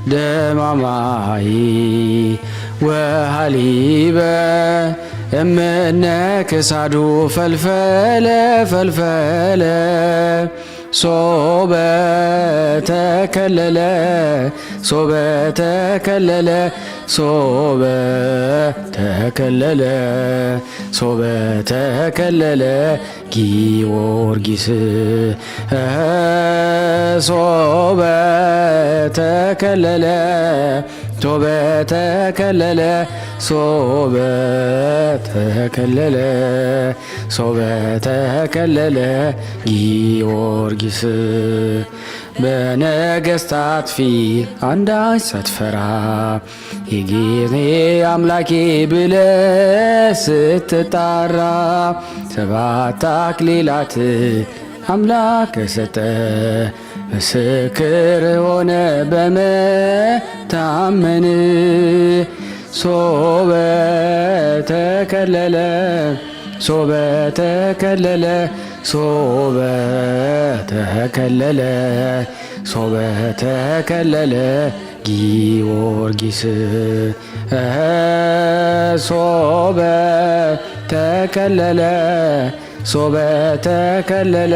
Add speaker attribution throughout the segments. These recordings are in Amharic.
Speaker 1: ደማማይ ወሃሊበ እምነ ክሳዱ ፈልፈለ ፈልፈለ ሶበ ተከለለ ሶበ ተከለለ ሶበ ተከለለ ሶበ ተከለለ ጊዮርጊስ ሶበ ተከለለ ሶበ ተከለለ ሶበ ተከለለ ሶበ ተከለለ ጊዮርጊስ በነገስታት ፊት አንዳች ሳትፈራ የጌቴ አምላኬ ብለ ስትጣራ ሰባት አክሊላት አምላክ ሰጠ ምስክር ሆነ በመታመን ሶበ ተከለለ ሶበ ተከለለ ሶበ ተከለለ ሶበ ተከለለ ጊዮርጊስ ሶበ ተከለለ ሶበ ተከለለ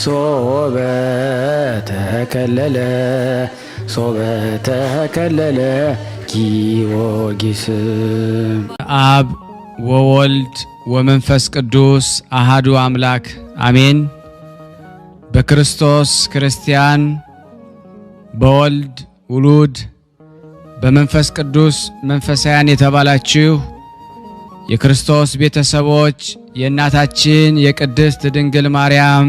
Speaker 1: ሶበ ተከለለ ሶበ ተከለለ ጊዮርጊስ አብ ወወልድ ወመንፈስ ቅዱስ አሃዱ አምላክ አሜን። በክርስቶስ ክርስቲያን በወልድ ውሉድ በመንፈስ ቅዱስ መንፈሳውያን የተባላችሁ የክርስቶስ ቤተሰቦች የእናታችን የቅድስት ድንግል ማርያም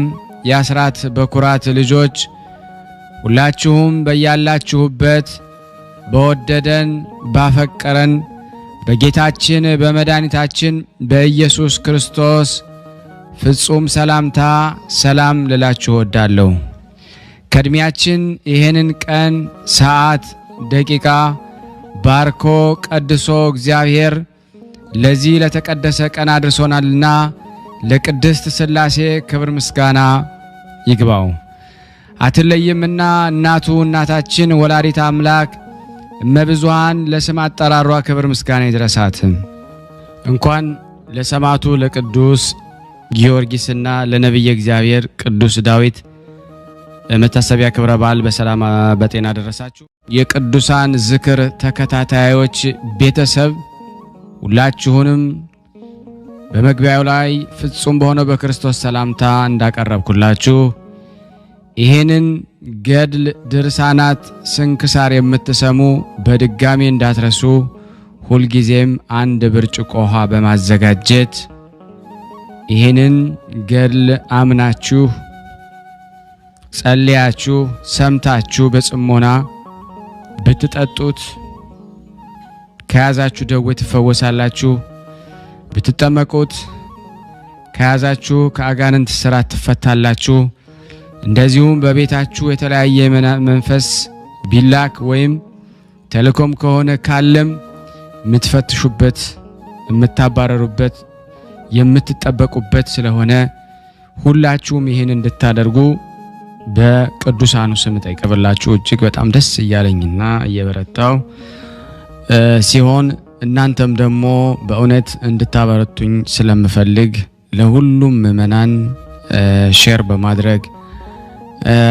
Speaker 1: የአስራት በኩራት ልጆች ሁላችሁም በያላችሁበት በወደደን ባፈቀረን በጌታችን በመድኃኒታችን በኢየሱስ ክርስቶስ ፍጹም ሰላምታ ሰላም ልላችሁ እወዳለሁ። ከእድሜያችን ይህንን ቀን ሰዓት ደቂቃ ባርኮ ቀድሶ እግዚአብሔር ለዚህ ለተቀደሰ ቀን አድርሶናልና ለቅድስት ሥላሴ ክብር ምስጋና ይግባው። አትለይምና እናቱ እናታችን ወላዲተ አምላክ እመብዙሃን ለስም አጠራሯ ክብር ምስጋና ይድረሳት። እንኳን ለሰማዕቱ ለቅዱስ ጊዮርጊስና ለነቢየ እግዚአብሔር ቅዱስ ዳዊት መታሰቢያ ክብረ በዓል በሰላም በጤና ደረሳችሁ። የቅዱሳን ዝክር ተከታታዮች ቤተሰብ ሁላችሁንም በመግቢያው ላይ ፍጹም በሆነው በክርስቶስ ሰላምታ እንዳቀረብኩላችሁ ይሄንን ገድል ድርሳናት ስንክሳር የምትሰሙ በድጋሚ እንዳትረሱ ሁልጊዜም አንድ ብርጭቆ ውሃ በማዘጋጀት ይሄንን ገድል አምናችሁ ጸልያችሁ ሰምታችሁ በጽሞና ብትጠጡት ከያዛችሁ ደዌ ትፈወሳላችሁ። ብትጠመቁት ከያዛችሁ ከአጋንንት ስራት ትፈታላችሁ። እንደዚሁም በቤታችሁ የተለያየ መንፈስ ቢላክ ወይም ተልኮም ከሆነ ካለም የምትፈትሹበት የምታባረሩበት የምትጠበቁበት ስለሆነ ሁላችሁም ይህን እንድታደርጉ በቅዱሳኑ ስም ጠይቀብላችሁ እጅግ በጣም ደስ እያለኝና እየበረታው ሲሆን እናንተም ደግሞ በእውነት እንድታበረቱኝ ስለምፈልግ ለሁሉም ምእመናን ሼር በማድረግ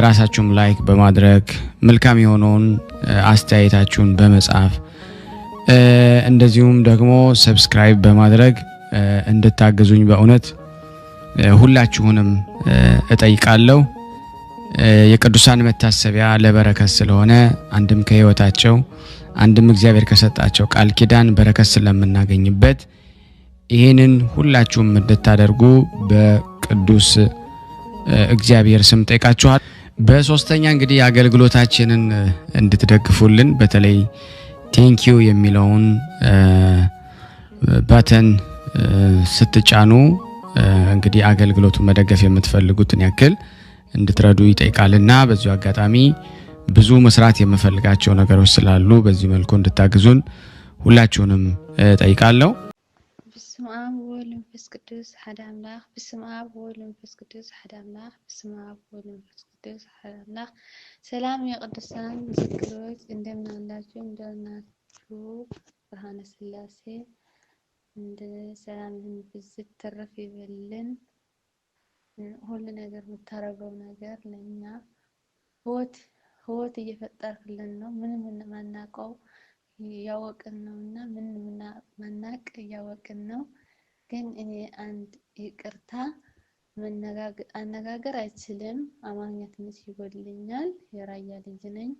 Speaker 1: ራሳችሁም ላይክ በማድረግ መልካም የሆነውን አስተያየታችሁን በመጻፍ እንደዚሁም ደግሞ ሰብስክራይብ በማድረግ እንድታግዙኝ በእውነት ሁላችሁንም እጠይቃለሁ። የቅዱሳን መታሰቢያ ለበረከት ስለሆነ አንድም ከህይወታቸው አንድም እግዚአብሔር ከሰጣቸው ቃል ኪዳን በረከት ስለምናገኝበት ይሄንን ሁላችሁም እንድታደርጉ በቅዱስ እግዚአብሔር ስም ጠይቃችኋል። በሶስተኛ እንግዲህ አገልግሎታችንን እንድትደግፉልን በተለይ ቴንኪዩ የሚለውን ባተን ስትጫኑ እንግዲህ አገልግሎቱን መደገፍ የምትፈልጉትን ያክል እንድትረዱ ይጠይቃልና በዚሁ አጋጣሚ ብዙ መስራት የምፈልጋቸው ነገሮች ስላሉ በዚህ መልኩ እንድታግዙን ሁላችሁንም ጠይቃለሁ።
Speaker 2: በስመ አብ ወወልድ ወመንፈስ ቅዱስ አሐዱ አምላክ። በስመ አብ ወወልድ ወመንፈስ ቅዱስ አሐዱ አምላክ። በስመ አብ ወወልድ ወመንፈስ ቅዱስ አሐዱ አምላክ። ሰላም የቅዱሳን ምስክሮች እንደምን ዋላችሁ? እንደምን ናችሁ? ብርሃነ ስላሴ እንደ ሰላምህን ብዝት ተረፍ ይበልን። ሁሉ ነገር የምታረገው ነገር ለኛ ህይወት እየፈጠርክልን ነው። ምንም ማናቀው ያወቅን ነውና ምንም ማናቅ ያወቅን ነው። ግን እኔ አንድ ይቅርታ አነጋገር አይችልም። አማርኛ ትንሽ ይጎድልኛል። የራያ ልጅ ነኝ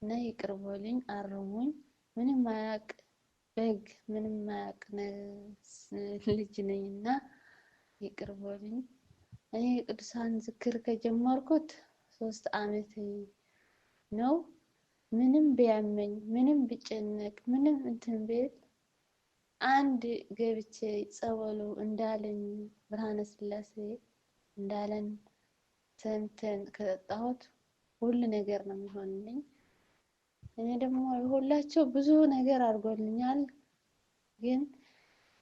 Speaker 2: እና ይቅር በሉኝ፣ አርሙኝ። ምንም ማያቅ በግ ምንም ማያቅ ልጅ ነኝና ይቅር በሉኝ። እኔ ቅዱሳን ዝክር ከጀመርኩት 3 ዓመት ነው። ምንም ቢያመኝ ምንም ቢጨነቅ ምንም እንትን ቢል አንድ ገብቼ ጸበሉ እንዳለኝ ብርሃነ ስላሴ እንዳለን ሰምተን ከጠጣሁት ሁሉ ነገር ነው የሚሆንልኝ። እኔ ደግሞ ሁላቸው ብዙ ነገር አድርጎልኛል። ግን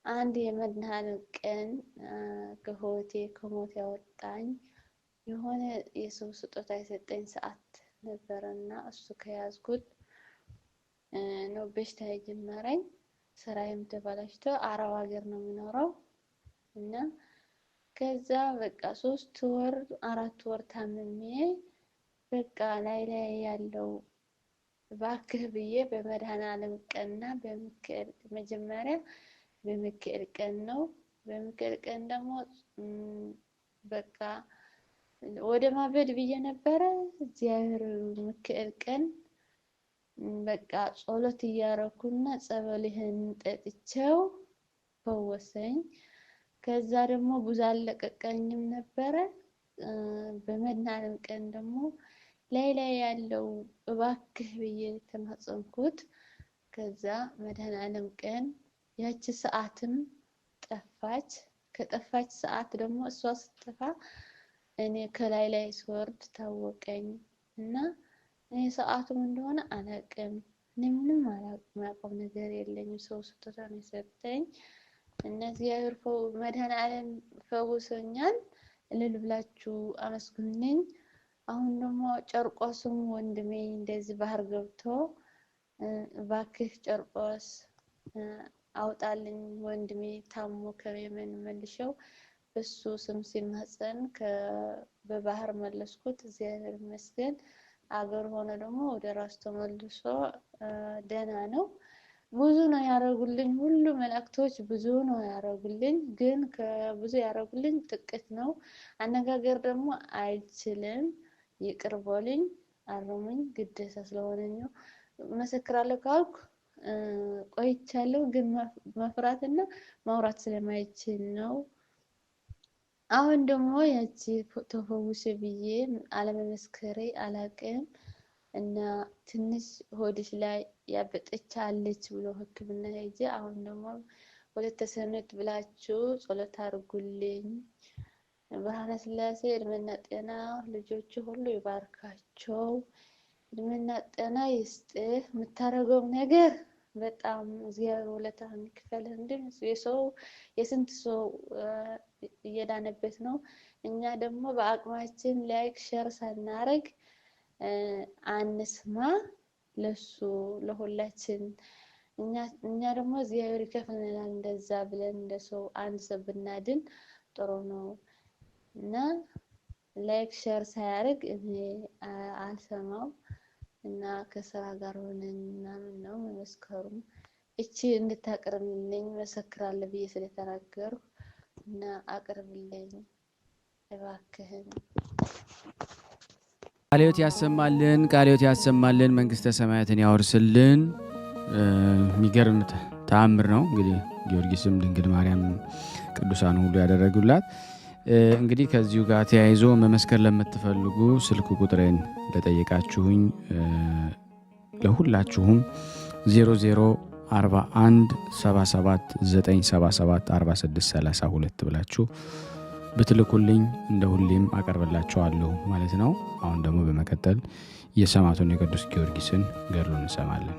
Speaker 2: አንድ የመድኃኒት ቀን ከህይወቴ ከሞት ያወጣኝ የሆነ የሰው ስጦታ የሰጠኝ ሰዓት ነበረና እሱ ከያዝኩት ነው በሽታ የጀመረኝ። ስራዬም ተበላሽቶ አረብ ሀገር ነው የሚኖረው እና ከዛ በቃ 3 ወር 4 ወር ታምሜ በቃ ላይ ያለው ባክህ ብዬ በመድኃኔዓለም ቀንና በሚካኤል መጀመሪያ በሚካኤል ቀን ነው። በሚካኤል ቀን ደግሞ በቃ ወደ ማበድ ብዬ ነበረ። እግዚአብሔር ሚካኤል ቀን በቃ ጸሎት እያረኩና ጸበልህን ጠጥቼው ፈወሰኝ። ከዛ ደግሞ ብዙ አለቀቀኝም ነበረ። በመድኃኔዓለም ቀን ደግሞ ላይ ያለው እባክህ ብዬ ተማጸንኩት። ከዛ መድኃኔዓለም ቀን ያቺ ሰዓትም ጠፋች። ከጠፋች ሰዓት ደግሞ እሷ ስትጠፋ እኔ ከላይ ስወርድ ታወቀኝ እና እኔ ሰዓቱም እንደሆነ አላውቅም። እኔ ምንም አላውቅም ነገር የለኝም። ሰው ስጦታ ነው የሰጠኝ እና እግዚአብሔር መድኃኔዓለም ፈውሶኛል። እልል ብላችሁ አመስግኑኝ። አሁን ደግሞ ጨርቆስም ወንድሜ እንደዚህ ባህር ገብቶ እባክህ ጨርቆስ አውጣልኝ ወንድሜ ታሞ ከየመን መልሸው በሱ ስም ሲማጸን በባህር መለስኩት። እግዚአብሔር ይመስገን። አገር ሆነ ደግሞ ወደ ራስ ተመልሶ ደህና ነው። ብዙ ነው ያረጉልኝ። ሁሉ መላእክቶች ብዙ ነው ያረጉልኝ። ግን ከብዙ ያረጉልኝ ጥቂት ነው። አነጋገር ደግሞ አይችልም። ይቅር በሉኝ፣ አርሙኝ። ግዴታ ስለሆነ ነው። መሰክራለሁ ካልኩ ቆይቻለሁ። ግን መፍራትና ማውራት ስለማይችል ነው። አሁን ደግሞ ያቺ ተፈውሽ ብዬ አለመመስከሬ አላቅም እና ትንሽ ሆድሽ ላይ ያበጠች አለች ብሎ ሕክምና ሄጄ አሁን ደግሞ 2 ሰንበት ብላችሁ ጸሎት አድርጉልኝ። ብርሃነ ስላሴ እድሜና ጤና ልጆቹ ሁሉ ይባርካቸው። እድሜና ጤና ይስጥህ። የምታረገው ነገር በጣም እግዚአብሔር ውለታህን ይክፈልህ። የስንት ሰው እየዳነበት ነው። እኛ ደግሞ በአቅማችን ላይክ ሼር ሳናረግ አንስማ። ለሱ ለሁላችን እኛ ደግሞ እግዚአብሔር ይከፍልናል። እንደዛ ብለን እንደሰው አንድ ሰው ብናድን ጥሩ ነው እና ላይክ ሼር ሳያደርግ እኔ አልሰማው እና ከስራ ጋር ሆነን ምናምን ነው መመስከሩም እቺ እንድታቀርብልኝ መሰክራለሁ ብዬ ስለተናገርኩ እና አቅርብልኝ እባክህን።
Speaker 1: ቃለ ሕይወት ያሰማልን፣ ቃለ ሕይወት ያሰማልን፣ መንግስተ ሰማያትን ያወርስልን። የሚገርም ተአምር ነው እንግዲህ ጊዮርጊስም ድንግል ማርያም ቅዱሳን ሁሉ ያደረጉላት። እንግዲህ ከዚሁ ጋር ተያይዞ መመስከር ለምትፈልጉ ስልክ ቁጥሬን ለጠየቃችሁኝ ለሁላችሁም 0041 77 977 46 32 ብላችሁ ብትልኩልኝ እንደ ሁሌም አቀርብላችኋለሁ ማለት ነው። አሁን ደግሞ በመቀጠል የሰማዕቱን የቅዱስ ጊዮርጊስን ገድሉን እንሰማለን።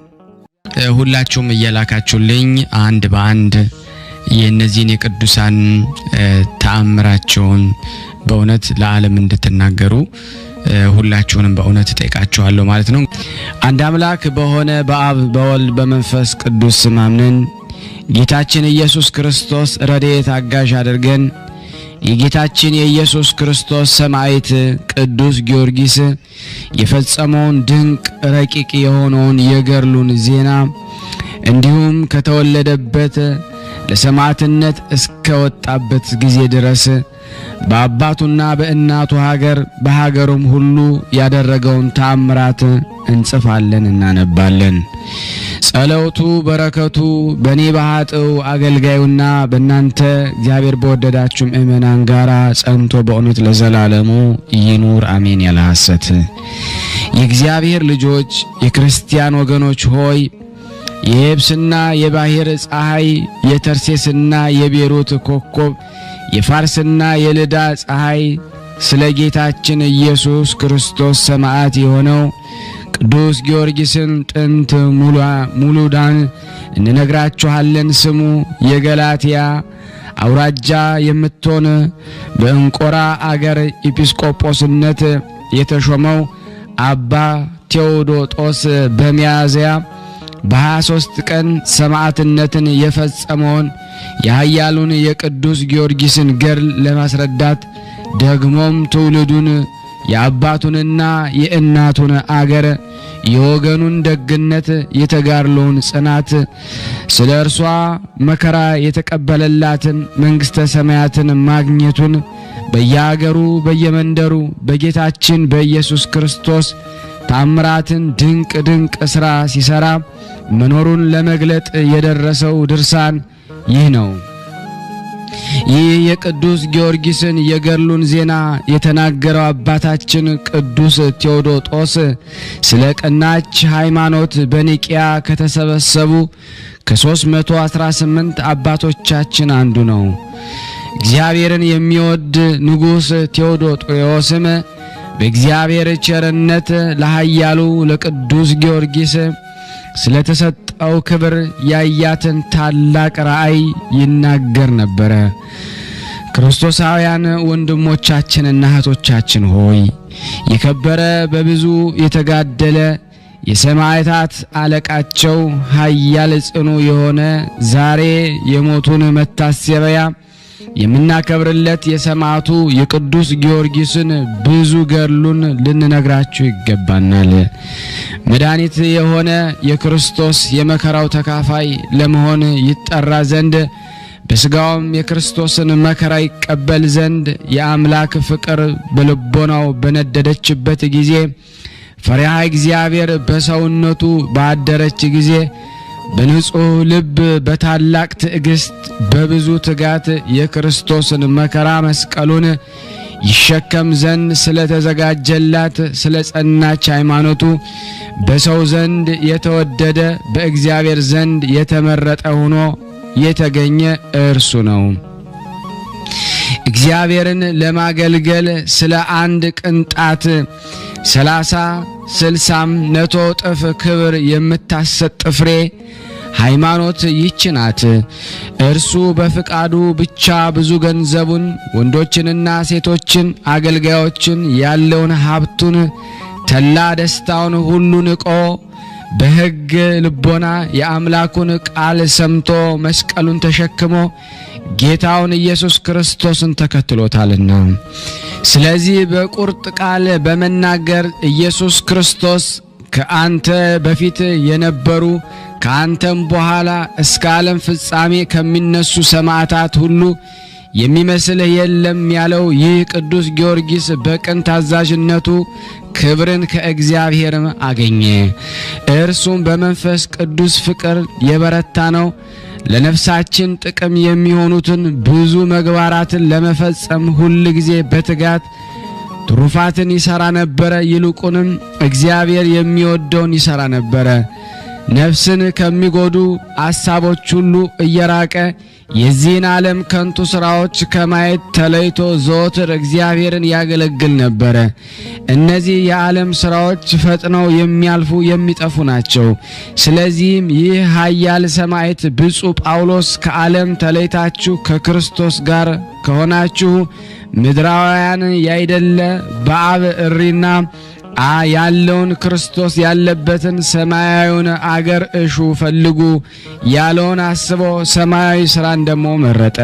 Speaker 1: ሁላችሁም እየላካችሁልኝ አንድ በአንድ የእነዚህን የቅዱሳን ተአምራቸውን በእውነት ለዓለም እንድትናገሩ ሁላችሁንም በእውነት እጠይቃችኋለሁ ማለት ነው። አንድ አምላክ በሆነ በአብ በወልድ በመንፈስ ቅዱስ ስም አምነን ጌታችን ኢየሱስ ክርስቶስ ረድኤት አጋዥ አድርገን የጌታችን የኢየሱስ ክርስቶስ ሰማዕት ቅዱስ ጊዮርጊስ የፈጸመውን ድንቅ ረቂቅ የሆነውን የገድሉን ዜና እንዲሁም ከተወለደበት ለሰማዕትነት እስከወጣበት ጊዜ ድረስ በአባቱና በእናቱ ሀገር በሀገሩም ሁሉ ያደረገውን ተአምራት እንጽፋለን እናነባለን። ጸሎቱ በረከቱ በኔ በኃጥኡ አገልጋዩና በእናንተ እግዚአብሔር በወደዳችሁ ምእመናን ጋራ ጸንቶ በእውነት ለዘላለሙ ይኑር አሜን። ያለ ሐሰት የእግዚአብሔር ልጆች የክርስቲያን ወገኖች ሆይ የየብስና የባህር ፀሐይ የተርሴስና የቤሩት ኮከብ የፋርስና የልዳ ፀሐይ ስለ ጌታችን ኢየሱስ ክርስቶስ ሰማዕት የሆነው ቅዱስ ጊዮርጊስን ጥንት ሙሉዳን እንነግራችኋለን። ስሙ የገላትያ አውራጃ የምትሆን በእንቆራ አገር ኤጲስቆጶስነት የተሾመው አባ ቴዎዶጦስ በሚያዝያ በ23 ቀን ሰማዕትነትን የፈጸመውን የኃያሉን የቅዱስ ጊዮርጊስን ገድል ለማስረዳት ደግሞም ትውልዱን የአባቱንና የእናቱን አገር የወገኑን ደግነት የተጋድሎውን ጽናት ስለ እርሷ መከራ የተቀበለላትን መንግሥተ ሰማያትን ማግኘቱን በየአገሩ በየመንደሩ በጌታችን በኢየሱስ ክርስቶስ ታምራትን ድንቅ ድንቅ ሥራ ሲሰራ መኖሩን ለመግለጥ የደረሰው ድርሳን ይህ ነው። ይህ የቅዱስ ጊዮርጊስን የገድሉን ዜና የተናገረው አባታችን ቅዱስ ቴዎዶጦስ ስለ ቀናች ሃይማኖት በኒቂያ ከተሰበሰቡ ከ318 አባቶቻችን አንዱ ነው። እግዚአብሔርን የሚወድ ንጉሥ ቴዎዶጦስም በእግዚአብሔር ቸርነት ለኃያሉ ለቅዱስ ጊዮርጊስ ስለተሰጠው ክብር ያያትን ታላቅ ራእይ ይናገር ነበረ። ክርስቶሳውያን ወንድሞቻችንና እህቶቻችን ሆይ የከበረ በብዙ የተጋደለ የሰማዕታት አለቃቸው ኃያል ጽኑ የሆነ ዛሬ የሞቱን መታሰቢያ የምናከብርለት የሰማዕቱ የቅዱስ ጊዮርጊስን ብዙ ገድሉን ልንነግራችሁ ይገባናል። መድኃኒት የሆነ የክርስቶስ የመከራው ተካፋይ ለመሆን ይጠራ ዘንድ በሥጋውም የክርስቶስን መከራ ይቀበል ዘንድ የአምላክ ፍቅር በልቦናው በነደደችበት ጊዜ ፈሪሃ እግዚአብሔር በሰውነቱ ባደረች ጊዜ በንጹሕ ልብ በታላቅ ትዕግስት በብዙ ትጋት የክርስቶስን መከራ መስቀሉን ይሸከም ዘንድ ስለተዘጋጀላት ስለ ጸናች ሃይማኖቱ በሰው ዘንድ የተወደደ በእግዚአብሔር ዘንድ የተመረጠ ሆኖ የተገኘ እርሱ ነው። እግዚአብሔርን ለማገልገል ስለ አንድ ቅንጣት 30 60 መቶ እጥፍ ክብር የምታሰጥ ፍሬ ሃይማኖት ይህች ናት። እርሱ በፍቃዱ ብቻ ብዙ ገንዘቡን ወንዶችንና ሴቶችን አገልጋዮችን ያለውን ሀብቱን ተላ ደስታውን ሁሉ ንቆ በሕግ ልቦና የአምላኩን ቃል ሰምቶ መስቀሉን ተሸክሞ ጌታውን ኢየሱስ ክርስቶስን ተከትሎታልና። ስለዚህ በቁርጥ ቃል በመናገር ኢየሱስ ክርስቶስ ከአንተ በፊት የነበሩ ከአንተም በኋላ እስከ ዓለም ፍጻሜ ከሚነሱ ሰማዕታት ሁሉ የሚመስልህ የለም ያለው ይህ ቅዱስ ጊዮርጊስ በቅን ታዛዥነቱ ክብርን ከእግዚአብሔር አገኘ። እርሱም በመንፈስ ቅዱስ ፍቅር የበረታ ነው። ለነፍሳችን ጥቅም የሚሆኑትን ብዙ ምግባራትን ለመፈጸም ሁል ጊዜ በትጋት ትሩፋትን ይሰራ ነበረ። ይልቁንም እግዚአብሔር የሚወደውን ይሰራ ነበረ። ነፍስን ከሚጎዱ አሳቦች ሁሉ እየራቀ የዚህን ዓለም ከንቱ ሥራዎች ከማየት ተለይቶ ዘወትር እግዚአብሔርን ያገለግል ነበረ። እነዚህ የዓለም ሥራዎች ፈጥነው የሚያልፉ የሚጠፉ ናቸው። ስለዚህም ይህ ኃያል ሰማዕት ብፁዕ ጳውሎስ ከዓለም ተለይታችሁ ከክርስቶስ ጋር ከሆናችሁ ምድራውያን ያይደለ በአብ እሪና ያለውን ክርስቶስ ያለበትን ሰማያዊውን አገር እሹ ፈልጉ ያለውን አስቦ ሰማያዊ ስራን ደሞ መረጠ።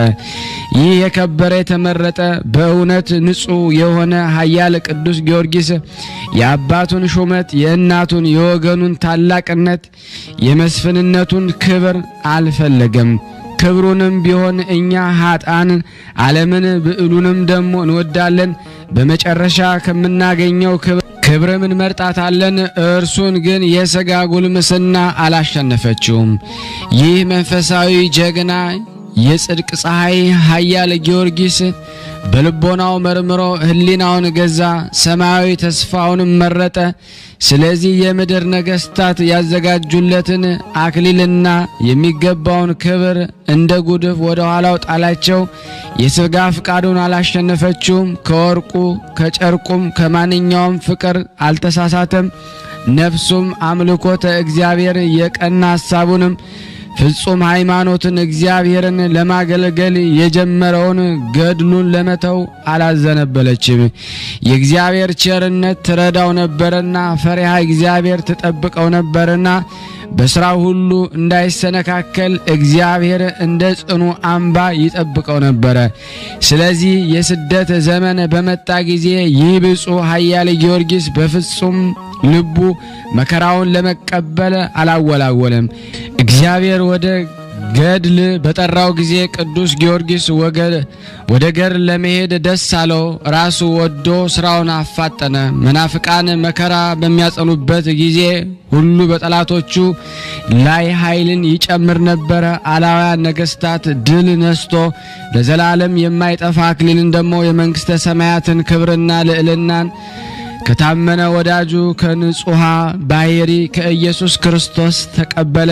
Speaker 1: ይህ የከበረ የተመረጠ በእውነት ንጹሕ የሆነ ኃያል ቅዱስ ጊዮርጊስ የአባቱን ሹመት የእናቱን የወገኑን ታላቅነት የመስፍንነቱን ክብር አልፈለገም። ክብሩንም ቢሆን እኛ ኃጥአን ዓለምን ብዕሉንም ደሞ እንወዳለን። በመጨረሻ ከምናገኘው ክብርም እንመርጣታለን። እርሱን ግን የሥጋ ጉልምስና አላሸነፈችውም። ይህ መንፈሳዊ ጀግና የጽድቅ ፀሐይ ኃያል ጊዮርጊስ በልቦናው መርምሮ ሕሊናውን ገዛ፣ ሰማያዊ ተስፋውን መረጠ። ስለዚህ የምድር ነገስታት ያዘጋጁለትን አክሊልና የሚገባውን ክብር እንደ ጉድፍ ወደ ኋላው ጣላቸው። የሥጋ ፍቃዱን አላሸነፈችውም። ከወርቁ ከጨርቁም ከማንኛውም ፍቅር አልተሳሳተም። ነፍሱም አምልኮተ እግዚአብሔር የቀና ሐሳቡንም ፍጹም ሃይማኖትን እግዚአብሔርን ለማገልገል የጀመረውን ገድሉን ለመተው አላዘነበለችም። የእግዚአብሔር ቸርነት ትረዳው ነበርና ፈሪሃ እግዚአብሔር ተጠብቀው ነበርና በስራው ሁሉ እንዳይሰነካከል እግዚአብሔር እንደ ጽኑ አምባ ይጠብቀው ነበር። ስለዚህ የስደት ዘመን በመጣ ጊዜ ይህ ብፁዕ ኃያል ጊዮርጊስ በፍጹም ልቡ መከራውን ለመቀበል አላወላወለም። እግዚአብሔር ወደ ገድል በጠራው ጊዜ ቅዱስ ጊዮርጊስ ወደ ገድል ለመሄድ ደስ አለው። ራሱ ወዶ ስራውን አፋጠነ። መናፍቃን መከራ በሚያጸኑበት ጊዜ ሁሉ በጠላቶቹ ላይ ኃይልን ይጨምር ነበር። አላውያን ነገስታት ድል ነስቶ ለዘላለም የማይጠፋ አክሊልን ደሞ የመንግስተ ሰማያትን ክብርና ልዕልናን ከታመነ ወዳጁ ከንጹሃ ባሕሪ ከኢየሱስ ክርስቶስ ተቀበለ።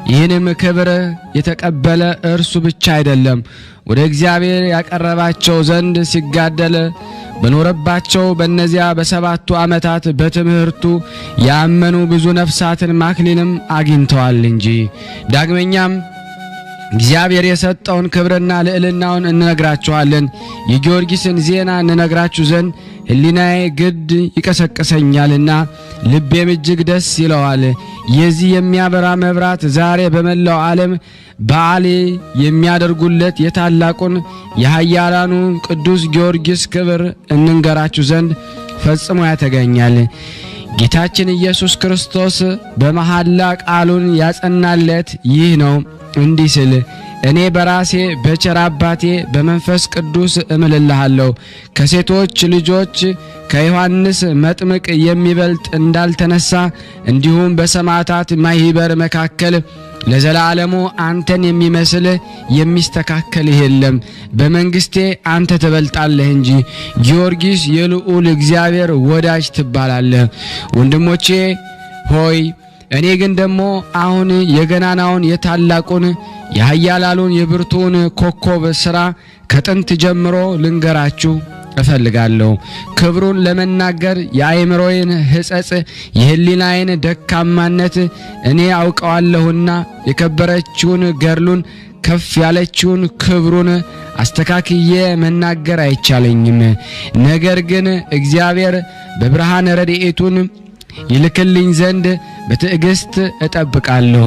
Speaker 1: ይህንም ክብር የተቀበለ እርሱ ብቻ አይደለም፣ ወደ እግዚአብሔር ያቀረባቸው ዘንድ ሲጋደል በኖረባቸው በእነዚያ በሰባቱ ዓመታት በትምህርቱ ያመኑ ብዙ ነፍሳትን ማክሊንም አግኝተዋል እንጂ። ዳግመኛም እግዚአብሔር የሰጠውን ክብርና ልዕልናውን እንነግራችኋለን። የጊዮርጊስን ዜና እንነግራችሁ ዘንድ ሕሊናዬ ግድ ይቀሰቅሰኛልና ልቤም እጅግ ደስ ይለዋል። የዚህ የሚያበራ መብራት ዛሬ በመላው ዓለም በዓል የሚያደርጉለት የታላቁን የኃያላኑ ቅዱስ ጊዮርጊስ ክብር እንንገራችሁ ዘንድ ፈጽሞ ያተገኛል። ጌታችን ኢየሱስ ክርስቶስ በመሐላ ቃሉን ያጸናለት ይህ ነው። እንዲህ ሲል እኔ በራሴ በቸር አባቴ በመንፈስ ቅዱስ እምልልሃለሁ ከሴቶች ልጆች ከዮሐንስ መጥምቅ የሚበልጥ እንዳልተነሳ እንዲሁም በሰማዕታት ማህበር መካከል ለዘላለሙ አንተን የሚመስል የሚስተካከል የለም። በመንግስቴ አንተ ትበልጣለህ እንጂ ጊዮርጊስ የልዑል እግዚአብሔር ወዳጅ ትባላለህ። ወንድሞቼ ሆይ እኔ ግን ደሞ አሁን የገናናውን የታላቁን የኃያላሉን የብርቱን ኮከብ ሥራ ከጥንት ጀምሮ ልንገራችሁ እፈልጋለሁ። ክብሩን ለመናገር የአእምሮዬን ሕጸጽ የሕሊናዬን ደካማነት እኔ አውቀዋለሁና የከበረችውን ገድሉን ከፍ ያለችውን ክብሩን አስተካክዬ መናገር አይቻለኝም። ነገር ግን እግዚአብሔር በብርሃን ረድኤቱን ይልክልኝ ዘንድ በትዕግስት እጠብቃለሁ።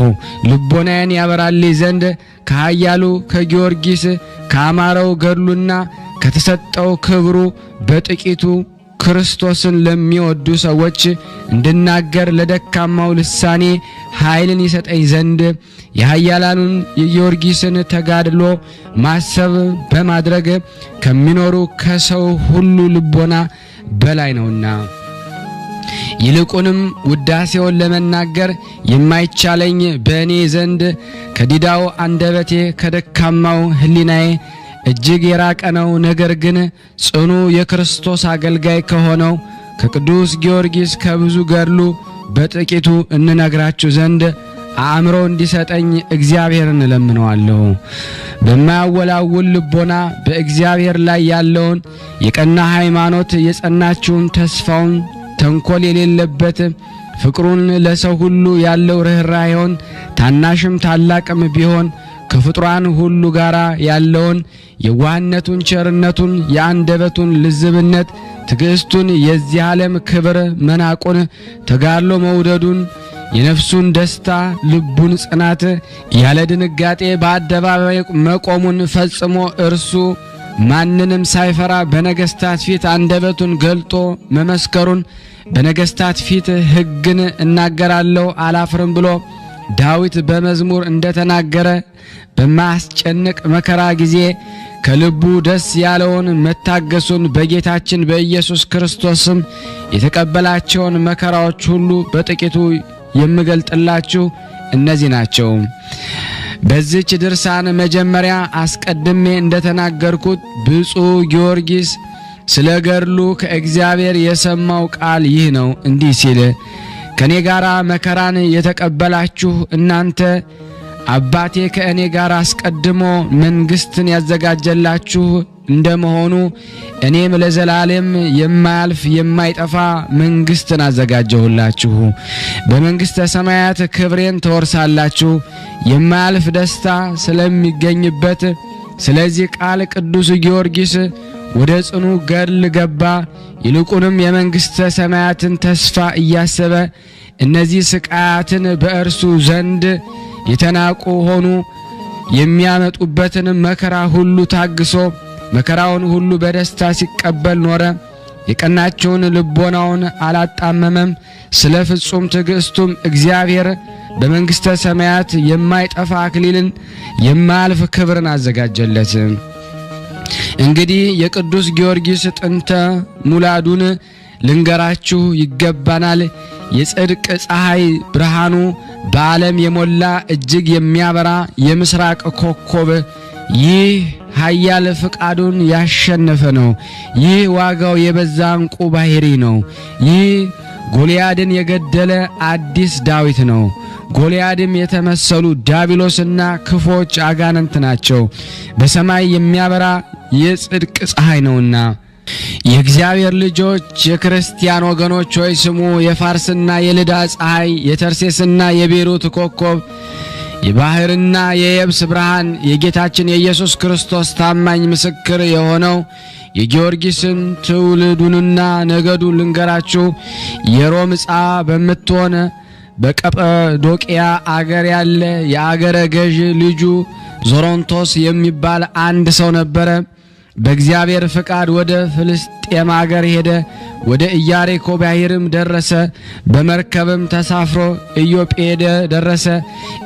Speaker 1: ልቦናዬን ያበራልኝ ዘንድ ከኃያሉ ከጊዮርጊስ ካማረው ገድሉና ከተሰጠው ክብሩ በጥቂቱ ክርስቶስን ለሚወዱ ሰዎች እንድናገር ለደካማው ልሳኔ ኃይልን ይሰጠኝ ዘንድ የኃያላኑን የጊዮርጊስን ተጋድሎ ማሰብ በማድረግ ከሚኖሩ ከሰው ሁሉ ልቦና በላይ ነውና። ይልቁንም ውዳሴውን ለመናገር የማይቻለኝ በእኔ ዘንድ ከዲዳው አንደበቴ ከደካማው ሕሊናዬ እጅግ የራቀ ነው። ነገር ግን ጽኑ የክርስቶስ አገልጋይ ከሆነው ከቅዱስ ጊዮርጊስ ከብዙ ገድሉ በጥቂቱ እንነግራችሁ ዘንድ አእምሮ እንዲሰጠኝ እግዚአብሔርን እለምነዋለሁ። በማያወላውል ልቦና በእግዚአብሔር ላይ ያለውን የቀና ሃይማኖት የጸናችውን ተስፋውን ተንኮል የሌለበት ፍቅሩን ለሰው ሁሉ ያለው ርኅራኄውን ታናሽም ታላቅም ቢሆን ከፍጥሯን ሁሉ ጋር ያለውን የዋህነቱን ቸርነቱን የአንደበቱን ልዝብነት ትዕግስቱን የዚህ ዓለም ክብር መናቁን ተጋድሎ መውደዱን የነፍሱን ደስታ ልቡን ጽናት ያለ ድንጋጤ በአደባባይ መቆሙን ፈጽሞ እርሱ ማንንም ሳይፈራ በነገስታት ፊት አንደበቱን ገልጦ መመስከሩን በነገስታት ፊት ሕግን እናገራለሁ አላፍርም ብሎ ዳዊት በመዝሙር እንደተናገረ በማስጨነቅ መከራ ጊዜ ከልቡ ደስ ያለውን መታገሱን በጌታችን በኢየሱስ ክርስቶስም የተቀበላቸውን መከራዎች ሁሉ በጥቂቱ የምገልጥላችሁ እነዚህ ናቸው። በዚች ድርሳን መጀመሪያ አስቀድሜ እንደተናገርኩት ብፁዕ ጊዮርጊስ ስለ ገድሉ ከእግዚአብሔር የሰማው ቃል ይህ ነው። እንዲህ ሲል ከኔ ጋራ መከራን የተቀበላችሁ እናንተ አባቴ ከእኔ ጋር አስቀድሞ መንግስትን ያዘጋጀላችሁ እንደመሆኑ እኔም ለዘላለም የማያልፍ የማይጠፋ መንግስትን አዘጋጀሁላችሁ። በመንግስተ ሰማያት ክብሬን ተወርሳላችሁ። የማያልፍ ደስታ ስለሚገኝበት ስለዚህ ቃል ቅዱስ ጊዮርጊስ ወደ ጽኑ ገድል ገባ። ይልቁንም የመንግስተ ሰማያትን ተስፋ እያሰበ እነዚህ ስቃያትን በእርሱ ዘንድ የተናቁ ሆኑ የሚያመጡበትን መከራ ሁሉ ታግሶ መከራውን ሁሉ በደስታ ሲቀበል ኖረ። የቀናቸውን ልቦናውን አላጣመመም። ስለ ፍጹም ትዕግስቱም እግዚአብሔር በመንግስተ ሰማያት የማይጠፋ አክሊልን የማያልፍ ክብርን አዘጋጀለት። እንግዲህ የቅዱስ ጊዮርጊስ ጥንተ ሙላዱን ልንገራችሁ ይገባናል። የጽድቅ ፀሐይ ብርሃኑ በዓለም የሞላ እጅግ የሚያበራ የምስራቅ ኮከብ ይህ ኃያል ፍቃዱን ያሸነፈ ነው። ይህ ዋጋው የበዛ ዕንቁ ባህሪ ነው። ይህ ጎልያድን የገደለ አዲስ ዳዊት ነው። ጎልያድም የተመሰሉ ዲያብሎስና ክፎች አጋንንት ናቸው። በሰማይ የሚያበራ የጽድቅ ፀሐይ ነውና የእግዚአብሔር ልጆች የክርስቲያን ወገኖች ሆይ ስሙ። የፋርስና የልዳ ፀሐይ፣ የተርሴስና የቤሩት ኮከብ፣ የባህርና የየብስ ብርሃን የጌታችን የኢየሱስ ክርስቶስ ታማኝ ምስክር የሆነው የጊዮርጊስን ትውልዱንና ነገዱን ልንገራችሁ። የሮም ዕፃ በምትሆን በቀጰዶቅያ አገር ያለ የአገረ ገዥ ልጁ ዞሮንቶስ የሚባል አንድ ሰው ነበረ። በእግዚአብሔር ፍቃድ ወደ ፍልስጤም አገር ሄደ። ወደ ኢያሪኮ ባሕርም ደረሰ። በመርከብም ተሳፍሮ ኢዮጴ ደረሰ።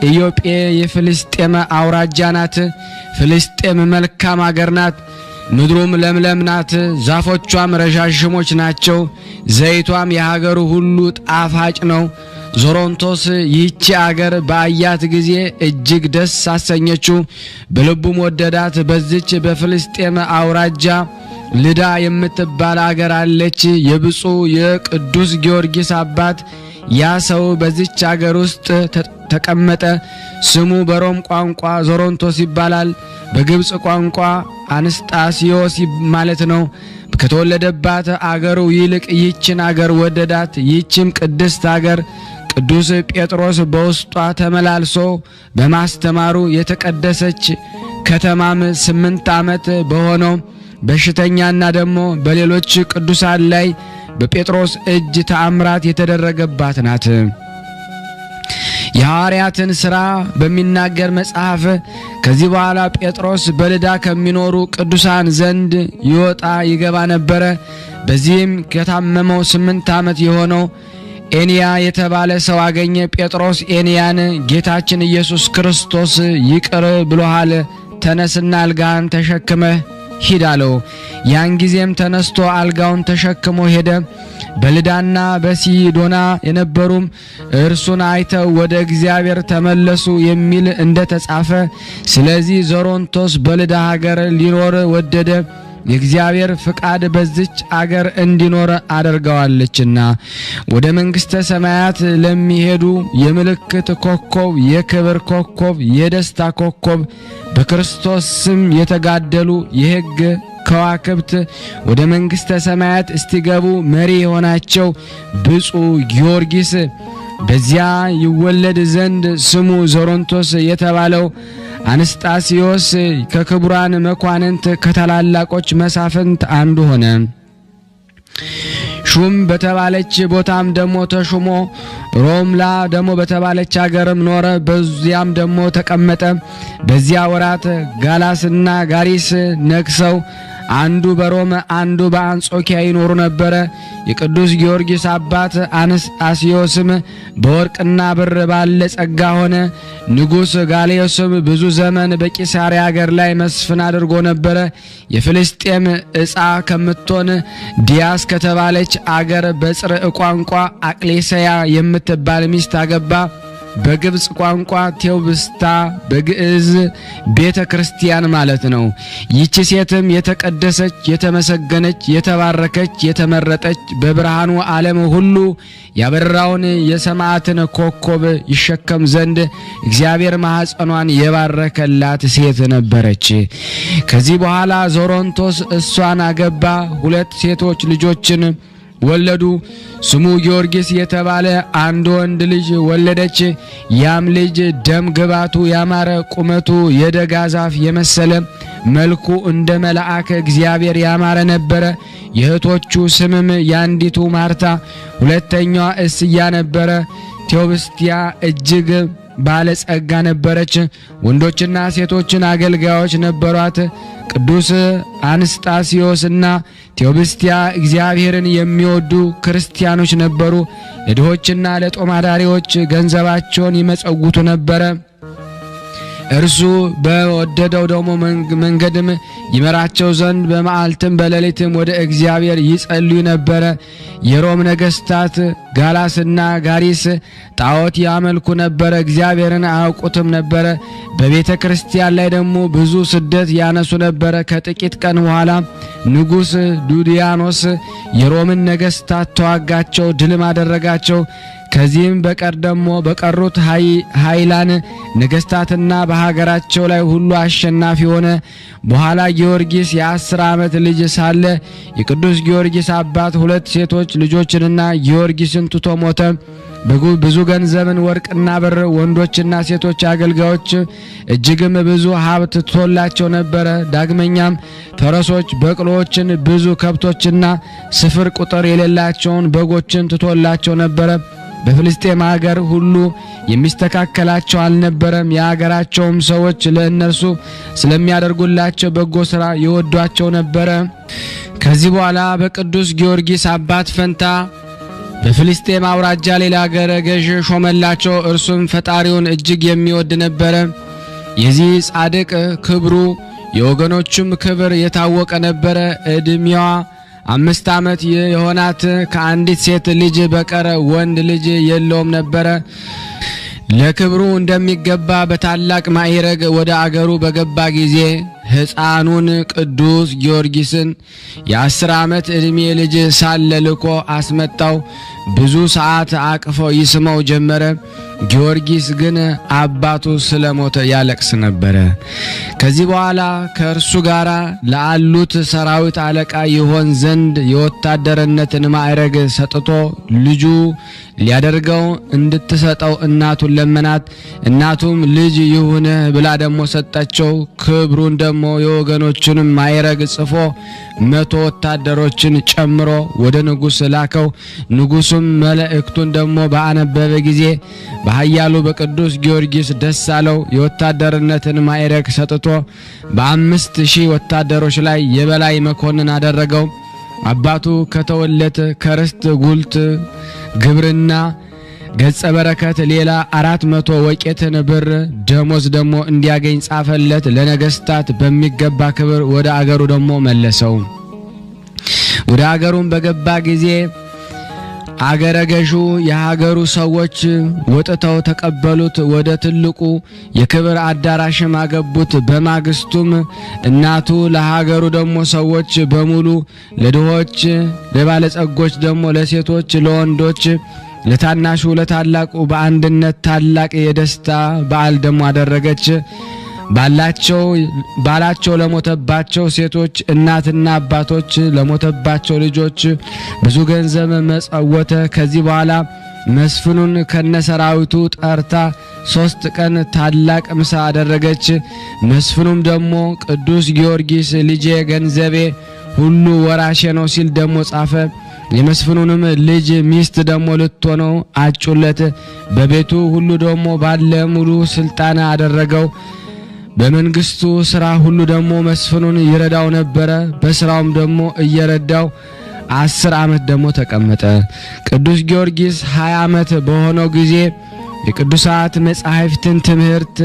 Speaker 1: ኢዮጴ የፍልስጤም አውራጃ ናት። ፍልስጤም መልካም አገር ናት። ምድሩም ለምለም ናት። ዛፎቿም ረዣዥሞች ናቸው። ዘይቷም የሀገሩ ሁሉ ጣፋጭ ነው። ዞሮንቶስ ይህች አገር በአያት ጊዜ እጅግ ደስ አሰኘችው፣ በልቡም ወደዳት። በዚች በፍልስጤም አውራጃ ልዳ የምትባል አገር አለች። የብፁዕ የቅዱስ ጊዮርጊስ አባት ያ ሰው በዚች አገር ውስጥ ተቀመጠ። ስሙ በሮም ቋንቋ ዞሮንቶስ ይባላል። በግብጽ ቋንቋ አንስጣስዮስ ማለት ነው። ከተወለደባት አገሩ ይልቅ ይህችን አገር ወደዳት። ይህችም ቅድስት አገር ቅዱስ ጴጥሮስ በውስጧ ተመላልሶ በማስተማሩ የተቀደሰች ከተማም 8 ዓመት በሆነው በሽተኛና ደግሞ በሌሎች ቅዱሳን ላይ በጴጥሮስ እጅ ተአምራት የተደረገባት ናት። የሐዋርያትን ሥራ በሚናገር መጽሐፍ ከዚህ በኋላ ጴጥሮስ በልዳ ከሚኖሩ ቅዱሳን ዘንድ ይወጣ ይገባ ነበረ። በዚህም ከታመመው 8 ዓመት የሆነው ኤንያ የተባለ ሰው አገኘ። ጴጥሮስ ኤንያን ጌታችን ኢየሱስ ክርስቶስ ይቅር ብሎሃል፣ ተነስና አልጋን ተሸክመህ ሂድ አለው። ያን ጊዜም ተነስቶ አልጋውን ተሸክሞ ሄደ። በልዳና በሲዶና የነበሩም እርሱን አይተው ወደ እግዚአብሔር ተመለሱ የሚል እንደተጻፈ፣ ስለዚህ ዞሮንቶስ በልዳ ሀገር ሊኖር ወደደ። የእግዚአብሔር ፍቃድ በዚች አገር እንዲኖር አድርገዋለችና ወደ መንግስተ ሰማያት ለሚሄዱ የምልክት ኮከብ፣ የክብር ኮከብ፣ የደስታ ኮከብ በክርስቶስ ስም የተጋደሉ የሕግ ከዋክብት ወደ መንግስተ ሰማያት እስቲገቡ መሪ የሆናቸው ብፁዕ ጊዮርጊስ በዚያ ይወለድ ዘንድ ስሙ ዞሮንቶስ የተባለው አንስጣስዮስ ከክቡራን መኳንንት ከታላላቆች መሳፍንት አንዱ ሆነ። ሹም በተባለች ቦታም ደግሞ ተሹሞ ሮምላ ደግሞ በተባለች ሀገርም ኖረ። በዚያም ደግሞ ተቀመጠ። በዚያ ወራት ጋላስና ጋሪስ ነግሰው አንዱ በሮም አንዱ በአንጾኪያ ይኖሩ ነበረ። የቅዱስ ጊዮርጊስ አባት አንስጣስዮስም በወርቅና ብር ባለ ጸጋ ሆነ። ንጉሥ ጋልዮስም ብዙ ዘመን በቂሳርያ አገር ላይ መስፍን አድርጎ ነበረ። የፍልስጤም ዕፃ ከምትሆን ዲያስ ከተባለች አገር በጽርዕ ቋንቋ አቅሌሰያ የምትባል ሚስት አገባ። በግብጽ ቋንቋ ቴዎብስታ፣ በግዕዝ ቤተ ክርስቲያን ማለት ነው። ይህች ሴትም የተቀደሰች፣ የተመሰገነች፣ የተባረከች፣ የተመረጠች በብርሃኑ ዓለም ሁሉ ያበራውን የሰማዕትን ኮከብ ይሸከም ዘንድ እግዚአብሔር ማኅፀኗን የባረከላት ሴት ነበረች። ከዚህ በኋላ ዞሮንቶስ እሷን አገባ። 2 ሴቶች ልጆችን ወለዱ። ስሙ ጊዮርጊስ የተባለ አንድ ወንድ ልጅ ወለደች። ያም ልጅ ደም ግባቱ ያማረ፣ ቁመቱ የደጋ ዛፍ የመሰለ፣ መልኩ እንደ መልአከ እግዚአብሔር ያማረ ነበረ። የእህቶቹ ስምም ያንዲቱ ማርታ፣ ሁለተኛዋ እስያ ነበረ። ቴዎብስቲያ እጅግ ባለጸጋ ነበረች። ወንዶችና ሴቶችን አገልጋዮች ነበሯት። ቅዱስ አንስጣስዮስና ቴዎብስቲያ እግዚአብሔርን የሚወዱ ክርስቲያኖች ነበሩ። ለድሆችና ለጦማዳሪዎች ገንዘባቸውን ይመጸውቱ ነበረ። እርሱ በወደደው ደግሞ መንገድም ይመራቸው ዘንድ በመዓልትም በሌሊትም ወደ እግዚአብሔር ይጸልዩ ነበረ። የሮም ነገስታት ጋላስና ጋሪስ ጣዖት ያመልኩ ነበረ፣ እግዚአብሔርን አያውቁትም ነበረ። በቤተ ክርስቲያን ላይ ደግሞ ብዙ ስደት ያነሱ ነበረ። ከጥቂት ቀን በኋላ ንጉሥ ዱድያኖስ የሮምን ነገስታት ተዋጋቸው፣ ድልም አደረጋቸው። ከዚህም በቀር ደግሞ በቀሩት ኃይላን ነገስታትና በሀገራቸው ላይ ሁሉ አሸናፊ ሆነ። በኋላ ጊዮርጊስ የ10 ዓመት ልጅ ሳለ የቅዱስ ጊዮርጊስ አባት 2 ሴቶች ልጆችንና ጊዮርጊስን ትቶ ሞተ። ብዙ ገንዘብን ወርቅና ብር፣ ወንዶችና ሴቶች አገልጋዮች እጅግም ብዙ ሀብት ትቶላቸው ነበረ። ዳግመኛም ፈረሶች፣ በቅሎችን፣ ብዙ ከብቶችና ስፍር ቁጥር የሌላቸውን በጎችን ትቶላቸው ነበረ። በፍልስጤም ሀገር ሁሉ የሚስተካከላቸው አልነበረም። የሀገራቸውም ሰዎች ለእነርሱ ስለሚያደርጉላቸው በጎ ሥራ ይወዷቸው ነበረ። ከዚህ በኋላ በቅዱስ ጊዮርጊስ አባት ፈንታ በፍልስጤም አውራጃ ሌላ አገረ ገዥ ሾመላቸው። እርሱም ፈጣሪውን እጅግ የሚወድ ነበረ። የዚህ ጻድቅ ክብሩ የወገኖቹም ክብር የታወቀ ነበረ። ዕድሜዋ 5 ዓመት የሆናት ከአንዲት ሴት ልጅ በቀር ወንድ ልጅ የለውም ነበረ። ለክብሩ እንደሚገባ በታላቅ ማዕረግ ወደ አገሩ በገባ ጊዜ ሕፃኑን ቅዱስ ጊዮርጊስን የ10 ዓመት ዕድሜ ልጅ ሳለ ልኮ አስመጣው። ብዙ ሰዓት አቅፎ ይስመው ጀመረ። ጊዮርጊስ ግን አባቱ ስለሞተ ያለቅስ ነበረ። ከዚህ በኋላ ከእርሱ ጋር ለአሉት ሰራዊት አለቃ ይሆን ዘንድ የወታደርነትን ማዕረግ ሰጥቶ ልጁ ሊያደርገው እንድትሰጠው እናቱን ለመናት። እናቱም ልጅ ይሁንህ ብላ ደግሞ ሰጠችው። ክብሩን ደግሞ የወገኖቹንም ማዕረግ ጽፎ 100 ወታደሮችን ጨምሮ ወደ ንጉሥ ላከው። ንጉሡም መልእክቱን ደግሞ ባነበበ ጊዜ በኃያሉ በቅዱስ ጊዮርጊስ ደስ አለው። የወታደርነትን ማዕረግ ሰጥቶ በ5000 ወታደሮች ላይ የበላይ መኮንን አደረገው። አባቱ ከተወለት ከርስት ጉልት ግብርና ገጸ በረከት ሌላ 400 ወቄትን ብር ደሞዝ ደግሞ እንዲያገኝ ጻፈለት። ለነገስታት በሚገባ ክብር ወደ አገሩ ደግሞ መለሰው። ወደ አገሩም በገባ ጊዜ አገረ ገዡ የሀገሩ ሰዎች ወጥተው ተቀበሉት። ወደ ትልቁ የክብር አዳራሽም አገቡት። በማግስቱም እናቱ ለሀገሩ ደግሞ ሰዎች በሙሉ ለድሆች፣ ለባለጸጎች ደግሞ ለሴቶች፣ ለወንዶች፣ ለታናሹ ለታላቁ በአንድነት ታላቅ የደስታ በዓል ደግሞ አደረገች። ባላቸው ለሞተባቸው ሴቶች እናትና አባቶች ለሞተባቸው ልጆች ብዙ ገንዘብ መጸወተ። ከዚህ በኋላ መስፍኑን ከነሰራዊቱ ጠርታ 3 ቀን ታላቅ ምሳ አደረገች። መስፍኑም ደግሞ ቅዱስ ጊዮርጊስ ልጄ ገንዘቤ ሁሉ ወራሼ ነው ሲል ደሞ ጻፈ። የመስፍኑንም ልጅ ሚስት ደሞ ልትሆነው አጩለት። በቤቱ ሁሉ ደሞ ባለ ሙሉ ስልጣን አደረገው። በመንግስቱ ስራ ሁሉ ደሞ መስፍኑን ይረዳው ነበረ። በስራውም ደሞ እየረዳው 10 ዓመት ደሞ ተቀመጠ። ቅዱስ ጊዮርጊስ 20 ዓመት በሆነው ጊዜ የቅዱሳት መጻሕፍትን ትምህርት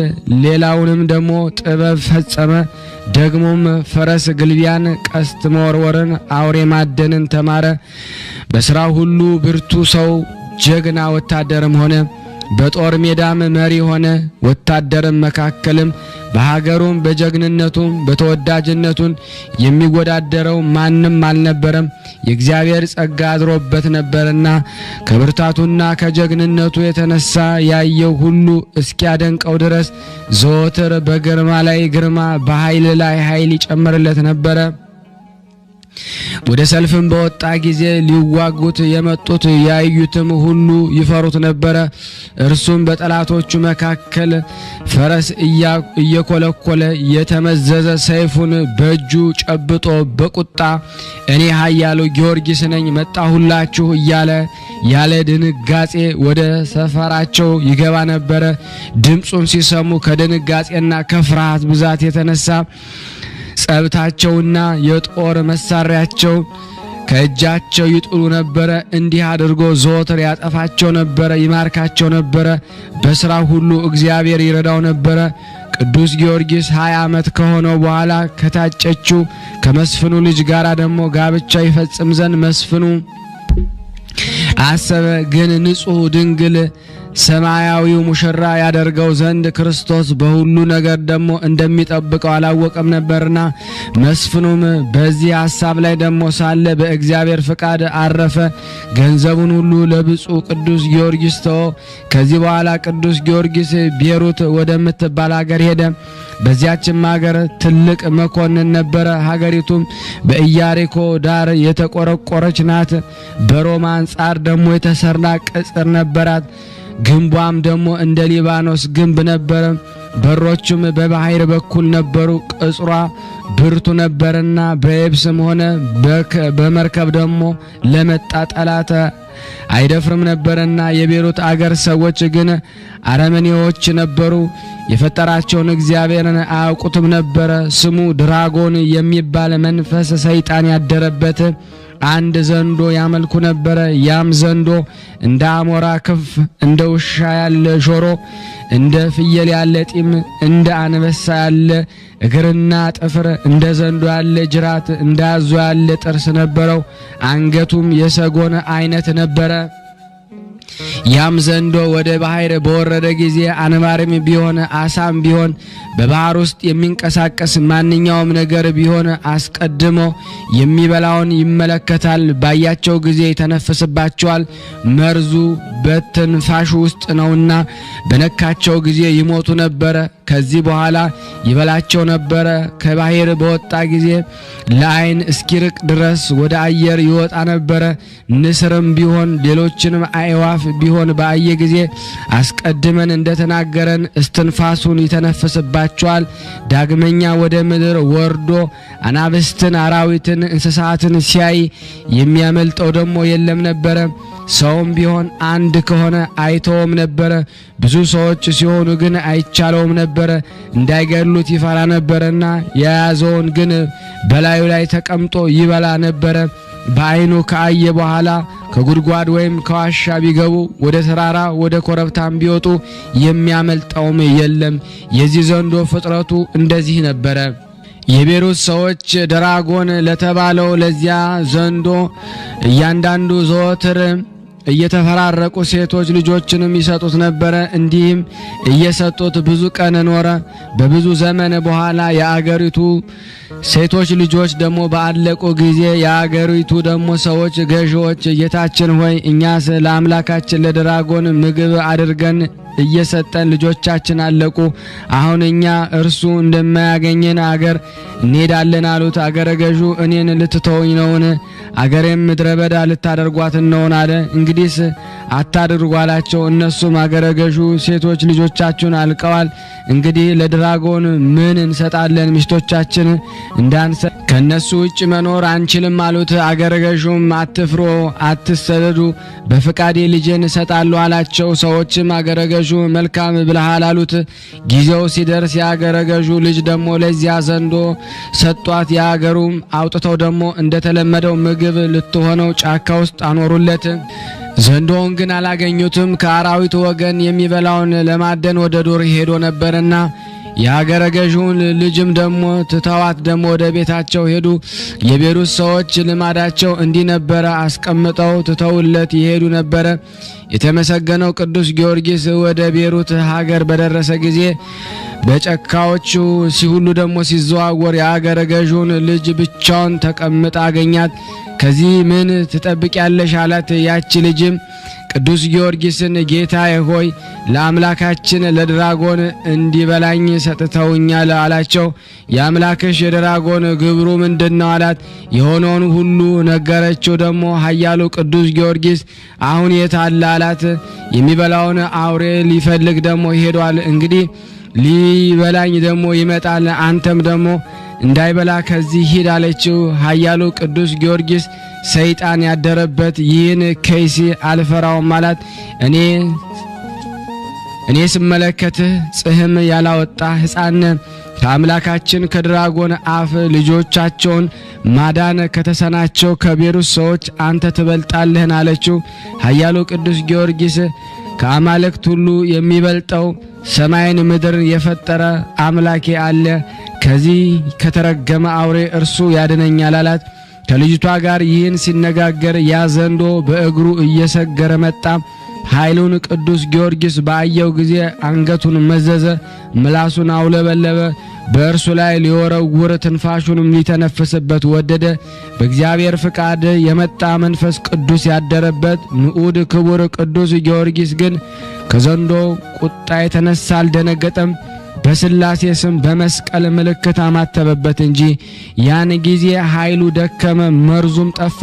Speaker 1: ሌላውንም ደሞ ጥበብ ፈጸመ። ደግሞም ፈረስ ግልቢያን፣ ቀስት መወርወርን፣ አውሬ ማደንን ተማረ። በስራው ሁሉ ብርቱ ሰው ጀግና ወታደርም ሆነ። በጦር ሜዳም መሪ ሆነ። ወታደርም መካከልም በሀገሩም በጀግንነቱም በተወዳጅነቱም የሚወዳደረው ማንም አልነበረም። የእግዚአብሔር ጸጋ አድሮበት ነበርና ከብርታቱና ከጀግንነቱ የተነሳ ያየው ሁሉ እስኪያደንቀው ድረስ ዘወትር በግርማ ላይ ግርማ በኃይል ላይ ኃይል ይጨምርለት ነበረ። ወደ ሰልፍም በወጣ ጊዜ ሊዋጉት የመጡት ያዩትም ሁሉ ይፈሩት ነበረ። እርሱም በጠላቶቹ መካከል ፈረስ እየኮለኮለ የተመዘዘ ሰይፉን በእጁ ጨብጦ በቁጣ እኔ ኃያሉ ጊዮርጊስ ነኝ መጣሁላችሁ እያለ ያለ ድንጋጼ ወደ ሰፈራቸው ይገባ ነበረ። ድምጹን ሲሰሙ ከድንጋጼና ከፍርሃት ብዛት የተነሳ ጸብታቸውና የጦር መሳሪያቸው ከእጃቸው ይጥሉ ነበረ። እንዲህ አድርጎ ዘወትር ያጠፋቸው ነበረ፣ ይማርካቸው ነበረ። በስራው ሁሉ እግዚአብሔር ይረዳው ነበረ። ቅዱስ ጊዮርጊስ 20 ዓመት ከሆነው በኋላ ከታጨችው ከመስፍኑ ልጅ ጋር ደግሞ ጋብቻ ይፈጽም ዘንድ መስፍኑ አሰበ። ግን ንጹሕ ድንግል ሰማያዊው ሙሽራ ያደርገው ዘንድ ክርስቶስ በሁሉ ነገር ደግሞ እንደሚጠብቀው አላወቀም ነበርና መስፍኑም በዚህ ሐሳብ ላይ ደግሞ ሳለ በእግዚአብሔር ፍቃድ አረፈ። ገንዘቡን ሁሉ ለብፁዕ ቅዱስ ጊዮርጊስ ተወ። ከዚህ በኋላ ቅዱስ ጊዮርጊስ ቤሩት ወደምትባል ሀገር ሄደ። በዚያችም ሀገር ትልቅ መኮንን ነበረ። ሀገሪቱም በኢያሪኮ ዳር የተቆረቆረች ናት። በሮማ አንጻር ደግሞ የተሰራ ቅጽር ነበራት። ግንቧም ደግሞ እንደ ሊባኖስ ግንብ ነበረ። በሮቹም በባህር በኩል ነበሩ። ቅጽሯ ብርቱ ነበርና በየብስም ሆነ በመርከብ ደግሞ ለመጣ ጠላት አይደፍርም ነበርና የቤሩት አገር ሰዎች ግን አረመኔዎች ነበሩ። የፈጠራቸውን እግዚአብሔርን አያውቁትም ነበረ። ስሙ ድራጎን የሚባል መንፈስ ሰይጣን ያደረበት አንድ ዘንዶ ያመልኩ ነበረ። ያም ዘንዶ እንደ አሞራ ክንፍ፣ እንደ ውሻ ያለ ጆሮ፣ እንደ ፍየል ያለ ጢም፣ እንደ አንበሳ ያለ እግርና ጥፍር፣ እንደ ዘንዶ ያለ ጅራት፣ እንደ አዞ ያለ ጥርስ ነበረው። አንገቱም የሰጎን አይነት ነበረ። ያም ዘንዶ ወደ ባህር በወረደ ጊዜ አንባርም ቢሆን አሳም ቢሆን በባህር ውስጥ የሚንቀሳቀስ ማንኛውም ነገር ቢሆን አስቀድሞ የሚበላውን ይመለከታል። ባያቸው ጊዜ ይተነፍስባቸዋል። መርዙ በትንፋሹ ውስጥ ነውና በነካቸው ጊዜ ይሞቱ ነበረ። ከዚህ በኋላ ይበላቸው ነበረ። ከባህር በወጣ ጊዜ ለዓይን እስኪርቅ ድረስ ወደ አየር ይወጣ ነበረ። ንስርም ቢሆን ሌሎችንም አእዋፍ ቢሆን በአየ ጊዜ አስቀድመን እንደተናገረን እስትንፋሱን ይተነፍስባቸዋል። ዳግመኛ ወደ ምድር ወርዶ አናብስትን፣ አራዊትን፣ እንስሳትን ሲያይ የሚያመልጠው ደግሞ የለም ነበረ። ሰውም ቢሆን አንድ ከሆነ አይተውም ነበረ። ብዙ ሰዎች ሲሆኑ ግን አይቻለውም ነበረ። እንዳይገሉት ይፈራ ነበርና የያዘውን ግን በላዩ ላይ ተቀምጦ ይበላ ነበረ። በዓይኑ ከአየ በኋላ ከጉድጓድ ወይም ከዋሻ ቢገቡ ወደ ተራራ ወደ ኮረብታም ቢወጡ የሚያመልጠውም የለም። የዚህ ዘንዶ ፍጥረቱ እንደዚህ ነበረ። የቤሩት ሰዎች ድራጎን ለተባለው ለዚያ ዘንዶ እያንዳንዱ ዘወትር እየተፈራረቁ ሴቶች ልጆችንም ይሰጡት ነበረ። እንዲህም እየሰጡት ብዙ ቀን ኖረ። በብዙ ዘመን በኋላ የአገሪቱ ሴቶች ልጆች ደግሞ ባለቁ ጊዜ የአገሪቱ ደግሞ ሰዎች ገዢዎች ጌታችን ሆይ እኛስ ለአምላካችን ለድራጎን ምግብ አድርገን እየሰጠን ልጆቻችን አለቁ። አሁን እኛ እርሱ እንደማያገኘን አገር እንሄዳለን አሉት። አገረ ገዡ እኔን ልትተውኝ ነውን? አገሬም ምድረ በዳ ልታደርጓት ነውን? አለ። እንግዲህስ አታድርጉ አላቸው። እነሱም አገረ ገዡ ሴቶች ልጆቻችሁን አልቀዋል፣ እንግዲህ ለድራጎን ምን እንሰጣለን? ሚስቶቻችን እንዳንሰ ከነሱ ውጭ መኖር አንችልም አሉት። አገረ ገዡም አትፍሩ፣ አትሰደዱ፣ በፍቃዴ ልጄን እሰጣለሁ አላቸው። ሰዎችም አገረ ገዡ መልካም ብለሃል አሉት። ጊዜው ሲደርስ የአገረ ገዡ ልጅ ደግሞ ለዚያ ዘንዶ ሰጧት። የአገሩም አውጥተው ደግሞ እንደተለመደው ምግብ ልትሆነው ጫካ ውስጥ አኖሩለት። ዘንዶውን ግን አላገኙትም። ከአራዊት ወገን የሚበላውን ለማደን ወደ ዱር ሄዶ ነበርና የአገረ ገዡን ልጅም ደግሞ ትተዋት ደግሞ ወደ ቤታቸው ሄዱ። የቤሩት ሰዎች ልማዳቸው እንዲህ ነበረ፣ አስቀምጠው ትተውለት ይሄዱ ነበረ። የተመሰገነው ቅዱስ ጊዮርጊስ ወደ ቤሩት ሀገር በደረሰ ጊዜ በጫካዎቹ ሁሉ ደግሞ ሲዘዋወር የአገረ ገዡን ልጅ ብቻውን ተቀምጣ አገኛት። ከዚህ ምን ትጠብቂያለሽ አላት። ያቺ ልጅም ቅዱስ ጊዮርጊስን ጌታዬ ሆይ ለአምላካችን ለድራጎን እንዲበላኝ ሰጥተውኛል አላቸው። የአምላክሽ የድራጎን ግብሩ ምንድነው አላት። የሆነውን ሁሉ ነገረችው። ደግሞ ኃያሉ ቅዱስ ጊዮርጊስ አሁን የት አለ አላት። የሚበላውን አውሬ ሊፈልግ ደግሞ ሄዷል። እንግዲህ ሊበላኝ ደግሞ ይመጣል፣ አንተም ደግሞ እንዳይበላ ከዚህ ሂድ አለችው። ኃያሉ ቅዱስ ጊዮርጊስ ሰይጣን ያደረበት ይህን ከይሲ አልፈራውም አላት። እኔ ስመለከትህ ጽሕም ያላወጣ ሕፃን ከአምላካችን ከድራጎን አፍ ልጆቻቸውን ማዳን ከተሰናቸው ከቤሩት ሰዎች አንተ ትበልጣለህን አለችው። ኃያሉ ቅዱስ ጊዮርጊስ ከአማልክት ሁሉ የሚበልጠው ሰማይን ምድርን የፈጠረ አምላኬ አለ፣ ከዚህ ከተረገመ አውሬ እርሱ ያድነኛል አላት። ከልጅቷ ጋር ይህን ሲነጋገር ያ ዘንዶ በእግሩ እየሰገረ መጣ። ኃይሉን ቅዱስ ጊዮርጊስ ባየው ጊዜ አንገቱን መዘዘ፣ ምላሱን አውለበለበ። በእርሱ ላይ ሊወረውር ትንፋሹንም ሊተነፍስበት ወደደ። በእግዚአብሔር ፍቃድ የመጣ መንፈስ ቅዱስ ያደረበት ንዑድ ክቡር ቅዱስ ጊዮርጊስ ግን ከዘንዶ ቁጣ የተነሳ አልደነገጠም። በስላሴ ስም በመስቀል ምልክት አማተበበት እንጂ። ያን ጊዜ ኃይሉ ደከመ፣ መርዙም ጠፋ።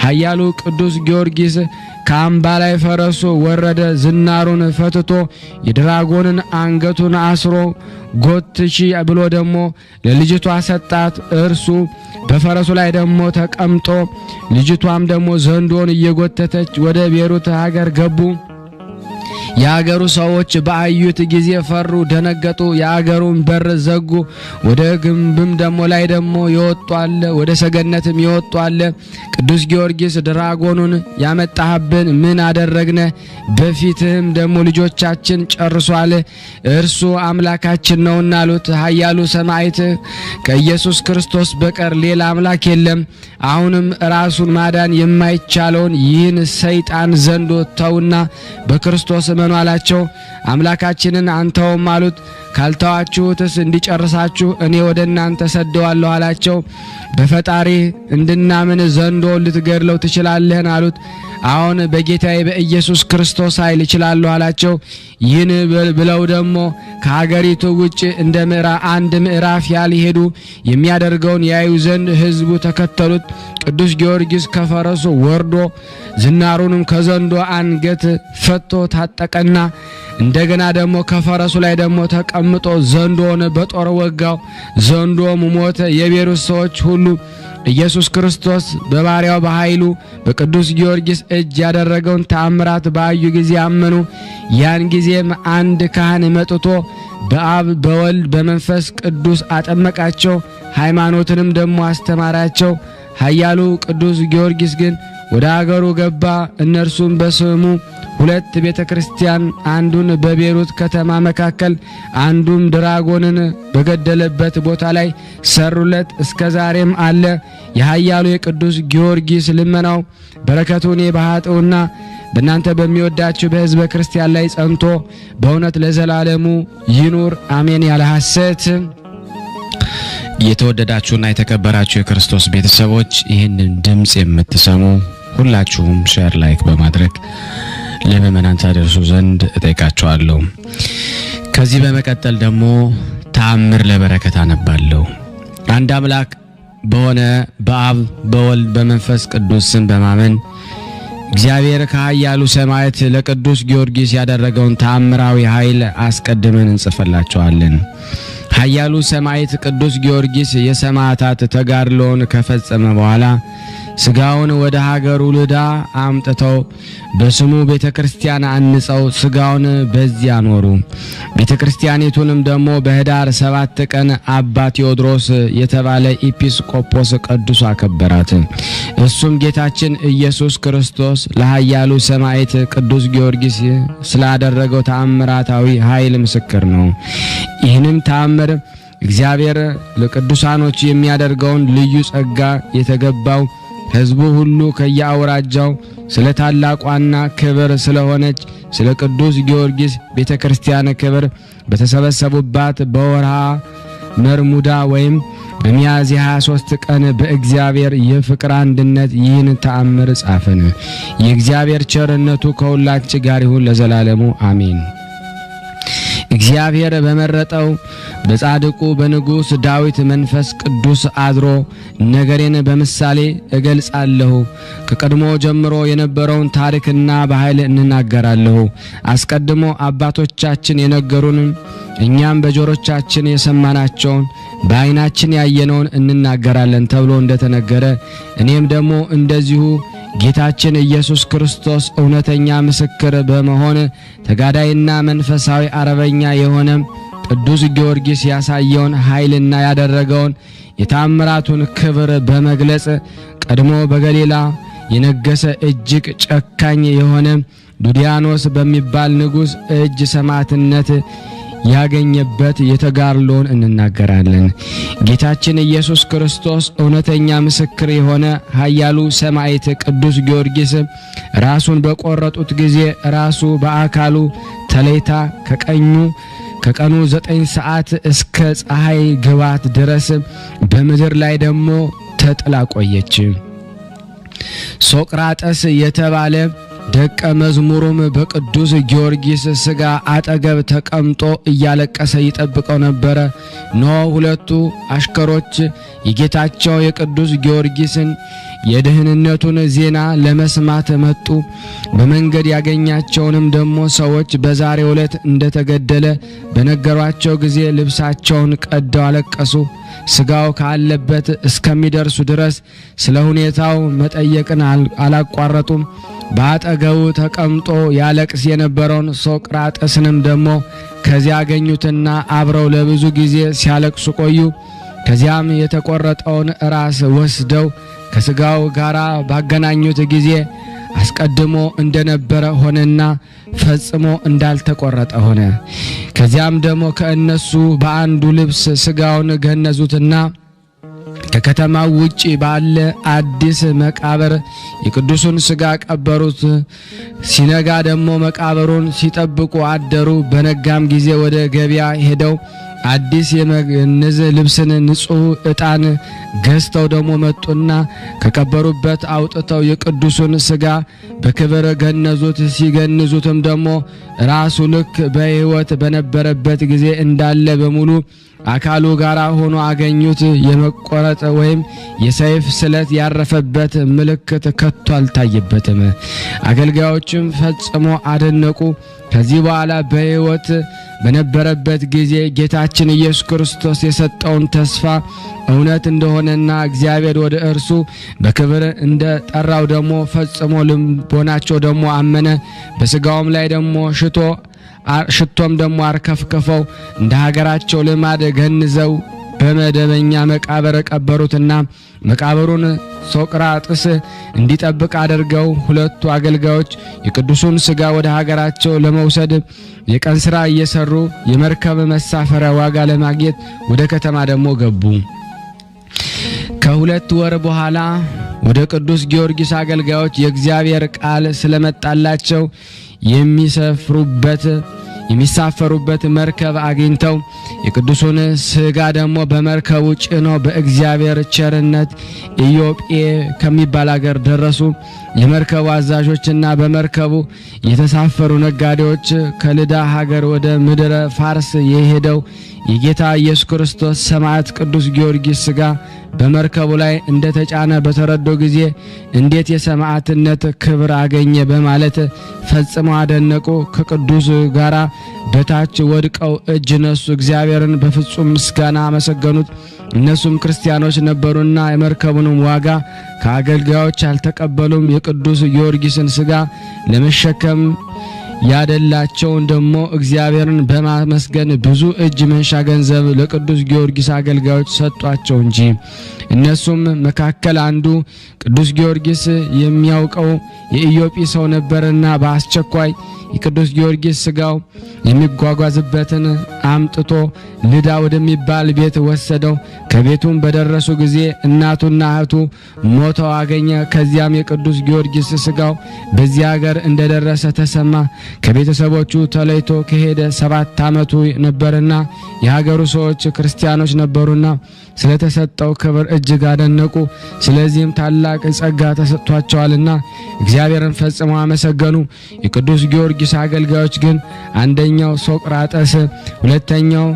Speaker 1: ኃያሉ ቅዱስ ጊዮርጊስ ከአምባ ላይ ፈረሱ ወረደ። ዝናሩን ፈትቶ የድራጎንን አንገቱን አስሮ ጎትሺ ብሎ ደግሞ ለልጅቷ ሰጣት። እርሱ በፈረሱ ላይ ደግሞ ተቀምጦ ልጅቷም ደግሞ ዘንዶን እየጎተተች ወደ ቤሩት ሀገር ገቡ። የአገሩ ሰዎች በአዩት ጊዜ ፈሩ፣ ደነገጡ። የአገሩን በር ዘጉ። ወደ ግንብም ደግሞ ላይ ደግሞ ይወጣለ፣ ወደ ሰገነትም ይወጣለ። ቅዱስ ጊዮርጊስ ድራጎኑን ያመጣህብን ምን አደረግነ? በፊትህም ደግሞ ልጆቻችን ጨርሷል፣ እርሱ አምላካችን ነውና አሉት። ኃያሉ ሰማዕት ከኢየሱስ ክርስቶስ በቀር ሌላ አምላክ የለም። አሁንም ራሱን ማዳን የማይቻለውን ይህን ሰይጣን ዘንዶ ተውና በክርስቶስ እመኑ አላቸው። አምላካችንን አንተውም አሉት። ካልተዋችሁትስ እንዲጨርሳችሁ እኔ ወደ እናንተ ሰደዋለሁ አላቸው። በፈጣሪ እንድናምን ዘንዶ ልትገድለው ትችላለህን አሉት። አሁን በጌታዬ በኢየሱስ ክርስቶስ ኃይል እችላለሁ አላቸው። ይህን ብለው ደግሞ ከሀገሪቱ ውጭ እንደ አንድ ምዕራፍ ያልሄዱ የሚያደርገውን ያዩ ዘንድ ሕዝቡ ተከተሉት። ቅዱስ ጊዮርጊስ ከፈረሱ ወርዶ ዝናሩንም ከዘንዶ አንገት ፈቶ ታጠቀና እንደገና ደግሞ ከፈረሱ ላይ ደግሞ ተቀምጦ ዘንዶን በጦር ወጋው። ዘንዶም ሞተ። የቤሩት ሰዎች ሁሉ ኢየሱስ ክርስቶስ በባሪያው በኃይሉ በቅዱስ ጊዮርጊስ እጅ ያደረገውን ተአምራት ባዩ ጊዜ አመኑ። ያን ጊዜም አንድ ካህን መጥቶ በአብ በወልድ በመንፈስ ቅዱስ አጠመቃቸው፣ ሃይማኖትንም ደግሞ አስተማራቸው። ኃያሉ ቅዱስ ጊዮርጊስ ግን ወደ አገሩ ገባ። እነርሱም በስሙ ሁለት ቤተ ክርስቲያን፣ አንዱን በቤሩት ከተማ መካከል አንዱም ድራጎንን በገደለበት ቦታ ላይ ሰሩለት። እስከ ዛሬም አለ። የኃያሉ የቅዱስ ጊዮርጊስ ልመናው በረከቱን በኃጥኡና በእናንተ በሚወዳችሁ በሕዝበ ክርስቲያን ላይ ጸንቶ በእውነት ለዘላለሙ ይኑር አሜን። ያለ ሐሰት የተወደዳችሁና የተከበራችሁ የክርስቶስ ቤተሰቦች ይህንን ድምጽ የምትሰሙ ሁላችሁም ሼር ላይክ በማድረግ ለምእመናን ታደርሱ ዘንድ እጠይቃችኋለሁ። ከዚህ በመቀጠል ደግሞ ተአምር ለበረከት አነባለሁ። አንድ አምላክ በሆነ በአብ በወልድ በመንፈስ ቅዱስ ስም በማመን እግዚአብሔር ከኃያሉ ሰማዕት ለቅዱስ ጊዮርጊስ ያደረገውን ተአምራዊ ኃይል አስቀድመን እንጽፍላችኋለን። ኃያሉ ሰማዕት ቅዱስ ጊዮርጊስ የሰማዕታት ተጋድሎውን ከፈጸመ በኋላ ስጋውን ወደ ሀገሩ ልዳ አምጥተው በስሙ ቤተክርስቲያን አንጸው ስጋውን በዚያ አኖሩ። ቤተክርስቲያኒቱንም ደግሞ በህዳር 7 ቀን አባ ቴዎድሮስ የተባለ ኤጲስቆጶስ ቅዱስ አከበራት። እሱም ጌታችን ኢየሱስ ክርስቶስ ለኃያሉ ሰማዕት ቅዱስ ጊዮርጊስ ስላደረገው ተአምራታዊ ኃይል ምስክር ነው። ይህንም ተአምር እግዚአብሔር ለቅዱሳኖች የሚያደርገውን ልዩ ጸጋ የተገባው ሕዝቡ ሁሉ ከየአውራጃው ስለ ታላቋና ክብር ስለሆነች ስለ ቅዱስ ጊዮርጊስ ቤተክርስቲያን ክብር በተሰበሰቡባት በወርሃ መርሙዳ ወይም በሚያዝያ 23 ቀን በእግዚአብሔር የፍቅር አንድነት ይህን ተአምር ጻፈን። የእግዚአብሔር ቸርነቱ ከሁላችን ጋር ይሁን ለዘላለሙ አሜን። እግዚአብሔር በመረጠው በጻድቁ በንጉሥ ዳዊት መንፈስ ቅዱስ አድሮ ነገሬን በምሳሌ እገልጻለሁ። ከቀድሞ ጀምሮ የነበረውን ታሪክና በኃይል እንናገራለሁ። አስቀድሞ አባቶቻችን የነገሩን እኛም በጆሮቻችን የሰማናቸውን በዓይናችን ያየነውን እንናገራለን ተብሎ እንደተነገረ እኔም ደግሞ እንደዚሁ ጌታችን ኢየሱስ ክርስቶስ እውነተኛ ምስክር በመሆን ተጋዳይና መንፈሳዊ አረበኛ የሆነ ቅዱስ ጊዮርጊስ ያሳየውን ኃይልና ያደረገውን የታምራቱን ክብር በመግለጽ ቀድሞ በገሊላ የነገሰ እጅግ ጨካኝ የሆነ ዱዲያኖስ በሚባል ንጉሥ እጅ ሰማዕትነት ያገኘበት የተጋድሎውን እንናገራለን። ጌታችን ኢየሱስ ክርስቶስ እውነተኛ ምስክር የሆነ ኃያሉ ሰማዕት ቅዱስ ጊዮርጊስ ራሱን በቆረጡት ጊዜ ራሱ በአካሉ ተለይታ ከቀኑ 9 ሰዓት እስከ ፀሐይ ግባት ድረስ በምድር ላይ ደግሞ ተጥላ ቆየች። ሶቅራጥስ የተባለ ደቀ መዝሙሩም በቅዱስ ጊዮርጊስ ስጋ አጠገብ ተቀምጦ እያለቀሰ ይጠብቀው ነበር። ሁለቱ አሽከሮች የጌታቸው የቅዱስ ጊዮርጊስን የደህንነቱን ዜና ለመስማት መጡ። በመንገድ ያገኛቸውንም ደግሞ ሰዎች በዛሬው ዕለት እንደተገደለ በነገሯቸው ጊዜ ልብሳቸውን ቀደው አለቀሱ። ስጋው ካለበት እስከሚደርሱ ድረስ ስለ ሁኔታው መጠየቅን አላቋረጡም። በአጠገቡ ተቀምጦ ያለቅስ የነበረውን ሶቅራጥስንም ደግሞ ከዚያ አገኙትና አብረው ለብዙ ጊዜ ሲያለቅሱ ቆዩ። ከዚያም የተቆረጠውን ራስ ወስደው ከስጋው ጋር ባገናኙት ጊዜ አስቀድሞ እንደነበረ ሆነና ፈጽሞ እንዳልተቆረጠ ሆነ። ከዚያም ደግሞ ከእነሱ በአንዱ ልብስ ስጋውን ገነዙትና ከከተማው ውጪ ባለ አዲስ መቃብር የቅዱሱን ስጋ ቀበሩት። ሲነጋ ደግሞ መቃብሩን ሲጠብቁ አደሩ። በነጋም ጊዜ ወደ ገበያ ሄደው አዲስ የመግነዝ ልብስን ንጹሕ ዕጣን ገዝተው ደግሞ መጡና ከቀበሩበት አውጥተው የቅዱሱን ስጋ በክብር ገነዙት። ሲገንዙትም ደግሞ ራሱ ልክ በሕይወት በነበረበት ጊዜ እንዳለ በሙሉ አካሉ ጋራ ሆኖ አገኙት። የመቆረጥ ወይም የሰይፍ ስለት ያረፈበት ምልክት ከቶ አልታየበትም። አገልጋዮችም ፈጽሞ አደነቁ። ከዚህ በኋላ በሕይወት በነበረበት ጊዜ ጌታችን ኢየሱስ ክርስቶስ የሰጠውን ተስፋ እውነት እንደሆነና እግዚአብሔር ወደ እርሱ በክብር እንደጠራው ደግሞ ፈጽሞ ልቦናቸው ደግሞ አመነ። በስጋውም ላይ ደግሞ ሽቶም ደግሞ አርከፍክፈው እንደ ሀገራቸው ልማድ ገንዘው በመደበኛ መቃብር ቀበሩትና መቃብሩን ሶቅራጥስ እንዲጠብቅ አድርገው ሁለቱ አገልጋዮች የቅዱሱን ስጋ ወደ ሀገራቸው ለመውሰድ የቀን ስራ እየሰሩ የመርከብ መሳፈሪያ ዋጋ ለማግኘት ወደ ከተማ ደግሞ ገቡ። ከሁለት ወር በኋላ ወደ ቅዱስ ጊዮርጊስ አገልጋዮች የእግዚአብሔር ቃል ስለመጣላቸው የሚሳፈሩበት መርከብ አግኝተው የቅዱሱን ስጋ ደግሞ በመርከቡ ጭነው በእግዚአብሔር ቸርነት ኢዮጴ ከሚባል አገር ደረሱ። የመርከቡ አዛዦችና በመርከቡ የተሳፈሩ ነጋዴዎች ከልዳ ሀገር ወደ ምድረ ፋርስ የሄደው የጌታ ኢየሱስ ክርስቶስ ሰማዕት ቅዱስ ጊዮርጊስ ሥጋ በመርከቡ ላይ እንደተጫነ በተረዶ ጊዜ እንዴት የሰማዕትነት ክብር አገኘ በማለት ፈጽመው አደነቁ። ከቅዱስ ጋራ በታች ወድቀው እጅ ነሱ፣ እግዚአብሔርን በፍጹም ምስጋና አመሰገኑት። እነሱም ክርስቲያኖች ነበሩና የመርከቡንም ዋጋ ከአገልጋዮች አልተቀበሉም። የቅዱስ ጊዮርጊስን ሥጋ ለመሸከም ያደላቸውን ደግሞ እግዚአብሔርን በማመስገን ብዙ እጅ መንሻ ገንዘብ ለቅዱስ ጊዮርጊስ አገልጋዮች ሰጧቸው እንጂ። እነሱም መካከል አንዱ ቅዱስ ጊዮርጊስ የሚያውቀው የኢዮጲ ሰው ነበርና በአስቸኳይ የቅዱስ ጊዮርጊስ ሥጋው የሚጓጓዝበትን አምጥቶ ልዳ ወደሚባል ቤት ወሰደው። ከቤቱም በደረሱ ጊዜ እናቱና እህቱ ሞተው አገኘ። ከዚያም የቅዱስ ጊዮርጊስ ሥጋው በዚያ ሀገር እንደደረሰ ተሰማ። ከቤተሰቦቹ ተለይቶ ከሄደ 7 ዓመቱ ነበርና የሀገሩ ሰዎች ክርስቲያኖች ነበሩና ስለተሰጠው ክብር እጅግ አደነቁ። ስለዚህም ታላቅ ጸጋ ተሰጥቷቸዋልና እግዚአብሔርን ፈጽመው አመሰገኑ። የቅዱስ ጊዮርጊስ አገልጋዮች ግን አንደኛው ሶቅራጠስ፣ ሁለተኛው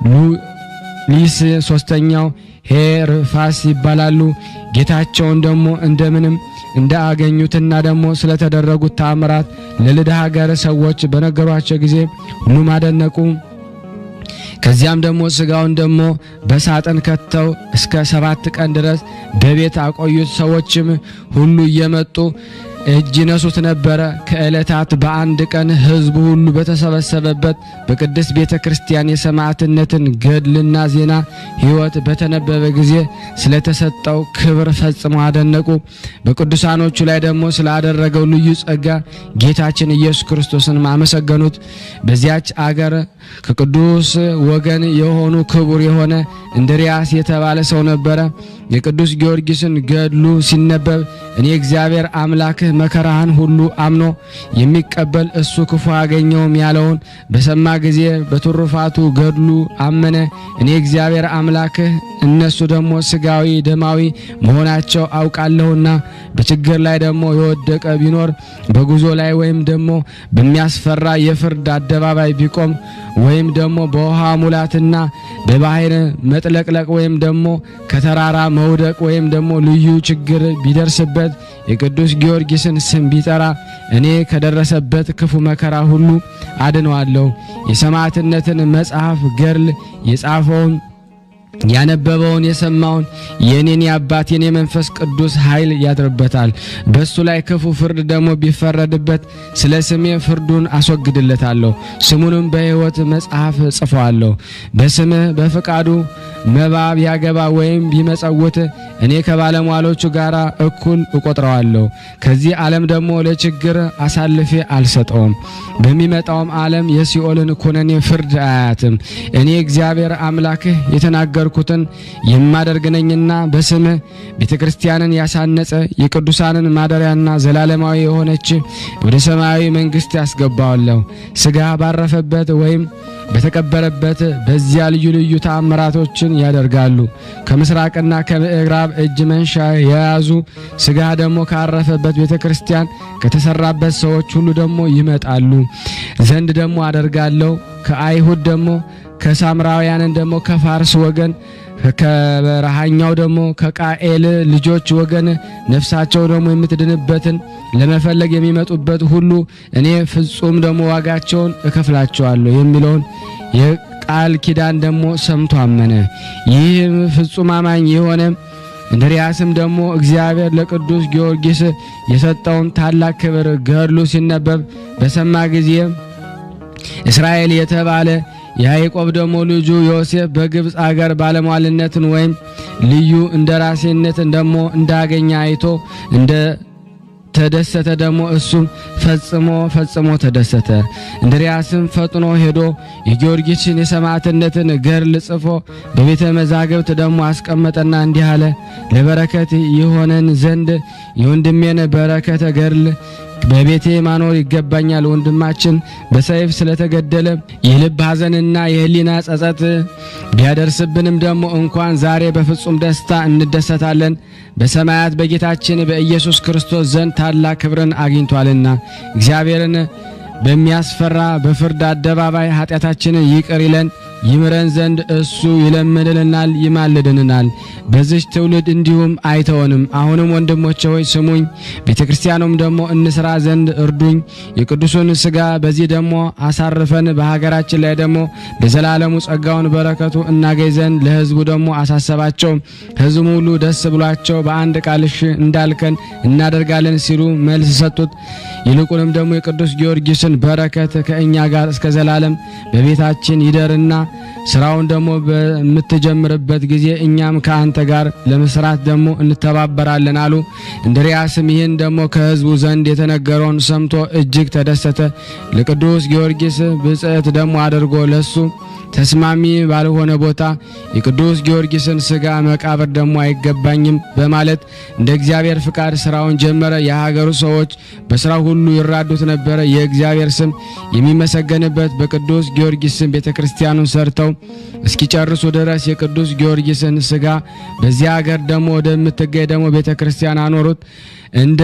Speaker 1: ሉሊስ፣ ሶስተኛው ሄርፋስ ይባላሉ። ጌታቸውን ደግሞ እንደምንም እንዳገኙትና ደግሞ ስለተደረጉት ታምራት ለልዳ ሀገር ሰዎች በነገሯቸው ጊዜ ሁሉም አደነቁ። ከዚያም ደግሞ ሥጋውን ደግሞ በሳጥን ከተው እስከ 7 ቀን ድረስ በቤት አቆዩት። ሰዎችም ሁሉ እየመጡ እጅ ነሱት ነበረ። ከዕለታት በአንድ ቀን ሕዝቡ ሁሉ በተሰበሰበበት በቅድስት ቤተ ክርስቲያን የሰማዕትነትን ገድልና ዜና ሕይወት በተነበበ ጊዜ ስለተሰጠው ክብር ፈጽመው አደነቁ። በቅዱሳኖቹ ላይ ደግሞ ስላደረገው ልዩ ጸጋ ጌታችን ኢየሱስ ክርስቶስን አመሰገኑት። በዚያች አገር ከቅዱስ ወገን የሆኑ ክቡር የሆነ እንድርያስ የተባለ ሰው ነበረ። የቅዱስ ጊዮርጊስን ገድሉ ሲነበብ እኔ እግዚአብሔር አምላክህ መከራህን ሁሉ አምኖ የሚቀበል እሱ ክፉ አገኘውም ያለውን በሰማ ጊዜ በትሩፋቱ ገድሉ አመነ። እኔ እግዚአብሔር አምላክህ እነሱ ደግሞ ስጋዊ ደማዊ መሆናቸው አውቃለሁና በችግር ላይ ደግሞ የወደቀ ቢኖር በጉዞ ላይ ወይም ደግሞ በሚያስፈራ የፍርድ አደባባይ ቢቆም ወይም ደግሞ በውሃ ሙላትና በባህር መጥለቅለቅ ወይም ደግሞ ከተራራ መውደቅ ወይም ደግሞ ልዩ ችግር ቢደርስበት የቅዱስ ጊዮርጊስን ስም ቢጠራ እኔ ከደረሰበት ክፉ መከራ ሁሉ አድነዋለሁ። የሰማዕትነትን መጽሐፍ ገድል የጻፈውን ያነበበውን የሰማውን የኔን የአባቴን የመንፈስ ቅዱስ ኃይል ያድርበታል። በሱ ላይ ክፉ ፍርድ ደግሞ ቢፈረድበት ስለ ስሜ ፍርዱን አስወግድለታለሁ። ስሙንም በሕይወት መጽሐፍ ጽፈዋለሁ። በስምህ በፈቃዱ መባ ቢያገባ ወይም ቢመጸውት እኔ ከባለሟሎቹ ጋር እኩል እቆጥረዋለሁ። ከዚህ ዓለም ደግሞ ለችግር አሳልፌ አልሰጠውም። በሚመጣውም ዓለም የሲኦልን ኩነኔ ፍርድ አያትም። እኔ እግዚአብሔር አምላክህ የተናገርኩትን የማደርግ ነኝና በስምህ ቤተክርስቲያንን ያሳነጸ የቅዱሳንን ማደሪያና ዘላለማዊ የሆነች ወደ ሰማያዊ መንግስት ያስገባዋለሁ። ሥጋ ባረፈበት ወይም በተቀበረበት በዚያ ልዩ ልዩ ተአምራቶችን ያደርጋሉ። ከምስራቅና ከምዕራብ እጅ መንሻ የያዙ ሥጋ ደግሞ ካረፈበት ቤተክርስቲያን ከተሰራበት ሰዎች ሁሉ ደግሞ ይመጣሉ ዘንድ ደግሞ አደርጋለሁ። ከአይሁድ ደግሞ ከሳምራውያን ደግሞ ከፋርስ ወገን ከበረሃኛው ደግሞ ከቃኤል ልጆች ወገን ነፍሳቸው ደግሞ የምትድንበትን ለመፈለግ የሚመጡበት ሁሉ እኔ ፍጹም ደግሞ ዋጋቸውን እከፍላቸዋለሁ የሚለውን የቃል ኪዳን ደግሞ ሰምቶ አመነ። ይህም ፍጹም አማኝ የሆነ እንድርያስም ደግሞ እግዚአብሔር ለቅዱስ ጊዮርጊስ የሰጠውን ታላቅ ክብር ገድሉ ሲነበብ በሰማ ጊዜ እስራኤል የተባለ ያዕቆብ ደግሞ ልጁ ዮሴፍ በግብፅ አገር ባለሟልነትን ወይም ልዩ እንደራሴነትን ደግሞ እንዳገኘ አይቶ እንደ ተደሰተ ደግሞ እሱም ፈጽሞ ተደሰተ። እንድርያስም ፈጥኖ ሄዶ የጊዮርጊስን የሰማዕትነትን ገድል ጽፎ በቤተ መዛግብት ደግሞ አስቀመጠና እንዲህ አለ። ለበረከት ይሆነን ዘንድ የወንድሜን በረከተ ገድል በቤቴ ማኖር ይገባኛል። ወንድማችን በሰይፍ ስለተገደለ የልብ ሐዘንና የህሊና ጸጸት ቢያደርስብንም ደግሞ እንኳን ዛሬ በፍጹም ደስታ እንደሰታለን። በሰማያት በጌታችን በኢየሱስ ክርስቶስ ዘንድ ታላቅ ክብርን አግኝቷልና እግዚአብሔርን በሚያስፈራ በፍርድ አደባባይ ኃጢአታችንን ይቅር ይለን ይምረን ዘንድ እሱ ይለምንልናል ይማልድልናል። በዚህ ትውልድ እንዲሁም አይተወንም። አሁንም ወንድሞቼ ሆይ ስሙኝ፣ ቤተክርስቲያኑም ደግሞ እንስራ ዘንድ እርዱኝ። የቅዱሱን ሥጋ በዚህ ደግሞ አሳርፈን በሀገራችን ላይ ደግሞ ለዘላለሙ ጸጋውን በረከቱ እናገኝ ዘንድ ለሕዝቡ ደግሞ አሳሰባቸው። ሕዝቡ ሁሉ ደስ ብሏቸው በአንድ ቃል እሺ እንዳልከን እናደርጋለን ሲሉ መልስ ሰጡት። ይልቁንም ደግሞ የቅዱስ ጊዮርጊስን በረከት ከእኛ ጋር እስከ ዘላለም በቤታችን ይደርና ስራውን ደግሞ በምትጀምርበት ጊዜ እኛም ከአንተ ጋር ለመስራት ደግሞ እንተባበራለን አሉ። እንድርያስም ይህን ደግሞ ከሕዝቡ ዘንድ የተነገረውን ሰምቶ እጅግ ተደሰተ። ለቅዱስ ጊዮርጊስ ብጽዕት ደግሞ አድርጎ ለሱ ተስማሚ ባልሆነ ቦታ የቅዱስ ጊዮርጊስን ሥጋ መቃብር ደግሞ አይገባኝም በማለት እንደ እግዚአብሔር ፍቃድ ስራውን ጀመረ። የሀገሩ ሰዎች በስራው ሁሉ ይራዱት ነበረ። የእግዚአብሔር ስም የሚመሰገንበት በቅዱስ ጊዮርጊስ ስም ቤተክርስቲያኑን ሰርተው እስኪጨርሱ ድረስ የቅዱስ ጊዮርጊስን ሥጋ በዚያ ሀገር ደግሞ ወደምትገኝ ደግሞ ቤተክርስቲያን አኖሩት። እንደ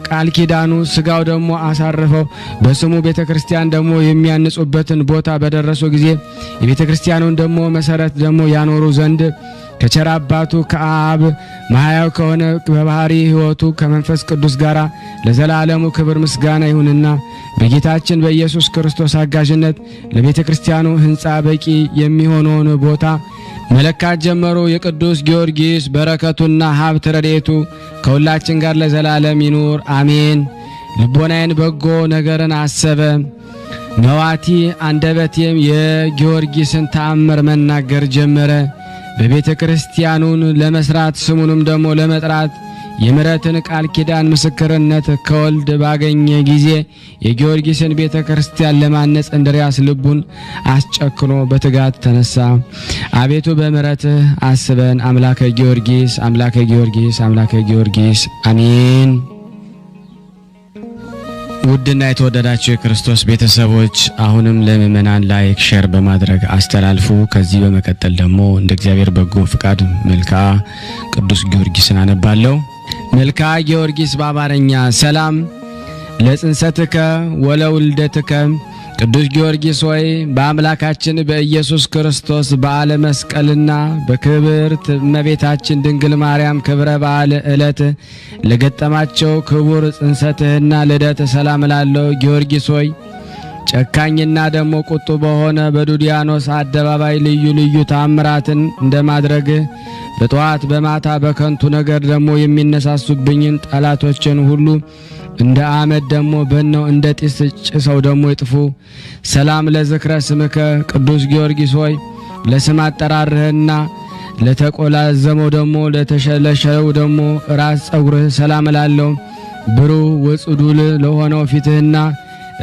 Speaker 1: ቃል ኪዳኑ ሥጋው ደግሞ አሳርፈው በስሙ ቤተክርስቲያን ደግሞ የሚያንጹበትን ቦታ በደረሱ ጊዜ የቤተክርስቲያኑን ደግሞ መሰረት ደግሞ ያኖሩ ዘንድ ከቸር አባቱ ከአብ ማህያው ከሆነ በባህሪ ሕይወቱ ከመንፈስ ቅዱስ ጋር ለዘላለሙ ክብር ምስጋና ይሁንና በጌታችን በኢየሱስ ክርስቶስ አጋዥነት ለቤተክርስቲያኑ ሕንጻ በቂ የሚሆነውን ቦታ መለካት ጀመሩ። የቅዱስ ጊዮርጊስ በረከቱና ሀብት ረድኤቱ ከሁላችን ጋር ለዘላለም ይኑር አሜን። ልቦናዬን በጎ ነገርን አሰበ፣ ነዋቲ አንደበቴም የጊዮርጊስን ተአምር መናገር ጀመረ። በቤተ ክርስቲያኑን ለመስራት ስሙንም ደግሞ ለመጥራት የምሕረትን ቃል ኪዳን ምስክርነት ከወልድ ባገኘ ጊዜ የጊዮርጊስን ቤተ ክርስቲያን ለማነጽ እንድርያስ ልቡን አስጨክኖ በትጋት ተነሳ። አቤቱ በምሕረትህ አስበን። አምላከ ጊዮርጊስ አምላከ ጊዮርጊስ አምላከ ጊዮርጊስ አሜን። ውድና የተወደዳችሁ የክርስቶስ ቤተሰቦች አሁንም ለምእመናን ላይክ ሼር በማድረግ አስተላልፉ። ከዚህ በመቀጠል ደግሞ እንደ እግዚአብሔር በጎ ፍቃድ መልክዓ ቅዱስ ጊዮርጊስን አነባለሁ። መልክዓ ጊዮርጊስ በአማርኛ ሰላም ለጽንሰትከ ወለውልደትከ። ቅዱስ ጊዮርጊስ ሆይ በአምላካችን በኢየሱስ ክርስቶስ በዓለ መስቀልና በክብርት እመቤታችን ድንግል ማርያም ክብረ በዓል ዕለት ለገጠማቸው ክቡር ጽንሰትህና ልደት ሰላም ላለው ጊዮርጊስ ሆይ ጨካኝና ደግሞ ቁጡ በሆነ በዱዲያኖስ አደባባይ ልዩ ልዩ ታምራትን እንደማድረግ በጠዋት በማታ በከንቱ ነገር ደግሞ የሚነሳሱብኝን ጠላቶችን ሁሉ እንደ አመድ ደግሞ በነው እንደ ጢስ ጭሰው ደግሞ ይጥፉ። ሰላም ለዝክረ ስምከ ቅዱስ ጊዮርጊስ ሆይ ለስም አጠራርህና ለተቆላዘመው ደግሞ ለተሸለሸለው ደግሞ ራስ ጸጉርህ ሰላም ላለው ብሩህ ወጽዱል ለሆነው ፊትህና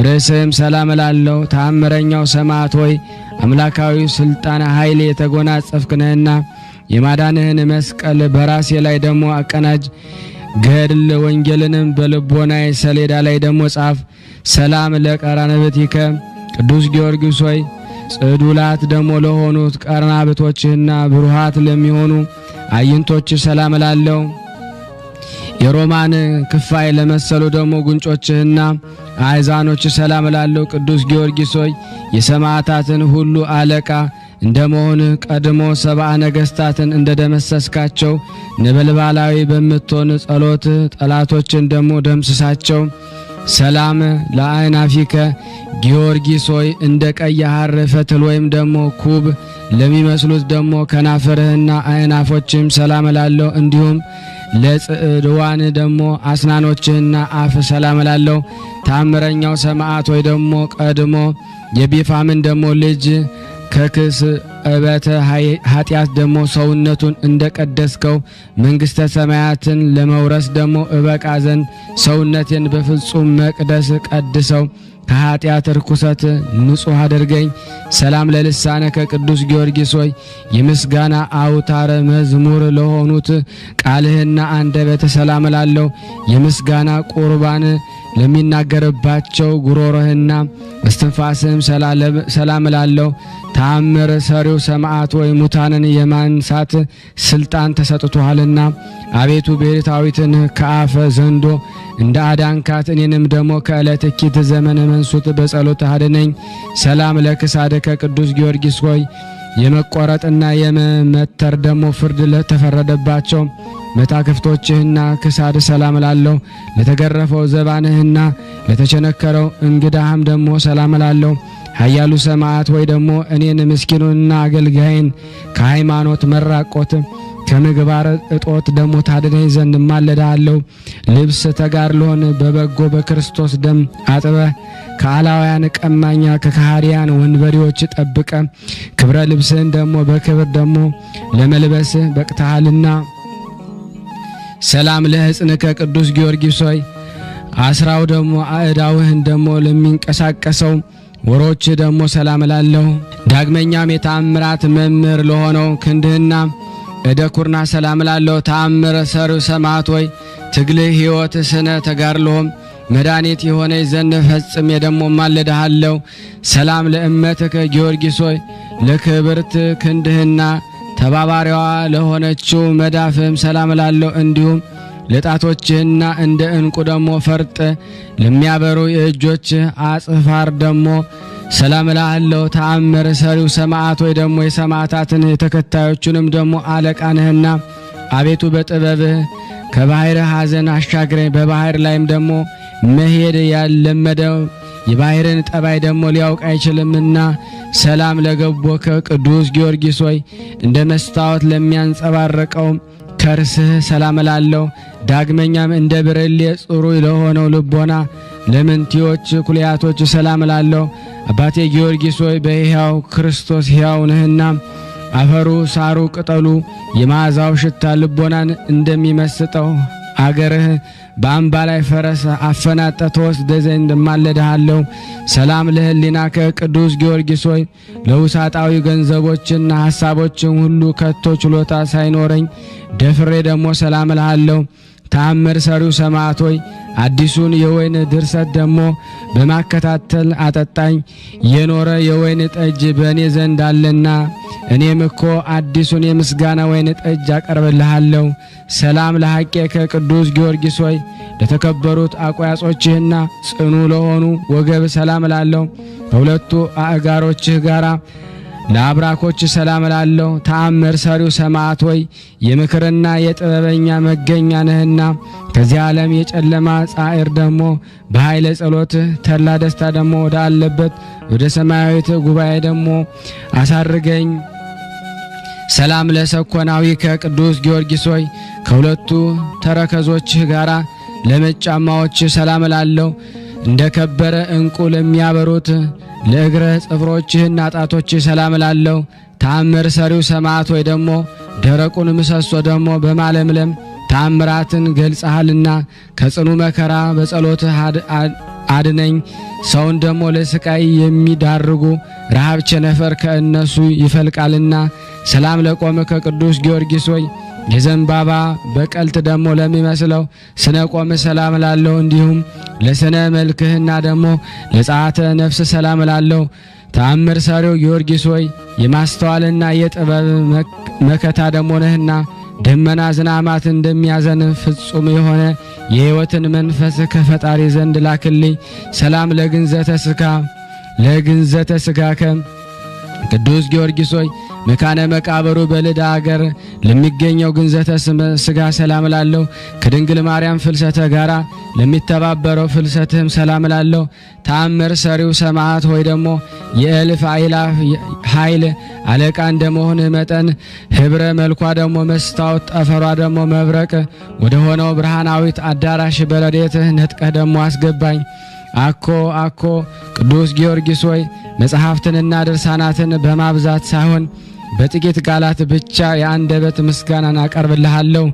Speaker 1: ርዕስህም ሰላም ላለው ተአምረኛው ሰማዕት ሆይ አምላካዊ ስልጣን ኃይል የተጎናጸፍክ ነህና የማዳንህን መስቀል በራሴ ላይ ደግሞ አቀናጅ። ገድል ወንጌልንም በልቦናዬ ሰሌዳ ላይ ደግሞ ጻፍ። ሰላም ለቀራንብትከ ቅዱስ ጊዮርጊስ ሆይ ጽዱላት ደግሞ ለሆኑት ቀርናብቶችህና ብሩሃት ለሚሆኑ አይንቶች ሰላም ላለው የሮማን ክፋይ ለመሰሉ ደግሞ ጉንጮችህና አይዛኖች ሰላም ላለው ቅዱስ ጊዮርጊስ ሆይ የሰማዕታትን ሁሉ አለቃ እንደመሆን ቀድሞ 70 ነገስታትን እንደደመሰስካቸው ነበልባላዊ በምትሆን ጸሎት ጠላቶችን ደግሞ ደምስሳቸው። ሰላም ለአይናፊከ ጊዮርጊስ ሆይ እንደ ቀይ ሐር ፈትል ወይም ደግሞ ኩብ ለሚመስሉት ደግሞ ከናፈርህና አይናፎችም ሰላም ላለው እንዲሁም ለጽድዋን ደግሞ አስናኖችህና አፍ ሰላም ላለው ታምረኛው ሰማዕት ሆይ ደግሞ ቀድሞ የቢፋምን ደግሞ ልጅ ከክስ እበተ ኃጢአት ደግሞ ሰውነቱን እንደቀደስከው መንግስተ ሰማያትን ለመውረስ ደግሞ እበቃ ዘንድ ሰውነቴን በፍጹም መቅደስ ቀድሰው ከኃጢአት ርኩሰት ንጹሕ አድርገኝ። ሰላም ለልሳነከ ቅዱስ ጊዮርጊስ ሆይ የምስጋና አውታረ መዝሙር ለሆኑት ቃልህና አንደበተ ሰላም ላለው የምስጋና ቁርባን ለሚናገርባቸው ጉሮሮህና እስትንፋስህም ሰላም እላለሁ። ተአምር ሰሪው ሰማዕት ወይ ሙታንን የማንሳት ስልጣን ተሰጥቶሃልና አቤቱ ቤዛዊትን ከአፈ ዘንዶ እንደ አዳንካት እኔንም ደግሞ ከዕለት እኪት ዘመን መንሱት በጸሎት አድነኝ። ሰላም ለክሳድከ ቅዱስ ጊዮርጊስ ሆይ የመቆረጥና የመመተር ደግሞ ፍርድ ለተፈረደባቸው መታክፍቶችህና ክሳድ ሰላም እላለሁ። ለተገረፈው ዘባንህና ለተቸነከረው እንግዳህም ደግሞ ሰላም እላለሁ። ኃያሉ ሰማዕት ወይ ደግሞ እኔን ምስኪኑንና አገልጋይን ከሃይማኖት መራቆት ከምግባር እጦት ደግሞ ታድነኝ ዘንድ ማለዳለሁ። ልብስ ተጋድሎን በበጎ በክርስቶስ ደም አጥበህ ከአላውያን ቀማኛ ከካህዲያን ወንበዴዎች ጠብቀ ክብረ ልብስህን ደግሞ በክብር ደግሞ ለመልበስ በቅተሃልና ሰላም ለሕፅንከ ቅዱስ ጊዮርጊስ ሆይ አስራው ደግሞ አእዳውህን ደግሞ ለሚንቀሳቀሰው ወሮች ደግሞ ሰላም እላለሁ። ዳግመኛም የተአምራት መምህር ለሆነው ክንድህና እደ ኩርና ሰላም እላለሁ። ተአምር ሰሪው ሰማዕት ሆይ ትግልህ ሕይወት ስነ ተጋድሎም መድኃኒት የሆነ ዘንድ ፈጽሜ ደግሞ ማለድሃለሁ። ሰላም ለእመትከ ጊዮርጊስ ሆይ ለክብርት ክንድህና ተባባሪዋ ለሆነችው መዳፍም ሰላም እላለሁ። እንዲሁም ለጣቶችህና እንደ ዕንቁ ደግሞ ፈርጥ ለሚያበሩ የእጆች አጽፋር ደግሞ ሰላም እላለሁ። ተአምር ሰሪው ሰማዕት ወይ ደግሞ የሰማዕታትን የተከታዮቹንም ደግሞ አለቃ ነህና አቤቱ በጥበብህ ከባህር ሐዘን አሻግረኝ። በባህር ላይም ደግሞ መሄድ ያለመደው የባህርን ጠባይ ደግሞ ሊያውቅ አይችልምና ሰላም ለገቦከ ቅዱስ ጊዮርጊስ ሆይ እንደ መስታወት ለሚያንጸባርቀው ከርስህ ሰላም እላለሁ። ዳግመኛም እንደ ብርሌ ጽሩይ ለሆነው ልቦና ለምንቲዎች ኩልያቶች ሰላም እላለሁ። አባቴ ጊዮርጊስ ሆይ በሕያው ክርስቶስ ሕያው ነህና አፈሩ ሳሩ ቅጠሉ የመዓዛው ሽታ ልቦናን እንደሚመስጠው አገርህ በአምባ ላይ ፈረስ አፈናጠ ተወስደ ዘንድ ማለድሃለሁ። ሰላም ለሕሊናከ ቅዱስ ጊዮርጊስ ሆይ ለውሳጣዊ ገንዘቦችና ሐሳቦችን ሁሉ ከቶ ችሎታ ሳይኖረኝ ደፍሬ ደግሞ ሰላም እልሃለሁ። ተአምር ሰሪው ሰማዕት ሆይ አዲሱን የወይን ድርሰት ደግሞ በማከታተል አጠጣኝ። የኖረ የወይን ጠጅ በእኔ ዘንድ አለና እኔም እኮ አዲሱን የምስጋና ወይን ጠጅ አቀርብልሃለሁ። ሰላም ለሐቄከ ቅዱስ ጊዮርጊስ ሆይ ለተከበሩት አቋያጾችህና ጽኑ ለሆኑ ወገብ ሰላም እላለሁ። ከሁለቱ አእጋሮችህ ጋራ ለአብራኮች ሰላም እላለሁ። ተአምር ሰሪው ሰማዕት ሆይ የምክርና የጥበበኛ መገኛ ነህና ከዚህ ዓለም የጨለማ ጻዕር ደግሞ በኃይለ ጸሎትህ ተድላ ደስታ ደግሞ ወደ አለበት ወደ ሰማያዊት ጉባኤ ደግሞ አሳርገኝ። ሰላም ለሰኮናዊከ ቅዱስ ጊዮርጊስ ሆይ ከሁለቱ ተረከዞችህ ጋራ ለመጫማዎች ሰላም እላለሁ። እንደ ከበረ ዕንቁ ለሚያበሩት ለእግረ ጽፍሮችህና ጣቶችህ ሰላም እላለሁ። ተአምር ሰሪው ሰማዕት ሆይ ደግሞ ደረቁን ምሰሶ ደግሞ በማለምለም ተአምራትን ገልጸሃልና ከጽኑ መከራ በጸሎትህ አድነኝ። ሰውን ደግሞ ለስቃይ የሚዳርጉ ረሃብ ቸነፈር ከእነሱ ይፈልቃልና ሰላም ለቆምከ ቅዱስ ጊዮርጊስ ሆይ የዘንባባ በቀልት ደግሞ ለሚመስለው ስነ ቆም ሰላም እላለሁ። እንዲሁም ለስነ መልክህና ደግሞ ለጸአተ ነፍስ ሰላም እላለሁ። ተአምር ሰሪው ጊዮርጊስ ሆይ የማስተዋልና የጥበብ መከታ ደግሞ ነህና ደመና ዝናማት እንደሚያዘን ፍጹም የሆነ የሕይወትን መንፈስ ከፈጣሪ ዘንድ ላክልኝ። ሰላም ለግንዘተ ስጋከ ቅዱስ ጊዮርጊስ ሆይ መካነ መቃብሩ በልዳ አገር ለሚገኘው ግንዘተ ስጋ ሰላም እላለሁ። ከድንግል ማርያም ፍልሰተ ጋራ ለሚተባበረው ፍልሰትህም ሰላም እላለሁ። ተአምር ሰሪው ሰማዕት ሆይ ደግሞ የእልፍ አእላፍ ኃይል አለቃ እንደመሆንህ መጠን ህብረ መልኳ ደግሞ መስታወት ጠፈሯ ደግሞ መብረቅ ወደ ሆነው ብርሃናዊት አዳራሽ በረድኤትህ ነጥቀህ ደግሞ አስገባኝ። አኮ ቅዱስ ጊዮርጊስ ሆይ መጽሐፍትንና ድርሳናትን በማብዛት ሳይሆን በጥቂት ቃላት ብቻ የአንደበት ምስጋናን አቀርብልሃለሁ።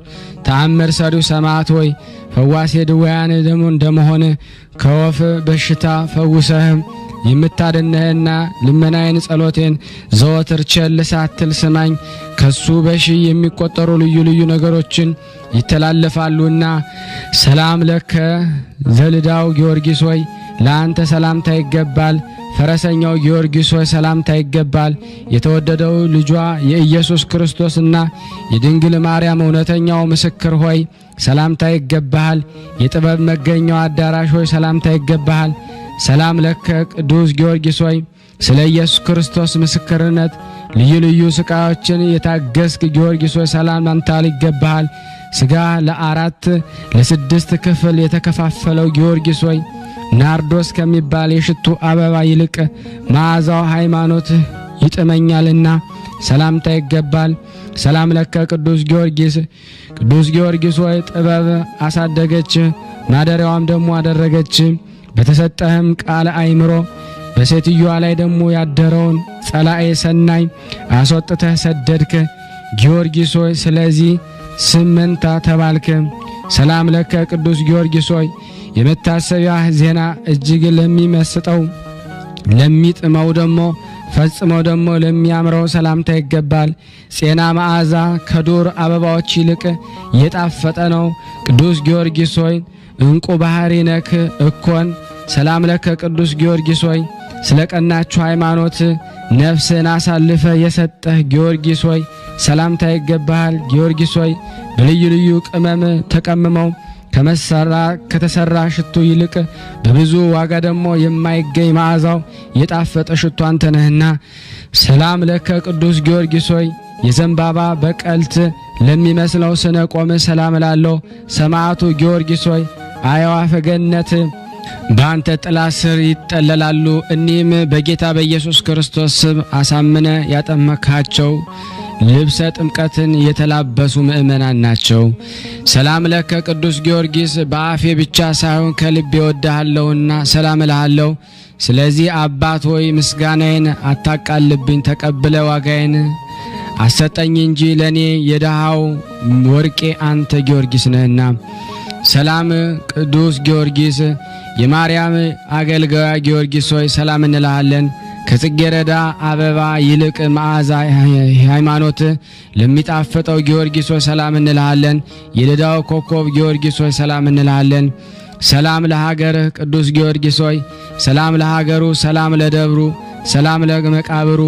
Speaker 1: ተአምር ሰሪው ሰማዕት ሆይ ፈዋሴ ድውያን ደግሞ እንደመሆን ከወፍ በሽታ ፈውሰህም የምታድነህና ልመናዬን ጸሎቴን ዘወትር ቸል ሳትል ስማኝ። ከሱ በሺህ የሚቆጠሩ ልዩ ልዩ ነገሮችን ይተላለፋሉና። ሰላም ለከ ዘልዳው ጊዮርጊስ ሆይ ለአንተ ሰላምታ ይገባል። ፈረሰኛው ጊዮርጊስ ሆይ ሰላምታ ይገባል። የተወደደው ልጇ የኢየሱስ ክርስቶስና የድንግል ማርያም እውነተኛው ምስክር ሆይ ሰላምታ ይገባሃል። የጥበብ መገኛው አዳራሽ ሆይ ሰላምታ ይገባሃል። ሰላም ለከ ቅዱስ ጊዮርጊስ ሆይ ስለ ኢየሱስ ክርስቶስ ምስክርነት ልዩ ልዩ ስቃዮችን የታገስክ ጊዮርጊስ ሆይ ሰላምታ ይገባሃል። ስጋ ለአራት ለስድስት ክፍል የተከፋፈለው ጊዮርጊስ ሆይ ናርዶስ ከሚባል የሽቱ አበባ ይልቅ መዓዛው ሃይማኖት ይጥመኛልና ሰላምታ ይገባል። ሰላም ለከ ቅዱስ ጊዮርጊስ ሆይ ጥበብ አሳደገች፣ ማደሪያዋም ደግሞ አደረገች። በተሰጠህም ቃል አእምሮ በሴትዮዋ ላይ ደግሞ ያደረውን ጸላኤ ሰናይ አስወጥተህ ሰደድክ። ጊዮርጊስ ሆይ ስለዚህ ስም መንታ ተባልክ። ሰላም ለከ ቅዱስ ጊዮርጊስ ሆይ የመታሰቢያ ዜና እጅግ ለሚመስጠው ለሚጥመው ደግሞ ፈጽመው ደግሞ ለሚያምረው ሰላምታ ይገባል። ጼና መዓዛ ከዱር አበባዎች ይልቅ የጣፈጠ ነው። ቅዱስ ጊዮርጊስ ሆይ እንቁ ባህሪ ነክ እኮን። ሰላም ለከ ቅዱስ ጊዮርጊስ ሆይ ስለ ቀናችሁ ሃይማኖት ነፍስን አሳልፈ የሰጠህ ጊዮርጊስ ሆይ ሰላምታ ይገባሃል። ጊዮርጊስ ሆይ በልዩ ልዩ ቅመም ተቀምመው ከተሰራ ሽቱ ይልቅ በብዙ ዋጋ ደግሞ የማይገኝ መዓዛው የጣፈጠ ሽቱ አንተ ነህና ሰላም ለከ ቅዱስ ጊዮርጊስ ሆይ የዘንባባ በቀልት ለሚመስለው ስነ ቆም ሰላም ላለው ሰማዕቱ ጊዮርጊስ ሆይ አዕዋፈ ገነት በአንተ ጥላ ስር ይጠለላሉ። እኒህም በጌታ በኢየሱስ ክርስቶስ ስም አሳምነ ያጠመካቸው ልብሰ ጥምቀትን የተላበሱ ምእመናን ናቸው። ሰላም ለከ ቅዱስ ጊዮርጊስ በአፌ ብቻ ሳይሆን ከልቤ ወድሃለሁና ሰላም እልሃለሁ። ስለዚህ አባት ሆይ ምስጋናዬን አታቃልብኝ፣ ተቀብለ ዋጋዬን አሰጠኝ እንጂ ለኔ የደሃው ወርቄ አንተ ጊዮርጊስ ነህና። ሰላም ቅዱስ ጊዮርጊስ የማርያም አገልጋያ ጊዮርጊስ ሆይ ሰላም እንልሃለን። ከጽጌረዳ አበባ ይልቅ መዓዛ ሃይማኖት ለሚጣፈጠው ጊዮርጊስ ሆይ ሰላም እንልሃለን። የልዳው ኮከብ ጊዮርጊስ ሆይ ሰላም እንልሃለን። ሰላም ለሀገርህ ቅዱስ ጊዮርጊስ ሆይ ሰላም ለሀገሩ፣ ሰላም ለደብሩ፣ ሰላም ለመቃብሩ።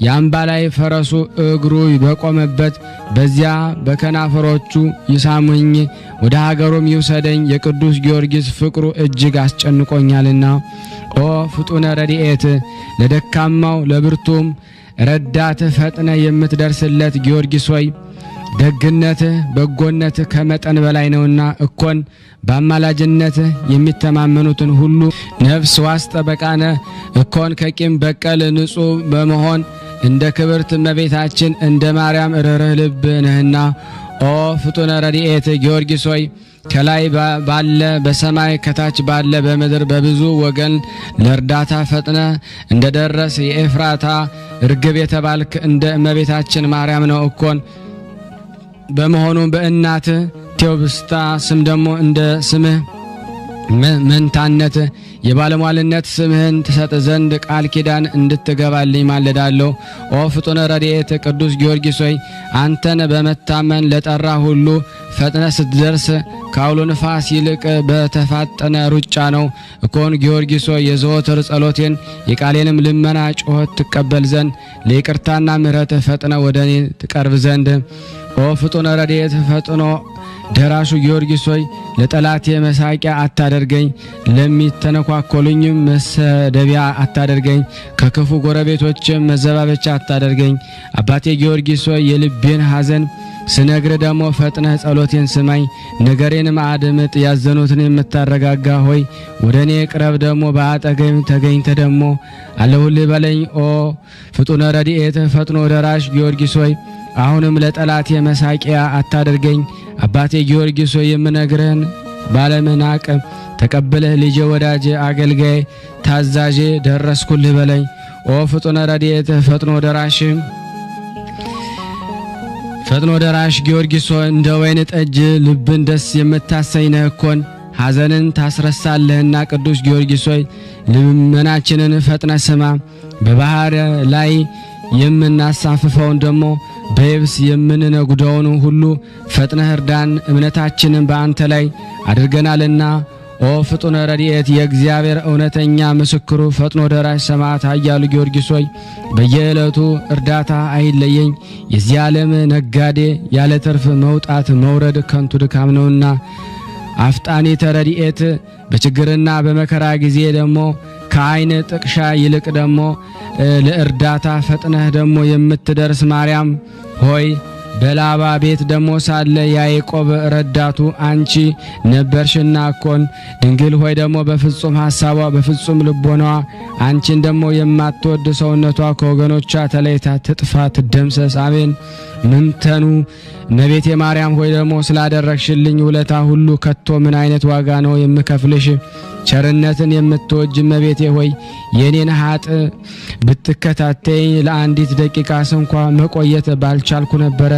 Speaker 1: የአምባ ላይ ፈረሱ እግሩ በቆመበት በዚያ በከናፈሮቹ ይሳሙኝ፣ ወደ ሀገሩም ይውሰደኝ። የቅዱስ ጊዮርጊስ ፍቅሩ እጅግ አስጨንቆኛልና። ኦ ፍጡነ ረድኤት ለደካማው ለብርቱም ረዳት ፈጥነ የምትደርስለት ጊዮርጊስ ሆይ ደግነት በጎነት ከመጠን በላይ ነውና እኮን በአማላጅነት የሚተማመኑትን ሁሉ ነፍስ ዋስ ጠበቃነ እኮን ከቂም በቀል ንጹሕ በመሆን እንደ ክብርት እመቤታችን እንደ ማርያም ርኅሩህ ልብ ነህና። ኦ ፍጡነ ረድኤት ጊዮርጊስ ሆይ ከላይ ባለ በሰማይ ከታች ባለ በምድር በብዙ ወገን ለእርዳታ ፈጥነ እንደ ደረስ የኤፍራታ ርግብ የተባልክ እንደ እመቤታችን ማርያም ነው እኮን። በመሆኑ በእናት ቴዎብስታ ስም ደግሞ እንደ ስምህ መንታነት የባለሟልነት ስምህን ትሰጥ ዘንድ ቃል ኪዳን እንድትገባልኝ ማለዳለሁ። ኦ ፍጡነ ረድኤት ቅዱስ ጊዮርጊስ ሆይ አንተን በመታመን ለጠራ ሁሉ ፈጥነ ስትደርስ ከአውሎ ንፋስ ይልቅ በተፋጠነ ሩጫ ነው እኮን። ጊዮርጊስ ሆይ የዘወትር ጸሎቴን የቃሌንም ልመና ጩኸት ትቀበል ዘንድ ለይቅርታና ምሕረት ፈጥነ ወደ እኔ ትቀርብ ዘንድ። ኦ ፍጡነ ረድኤት ፈጥኖ ደራሹ ጊዮርጊስ ሆይ ለጠላቴ መሳቂያ አታደርገኝ፣ ለሚተነኳኮሉኝም መሰደቢያ አታደርገኝ፣ ከክፉ ጎረቤቶችም መዘባበቻ አታደርገኝ። አባቴ ጊዮርጊስ ሆይ የልቤን ሐዘን ስነግር ደግሞ ፈጥነህ ጸሎቴን ስማኝ፣ ነገሬንም አድምጥ። ያዘኑትን የምታረጋጋ ሆይ ወደ እኔ ቅረብ፣ ደግሞ በአጠገብ ተገኝተ ደግሞ አለሁልህ በለኝ። ኦ ፍጡነ ረድኤት ፈጥኖ ደራሽ ጊዮርጊስ ሆይ አሁንም ለጠላቴ መሳቂያ አታደርገኝ። አባቴ ጊዮርጊስ ሆይ የምነግርህን ባለመናቅ ተቀብለህ ልጄ፣ ወዳጄ፣ አገልጋዬ፣ ታዛዤ ደረስኩልህ በለኝ። ኦ ፍጡነ ረድኤት ፈጥኖ ደራሽ ጊዮርጊስ ሆይ እንደ ወይን ጠጅ ልብን ደስ የምታሰኝ ነህ እኮን። ሐዘንን ታስረሳለህና ቅዱስ ጊዮርጊስ ሆይ ልመናችንን ፈጥነ ስማ። በባህር ላይ የምናሳፍፈውን ደግሞ በየብስ የምንነጉደውን ሁሉ ፈጥነህ እርዳን። እምነታችንን በአንተ ላይ አድርገናልና ኦ ፍጡነ ረድኤት የእግዚአብሔር እውነተኛ ምስክሩ ፈጥኖ ደራሽ ሰማዕት ኃያሉ ጊዮርጊስ ሆይ በየዕለቱ እርዳታ አይለየኝ። የዚህ ዓለም ነጋዴ ያለ ትርፍ መውጣት መውረድ ከንቱ ድካም ነውና አፍጣኔተ ረድኤት በችግርና በመከራ ጊዜ ደግሞ ከዓይን ጥቅሻ ይልቅ ደግሞ ለእርዳታ ፈጥነህ ደግሞ የምትደርስ ማርያም ሆይ በላባ ቤት ደግሞ ሳለ ያዕቆብ ረዳቱ አንቺ ነበርሽና እኮን ድንግል ሆይ ደግሞ በፍጹም ሐሳቧ በፍጹም ልቦናዋ አንቺን ደግሞ የማትወድ ሰውነቷ ከወገኖቿ ተለይታ ትጥፋ ትደምሰስ። አሜን። ምንተኑ እመቤቴ ማርያም ሆይ ደግሞ ስላደረግሽልኝ ውለታ ሁሉ ከቶ ምን አይነት ዋጋ ነው የምከፍልሽ? ቸርነትን የምትወጅ እመቤቴ ሆይ የኔን ኃጥ ብትከታተይ ለአንዲት ደቂቃ እንኳ መቆየት ባልቻልኩ ነበረ።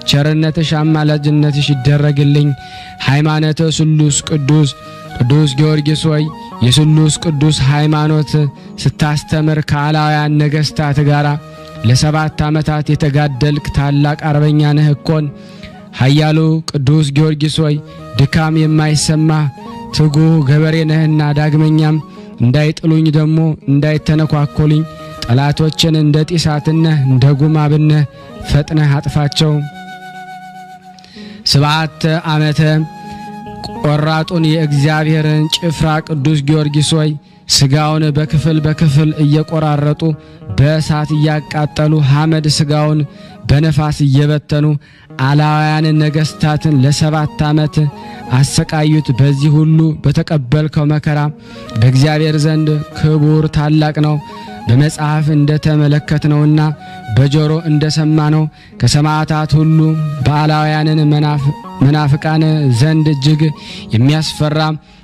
Speaker 1: ቸርነትሽ አማላጅነትሽ ይደረግልኝ። ሃይማኖተ ስሉስ ቅዱስ ጊዮርጊስ ሆይ የስሉስ ቅዱስ ሃይማኖት ስታስተምር ከአላውያን ነገሥታት ጋር ለ7 ዓመታት የተጋደልክ ታላቅ አርበኛ ነህ እኮን። ኃያሉ ቅዱስ ጊዮርጊስ ሆይ ድካም የማይሰማ ትጉህ ገበሬ ነህና ዳግመኛም እንዳይጥሉኝ ደግሞ እንዳይተነኳኮሉኝ ጠላቶችን እንደ ጢሳትነህ እንደ ጉማብነህ ፈጥነህ አጥፋቸው። 7 ዓመተ ቆራጡን የእግዚአብሔርን ጭፍራ ቅዱስ ጊዮርጊስ ሆይ ስጋውን በክፍል እየቆራረጡ በእሳት እያቃጠሉ ሐመድ ስጋውን በነፋስ እየበተኑ አላውያን ነገሥታትን ለ7 ዓመት አሰቃዩት። በዚህ ሁሉ በተቀበልከው መከራ በእግዚአብሔር ዘንድ ክቡር ታላቅ ነው። በመጽሐፍ እንደተመለከትነውና በጆሮ እንደሰማነው ከሰማዕታት ሁሉ በአላውያንን መናፍቃን ዘንድ እጅግ የሚያስፈራ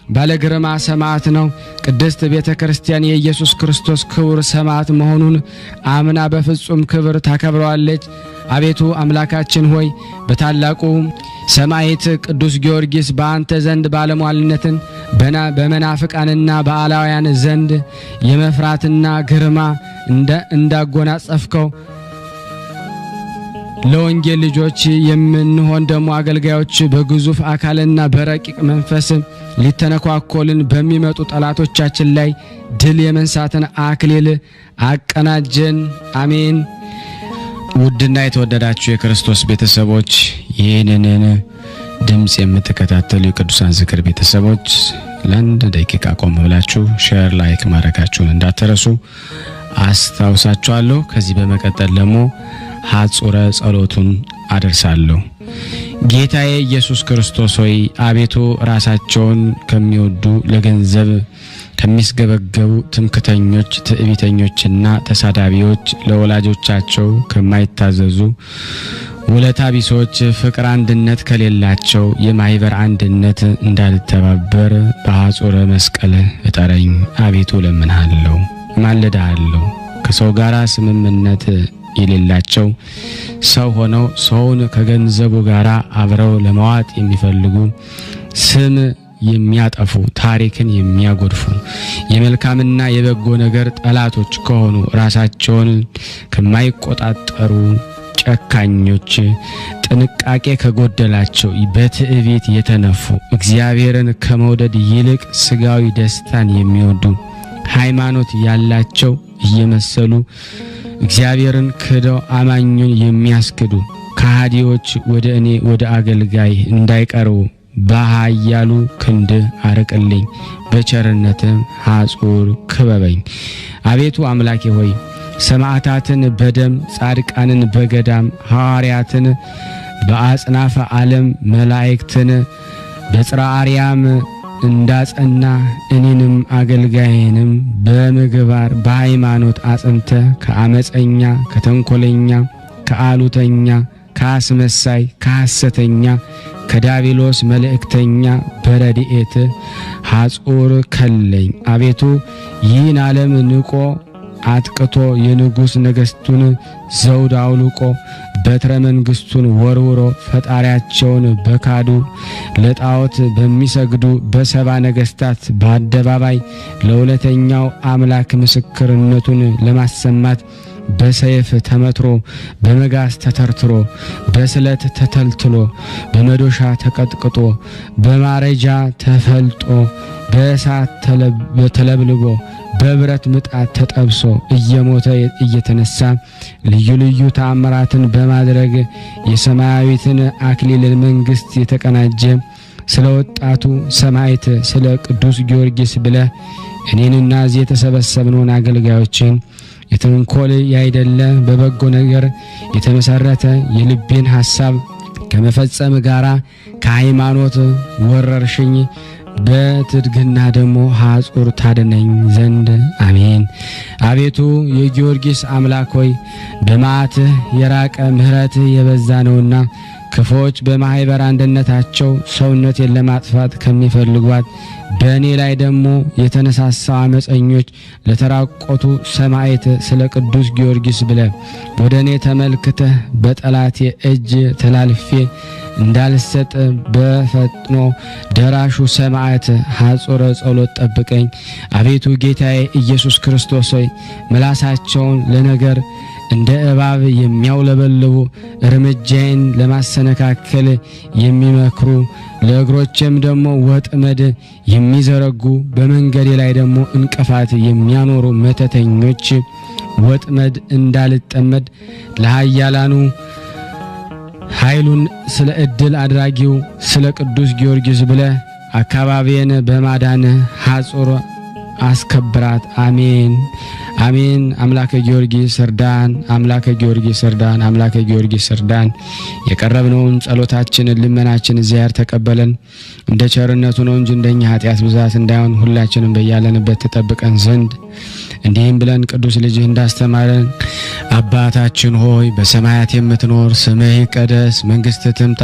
Speaker 1: ባለግርማ ሰማዕት ነው። ቅድስት ቤተ ክርስቲያን የኢየሱስ ክርስቶስ ክቡር ሰማዕት መሆኑን አምና በፍጹም ክብር ታከብረዋለች። አቤቱ አምላካችን ሆይ በታላቁ ሰማዕት ቅዱስ ጊዮርጊስ በአንተ ዘንድ ባለሟልነትን በመናፍቃንና በአላውያን ዘንድ የመፍራትና ግርማ እንዳጎናጸፍከው ለወንጌል ልጆች የምንሆን ደግሞ አገልጋዮች በግዙፍ አካልና በረቂቅ መንፈስ ሊተነኳኮልን በሚመጡ ጠላቶቻችን ላይ ድል የመንሳትን አክሊል አቀናጀን። አሜን። ውድና የተወደዳችሁ የክርስቶስ ቤተሰቦች ይህንን ድምጽ የምትከታተሉ የቅዱሳን ዝክር ቤተሰቦች ለአንድ ደቂቃ ቆም ብላችሁ ሼር ላይክ ማድረጋችሁን እንዳትረሱ አስታውሳችኋለሁ። ከዚህ በመቀጠል ደግሞ ሐጹረ ጸሎቱን አደርሳለሁ። ጌታዬ ኢየሱስ ክርስቶስ ሆይ አቤቱ ራሳቸውን ከሚወዱ ለገንዘብ ከሚስገበገቡ ትምክተኞች ትዕቢተኞችና ተሳዳቢዎች ለወላጆቻቸው ከማይታዘዙ ውለታ ቢሶች ፍቅር አንድነት ከሌላቸው የማይበር አንድነት እንዳልተባበር በሐጹረ መስቀል እጠረኝ። አቤቱ ለምንሃለሁ ማለዳለሁ። ከሰው ጋራ ስምምነት የሌላቸው ሰው ሆነው ሰውን ከገንዘቡ ጋራ አብረው ለማዋጥ የሚፈልጉ ስም የሚያጠፉ ታሪክን የሚያጎድፉ የመልካምና የበጎ ነገር ጠላቶች ከሆኑ ራሳቸውን ከማይቆጣጠሩ ጨካኞች ጥንቃቄ ከጎደላቸው በትዕቢት የተነፉ እግዚአብሔርን ከመውደድ ይልቅ ስጋዊ ደስታን የሚወዱ ሃይማኖት ያላቸው እየመሰሉ እግዚአብሔርን ክደው አማኙን የሚያስክዱ ከሃዲዎች ወደ እኔ ወደ አገልጋይ እንዳይቀርቡ በኃያሉ ክንድ አርቅልኝ፣ በቸርነትም ሐጹር ክበበኝ። አቤቱ አምላኬ ሆይ ሰማዕታትን በደም ጻድቃንን በገዳም ሐዋርያትን በአጽናፈ ዓለም መላእክትን በጽርሐ አርያም እንዳጸና እኔንም አገልጋይንም በምግባር በሃይማኖት አጽንተ ከአመፀኛ ከተንኮለኛ ከአሉተኛ ከአስመሳይ ከሐሰተኛ ከዳቢሎስ መልእክተኛ በረድኤት ሐጹር ከለኝ። አቤቱ ይህን ዓለም ንቆ አጥቅቶ የንጉሥ ነገሥቱን ዘውድ አውልቆ በትረ መንግስቱን ወርውሮ ፈጣሪያቸውን በካዱ ለጣዖት በሚሰግዱ በሰባ ነገስታት በአደባባይ ለሁለተኛው አምላክ ምስክርነቱን ለማሰማት በሰይፍ ተመትሮ በመጋዝ ተተርትሮ በስለት ተተልትሎ በመዶሻ ተቀጥቅጦ በማረጃ ተፈልጦ በእሳት ተለብልቦ በብረት ምጣድ ተጠብሶ እየሞተ እየተነሳ ልዩ ልዩ ተአምራትን በማድረግ የሰማያዊትን አክሊል መንግስት የተቀናጀ ስለ ወጣቱ ሰማዕት ስለ ቅዱስ ጊዮርጊስ ብለህ እኔንና እዚህ የተሰበሰብነውን አገልጋዮችን የተንኮል ያይደለ በበጎ ነገር የተመሰረተ የልቤን ሐሳብ ከመፈጸም ጋራ ከሃይማኖት ወረርሽኝ በትድግና ደግሞ ሐጹር ታደነኝ ዘንድ አሜን። አቤቱ የጊዮርጊስ አምላክ ሆይ በመዓትህ የራቀ ምሕረትህ የበዛ ነውና ክፎች በማህበር አንድነታቸው ሰውነቴን ለማጥፋት ከሚፈልጓት በእኔ ላይ ደግሞ የተነሳሳው አመፀኞች ለተራቆቱ ሰማዕት ስለ ቅዱስ ጊዮርጊስ ብለህ ወደ እኔ ተመልክተህ በጠላቴ እጅ ተላልፌ እንዳልሰጥ በፈጥኖ ደራሹ ሰማዕት ሐጹረ ጸሎት ጠብቀኝ። አቤቱ ጌታዬ ኢየሱስ ክርስቶስ ሆይ ምላሳቸውን ለነገር እንደ እባብ የሚያውለበልቡ እርምጃዬን ለማሰነካከል የሚመክሩ ለእግሮቼም ደግሞ ወጥመድ የሚዘረጉ በመንገዴ ላይ ደግሞ እንቅፋት የሚያኖሩ መተተኞች ወጥመድ እንዳልጠመድ ለኃያላኑ ኃይሉን ስለ ዕድል አድራጊው ስለ ቅዱስ ጊዮርጊስ ብለህ አካባቢዬን በማዳን ሐጹር አስከብራት። አሜን አሜን። አምላከ ጊዮርጊስ እርዳን፣ አምላከ ጊዮርጊስ እርዳን፣ አምላከ ጊዮርጊስ እርዳን። የቀረብነውን ጸሎታችንን ልመናችን እግዚአብሔር ተቀበለን። እንደ ቸርነቱ ነው እንጂ እንደኛ ኃጢአት ብዛት እንዳይሆን ሁላችንም በያለንበት ተጠብቀን ዘንድ እንዲህም ብለን ቅዱስ ልጅህ እንዳስተማረን አባታችን ሆይ በሰማያት የምትኖር ስምህ ይቀደስ፣ መንግስትህ ትምጣ፣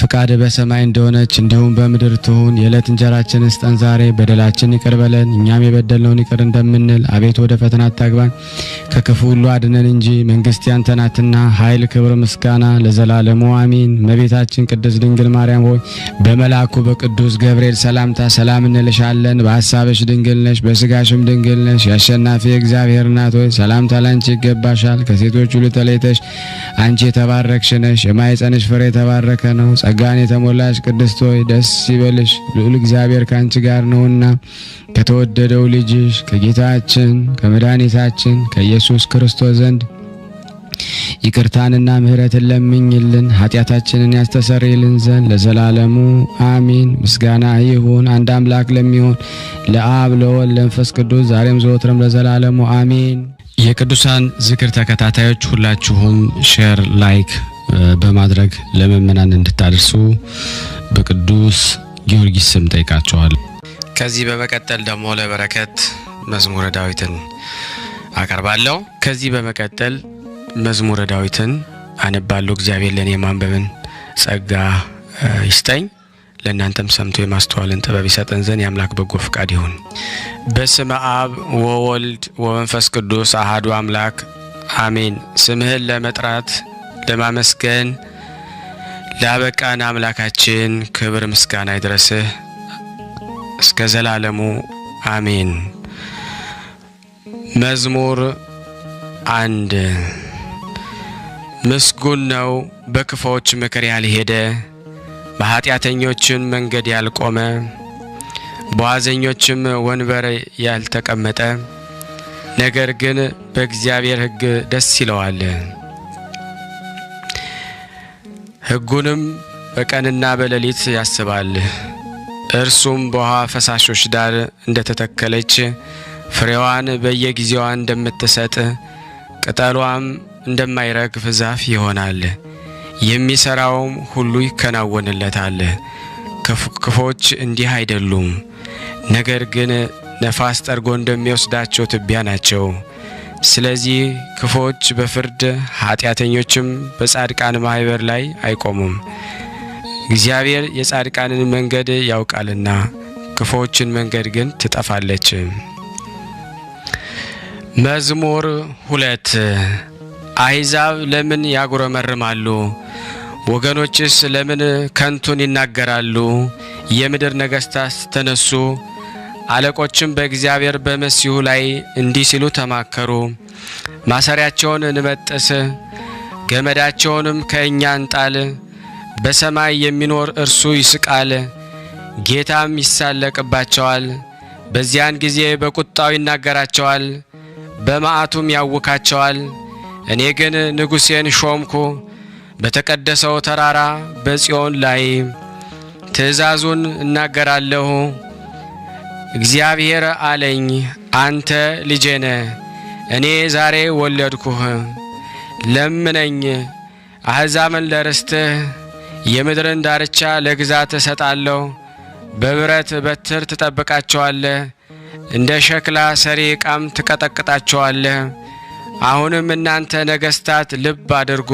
Speaker 1: ፍቃድህ በሰማይ እንደሆነች እንዲሁም በምድር ትሁን። የዕለት እንጀራችንን ስጠን ዛሬ፣ በደላችን ይቅር በለን እኛም የበደልነውን ይቅር እንደምንል፣ አቤቱ ወደ ፈተና አታግባን ከክፉ ሁሉ አድነን እንጂ መንግስት ያንተ ናትና ኃይል፣ ክብር፣ ምስጋና ለዘላለሙ አሜን። እመቤታችን ቅድስት ድንግል ማርያም ሆይ በመልአኩ በቅዱስ ገብርኤል ሰላምታ ሰላም እንልሻለን። በሐሳብሽ ድንግል ነሽ፣ በስጋሽም ድንግል ነሽ። የአሸናፊ እግዚአብሔር እናት ሆይ ሰላምታ ላንቺ ይገባሻል። ከሴቶች ሁሉ ተለይተሽ አንቺ የተባረክሽ ነሽ፣ የማኅፀንሽ ፍሬ የተባረከ ነው። ጸጋን የተሞላሽ ቅድስት ሆይ ደስ ይበልሽ፣ ልዑል እግዚአብሔር ካንቺ ጋር ነውና ከተወደደው ልጅሽ ከጌታችን ከመድኃኒታችን ከኢየሱስ ክርስቶስ ዘንድ ይቅርታንና ምሕረትን ለምኝልን ኃጢአታችንን ያስተሰርይልን ዘንድ ለዘላለሙ አሜን። ምስጋና ይሁን አንድ አምላክ ለሚሆን ለአብ ለወልድ ለመንፈስ ቅዱስ ዛሬም ዘወትርም ለዘላለሙ አሜን። የቅዱሳን ዝክር ተከታታዮች ሁላችሁም ሼር ላይክ በማድረግ ለምእመናን እንድታደርሱ በቅዱስ ጊዮርጊስ ስም ጠይቃቸዋል። ከዚህ በመቀጠል ደግሞ ለበረከት መዝሙረ ዳዊትን አቀርባለሁ። ከዚህ በመቀጠል መዝሙረ ዳዊትን አነባለሁ። እግዚአብሔር ለኔ ማንበብን ጸጋ ይስጠኝ፣ ለእናንተም ሰምቶ የማስተዋልን ጥበብ ይሰጠን ዘንድ የአምላክ በጎ ፍቃድ ይሁን። በስመ አብ ወወልድ ወመንፈስ ቅዱስ አሐዱ አምላክ አሜን። ስምህን ለመጥራት ለማመስገን ላበቃን አምላካችን ክብር ምስጋና ይድረስህ እስከ ዘላለሙ አሜን። መዝሙር 1 ምስጉን ነው በክፉዎች ምክር ያልሄደ፣ በኃጢአተኞችን መንገድ ያልቆመ፣ በዋዘኞችም ወንበር ያልተቀመጠ፣ ነገር ግን በእግዚአብሔር ሕግ ደስ ይለዋል፣ ሕጉንም በቀንና በሌሊት ያስባል። እርሱም በውሃ ፈሳሾች ዳር እንደተተከለች ፍሬዋን በየጊዜዋ እንደምትሰጥ ቅጠሏም እንደማይረግፍ ዛፍ ይሆናል። የሚሰራውም ሁሉ ይከናወንለታል። ክፎች እንዲህ አይደሉም፣ ነገር ግን ነፋስ ጠርጎ እንደሚወስዳቸው ትቢያ ናቸው። ስለዚህ ክፎች በፍርድ ኃጢአተኞችም በጻድቃን ማህበር ላይ አይቆሙም። እግዚአብሔር የጻድቃንን መንገድ ያውቃልና ክፎችን መንገድ ግን ትጠፋለች። መዝሙር 2 አሕዛብ ለምን ያጉረመርማሉ? ወገኖችስ ለምን ከንቱን ይናገራሉ? የምድር ነገሥታት ተነሱ፣ አለቆችም በእግዚአብሔር በመሲሁ ላይ እንዲህ ሲሉ ተማከሩ። ማሰሪያቸውን እንበጥስ፣ ገመዳቸውንም ከእኛ እንጣል። በሰማይ የሚኖር እርሱ ይስቃል፣ ጌታም ይሳለቅባቸዋል። በዚያን ጊዜ በቁጣው ይናገራቸዋል፣ በመዓቱም ያውካቸዋል። እኔ ግን ንጉሴን ሾምኩ፣ በተቀደሰው ተራራ በጽዮን ላይ ትእዛዙን እናገራለሁ። እግዚአብሔር አለኝ፣ አንተ ልጄ ነህ፣ እኔ ዛሬ ወለድኩህ። ለምነኝ፣ አሕዛብን ለርስትህ፣ የምድርን ዳርቻ ለግዛት እሰጣለሁ። በብረት በትር ትጠብቃቸዋለህ፣ እንደ ሸክላ ሰሪ ዕቃም ትቀጠቅጣቸዋለህ። አሁንም እናንተ ነገሥታት ልብ አድርጉ፣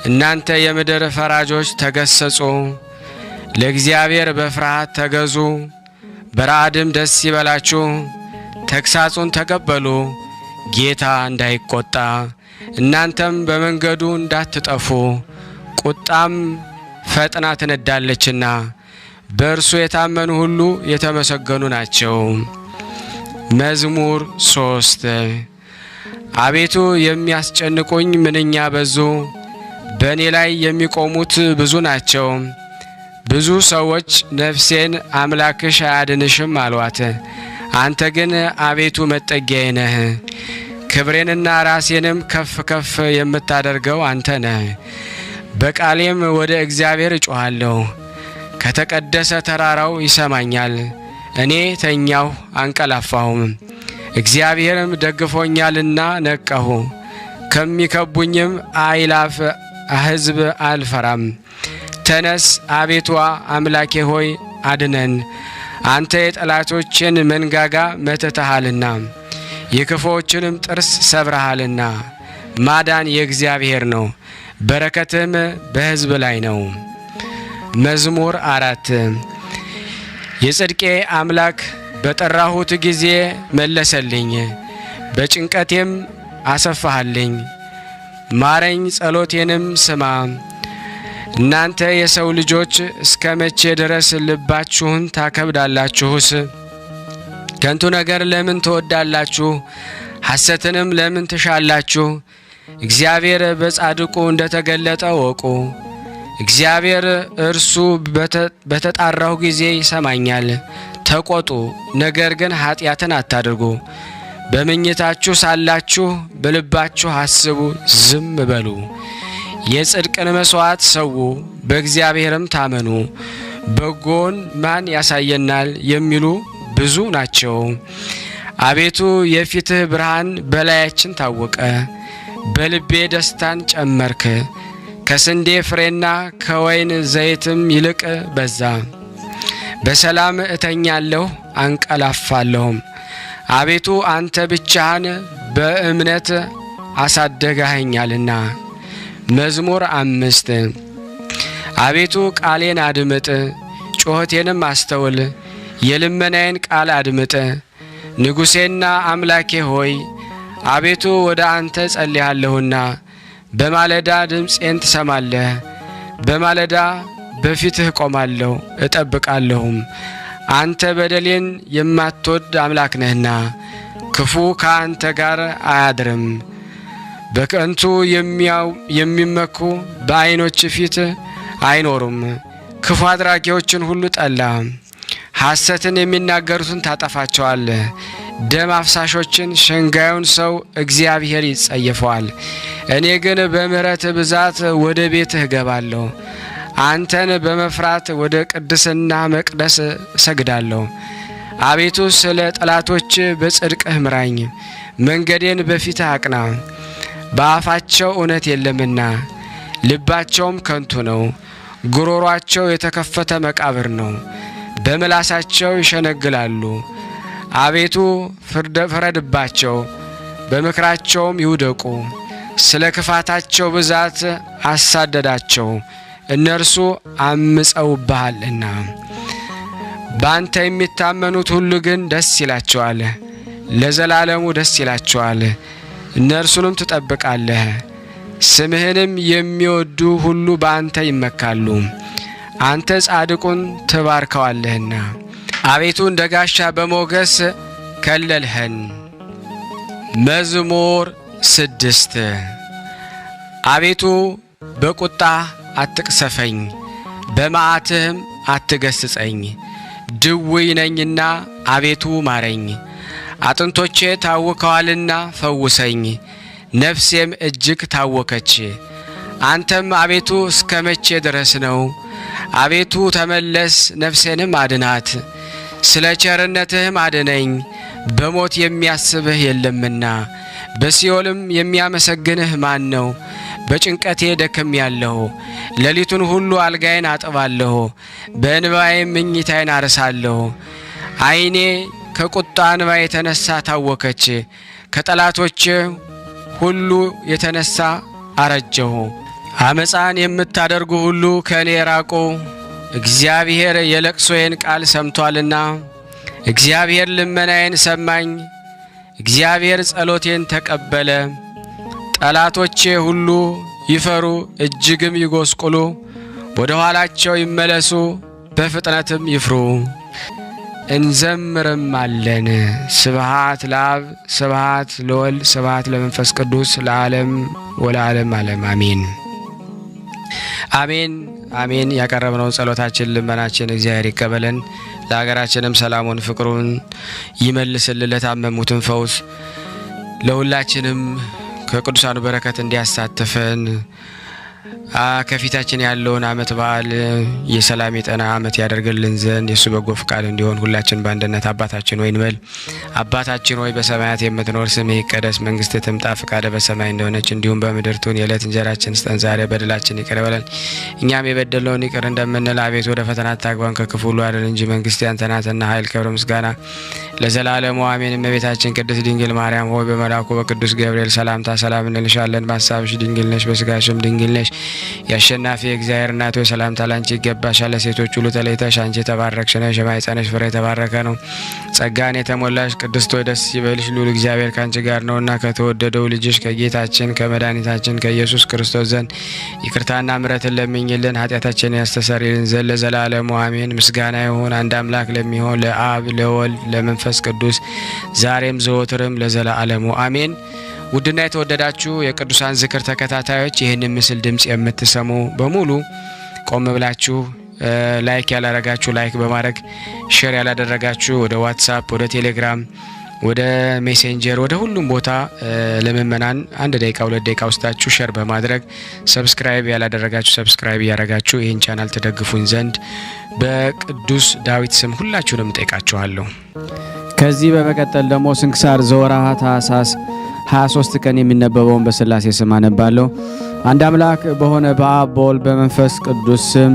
Speaker 1: እናንተ የምድር ፈራጆች ተገሰጹ። ለእግዚአብሔር በፍርሃት ተገዙ፣ በረዓድም ደስ ይበላችሁ። ተግሳጹን ተቀበሉ፣ ጌታ እንዳይቆጣ፣ እናንተም በመንገዱ እንዳትጠፉ። ቁጣም ፈጥና ትነዳለችና በእርሱ የታመኑ ሁሉ የተመሰገኑ ናቸው። መዝሙር 3 አቤቱ የሚያስጨንቁኝ ምንኛ በዙ፣ በእኔ ላይ የሚቆሙት ብዙ ናቸው። ብዙ ሰዎች ነፍሴን አምላክሽ አያድንሽም አሏት። አንተ ግን አቤቱ መጠጊያዬ ነህ፣ ክብሬንና ራሴንም ከፍ ከፍ የምታደርገው አንተ ነህ። በቃሌም ወደ እግዚአብሔር እጮኻለሁ፣ ከተቀደሰ ተራራው ይሰማኛል። እኔ ተኛሁ አንቀላፋሁም፣ እግዚአብሔርም ደግፎኛልና ነቃሁ። ከሚከቡኝም አእላፍ ሕዝብ አልፈራም። ተነስ አቤቱ አምላኬ ሆይ አድነን፣ አንተ የጠላቶችን መንጋጋ መትተሃልና የክፉዎችንም ጥርስ ሰብረሃልና። ማዳን የእግዚአብሔር ነው፣ በረከትም በሕዝብ ላይ ነው። መዝሙር 4 የጽድቄ አምላክ በጠራሁት ጊዜ መለሰልኝ፣ በጭንቀቴም አሰፋሃልኝ። ማረኝ፣ ጸሎቴንም ስማ። እናንተ የሰው ልጆች እስከ መቼ ድረስ ልባችሁን ታከብዳላችሁስ? ከንቱ ነገር ለምን ትወዳላችሁ? ሐሰትንም ለምን ትሻላችሁ? እግዚአብሔር በጻድቁ እንደተገለጠ ወቁ። እግዚአብሔር እርሱ በተጣራሁ ጊዜ ይሰማኛል። ተቆጡ፣ ነገር ግን ኃጢአትን አታድርጉ። በመኝታችሁ ሳላችሁ በልባችሁ አስቡ፣ ዝም በሉ። የጽድቅን መሥዋዕት ሰዉ፣ በእግዚአብሔርም ታመኑ። በጎን ማን ያሳየናል የሚሉ ብዙ ናቸው። አቤቱ የፊትህ ብርሃን በላያችን ታወቀ፣ በልቤ ደስታን ጨመርክ። ከስንዴ ፍሬና ከወይን ዘይትም ይልቅ በዛ። በሰላም እተኛለሁ አንቀላፋለሁም። አቤቱ አንተ ብቻህን በእምነት አሳደጋኸኛልና። መዝሙር 5 አቤቱ ቃሌን አድምጥ፣ ጩኸቴንም አስተውል፣ የልመናዬን ቃል አድምጥ። ንጉሴና አምላኬ ሆይ አቤቱ ወደ አንተ ጸልያለሁና በማለዳ ድምፄን ትሰማለህ። በማለዳ በፊትህ ቆማለሁ እጠብቃለሁም። አንተ በደሌን የማትወድ አምላክ ነህና ክፉ ከአንተ ጋር አያድርም። በከንቱ የሚመኩ በዓይኖች ፊት አይኖሩም። ክፉ አድራጊዎችን ሁሉ ጠላ። ሐሰትን የሚናገሩትን ታጠፋቸዋለህ። ደም አፍሳሾችን ሸንጋዩን ሰው እግዚአብሔር ይጸየፈዋል። እኔ ግን በምሕረት ብዛት ወደ ቤትህ እገባለሁ። አንተን በመፍራት ወደ ቅድስና መቅደስ እሰግዳለሁ። አቤቱ ስለ ጠላቶች በጽድቅህ ምራኝ፣ መንገዴን በፊትህ አቅና። በአፋቸው እውነት የለምና ልባቸውም ከንቱ ነው። ጉሮሯቸው የተከፈተ መቃብር ነው፣ በምላሳቸው ይሸነግላሉ። አቤቱ ፍረድባቸው፣ በምክራቸውም ይውደቁ። ስለ ክፋታቸው ብዛት አሳደዳቸው፣ እነርሱ አምፀውብሃልና። በአንተ የሚታመኑት ሁሉ ግን ደስ ይላቸዋል፣ ለዘላለሙ ደስ ይላቸዋል። እነርሱንም ትጠብቃለህ። ስምህንም የሚወዱ ሁሉ በአንተ ይመካሉ። አንተ ጻድቁን ትባርከዋለህና። አቤቱ እንደ ጋሻ በሞገስ ከለልኸን። መዝሙር 6 አቤቱ በቁጣ አትቅሰፈኝ፣ በመዓትህም አትገስጸኝ። ድውይ ነኝና አቤቱ ማረኝ። አጥንቶቼ ታውከዋልና ፈውሰኝ፣ ነፍሴም እጅግ ታወከች። አንተም አቤቱ እስከ መቼ ድረስ ነው? አቤቱ ተመለስ፣ ነፍሴንም አድናት። ስለ ቸርነትህም አድነኝ። በሞት የሚያስብህ የለምና በሲኦልም የሚያመሰግንህ ማን ነው? በጭንቀቴ ደክሜያለሁ። ሌሊቱን ሁሉ አልጋዬን አጥባለሁ፣ በእንባዬም መኝታዬን አርሳለሁ። ዓይኔ ከቁጣ እንባ የተነሳ ታወከች፣ ከጠላቶቼ ሁሉ የተነሳ አረጀሁ። አመፃን የምታደርጉ ሁሉ ከእኔ ራቁ። እግዚአብሔር የለቅሶዬን ቃል ሰምቷልና፣ እግዚአብሔር ልመናዬን ሰማኝ። እግዚአብሔር ጸሎቴን ተቀበለ። ጠላቶቼ ሁሉ ይፈሩ፣ እጅግም ይጎስቁሉ። ወደ ኋላቸው ይመለሱ፣ በፍጥነትም ይፍሩ። እንዘምርማለን። ስብሐት ለአብ፣ ስብሐት ለወልድ፣ ስብሐት ለመንፈስ ቅዱስ ለዓለም ወለዓለም ዓለም አሜን። አሜን አሜን። ያቀረብነውን ጸሎታችን ልመናችን እግዚአብሔር ይቀበለን። ለሀገራችንም ሰላሙን ፍቅሩን ይመልስልን። ለታመሙትን ፈውስ፣ ለሁላችንም ከቅዱሳኑ በረከት እንዲያሳትፈን ከፊታችን ያለውን ዓመት በዓል የሰላም የጤና ዓመት ያደርግልን ዘንድ የሱ በጎ ፍቃድ እንዲሆን ሁላችን በአንድነት አባታችን ሆይ እንበል። አባታችን ሆይ በሰማያት የምትኖር ስምህ ይቀደስ፣ መንግስትህ ትምጣ፣ ፈቃድህ በሰማይ እንደሆነች እንዲሁም በምድር ትሁን። የዕለት እንጀራችንን ስጠን ዛሬ፣ በደላችን ይቅር በለን እኛም የበደልነውን ይቅር እንደምንል። አቤቱ ወደ ፈተና አታግባን ከክፉ ሁሉ አድነን እንጂ መንግስት ያንተ ናትና ኃይል፣ ክብር፣ ምስጋና ለዘላለሙ አሜን። እመቤታችን ቅድስት ድንግል ማርያም ሆይ በመልአኩ በቅዱስ ገብርኤል ሰላምታ ሰላም እንልሻለን። በሐሳብሽ ድንግል ነሽ፣ በስጋሽም ድንግል ነሽ። የአሸናፊ እግዚአብሔር እናት ሆይ ሰላምታ ላንቺ ይገባሻል። ለሴቶች ሁሉ ተለይተሽ አንቺ የተባረክሽ ነሽ፣ የማኅፀንሽ ፍሬ የተባረከ ነው። ጸጋን የተሞላሽ ቅድስት ሆይ ደስ ይበልሽ፣ ልዑል እግዚአብሔር ካንቺ ጋር ነውና ከተወደደው ልጅሽ ከጌታችን ከመድኃኒታችን ከኢየሱስ ክርስቶስ ዘንድ ይቅርታና ምሕረትን ለምኝልን ኃጢአታችንን ያስተሰርይልን ዘንድ ለዘላለሙ አሜን። ምስጋና ይሁን አንድ አምላክ ለሚሆን ለአብ ለወልድ ለመንፈስ ቅዱስ ዛሬም ዘወትርም ለዘላለሙ አሜን። ውድና የተወደዳችሁ የቅዱሳን ዝክር ተከታታዮች ይህንን ምስል ድምጽ የምትሰሙ በሙሉ ቆም ብላችሁ ላይክ ያላረጋችሁ ላይክ በማድረግ ሼር ያላደረጋችሁ ወደ ዋትስአፕ፣ ወደ ቴሌግራም፣ ወደ ሜሴንጀር፣ ወደ ሁሉም ቦታ ለምእመናን 1 ደቂቃ 2 ደቂቃ ውስጣችሁ ሼር በማድረግ ሰብስክራይብ ያላደረጋችሁ ሰብስክራይብ ያደረጋችሁ ይህን ቻናል ተደግፉን ዘንድ በቅዱስ ዳዊት ስም ሁላችሁንም ጠይቃችኋለሁ።
Speaker 3: ከዚህ በመቀጠል ደግሞ ስንክሳር ዘወርኀ ታኅሳስ 23 ቀን የሚነበበውን በሥላሴ ስም አነባለሁ። አንድ አምላክ በሆነ በአብ በወልድ በመንፈስ ቅዱስ ስም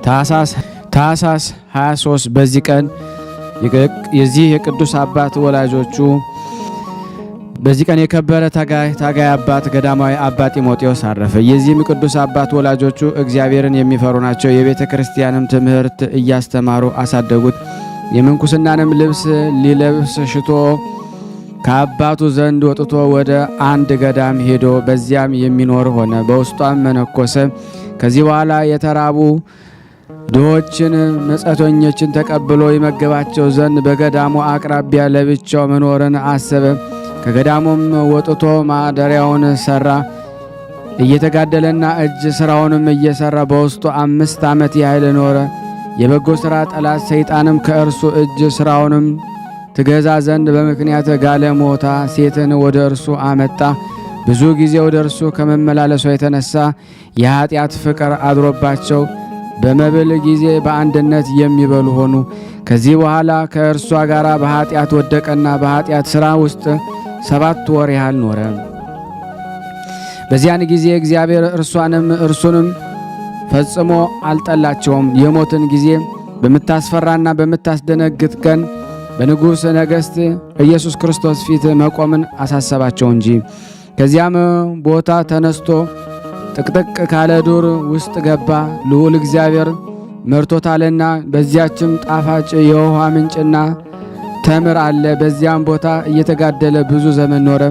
Speaker 3: ታኅሳስ 23 በዚህ ቀን የዚህ የቅዱስ አባት ወላጆቹ በዚህ ቀን የከበረ ታጋይ አባት ገዳማዊ አባ ጢሞቴዎስ አረፈ። የዚህም ቅዱስ አባት ወላጆቹ እግዚአብሔርን የሚፈሩ ናቸው። የቤተ ክርስቲያንም ትምህርት እያስተማሩ አሳደጉት። የምንኩስናንም ልብስ ሊለብስ ሽቶ ከአባቱ ዘንድ ወጥቶ ወደ አንድ ገዳም ሄዶ በዚያም የሚኖር ሆነ። በውስጧም መነኮሰ። ከዚህ በኋላ የተራቡ ድሆችን መጻተኞችን ተቀብሎ ይመገባቸው ዘንድ በገዳሙ አቅራቢያ ለብቻው መኖርን አሰበ። ከገዳሙም ወጥቶ ማደሪያውን ሰራ። እየተጋደለና እጅ ስራውንም እየሰራ በውስጡ 5 ዓመት ያህል ኖረ። የበጎ ሥራ ጠላት ሰይጣንም ከእርሱ እጅ ስራውንም ትገዛ ዘንድ በምክንያት ጋለሞታ ሴትን ወደ እርሱ አመጣ። ብዙ ጊዜ ወደ እርሱ ከመመላለሷ የተነሳ የኃጢአት ፍቅር አድሮባቸው በመብል ጊዜ በአንድነት የሚበሉ ሆኑ። ከዚህ በኋላ ከእርሷ ጋር በኃጢአት ወደቀና በኃጢአት ሥራ ውስጥ 7 ወር ያህል ኖረ። በዚያን ጊዜ እግዚአብሔር እርሱንም ፈጽሞ አልጠላቸውም። የሞትን ጊዜ በምታስፈራና በምታስደነግጥ ቀን በንጉሥ ነገሥት ኢየሱስ ክርስቶስ ፊት መቆምን አሳሰባቸው እንጂ። ከዚያም ቦታ ተነስቶ ጥቅጥቅ ካለ ዱር ውስጥ ገባ። ልዑል እግዚአብሔር መርቶታልና በዚያችም ጣፋጭ የውሃ ምንጭና ተምር አለ። በዚያም ቦታ እየተጋደለ ብዙ ዘመን ኖረ።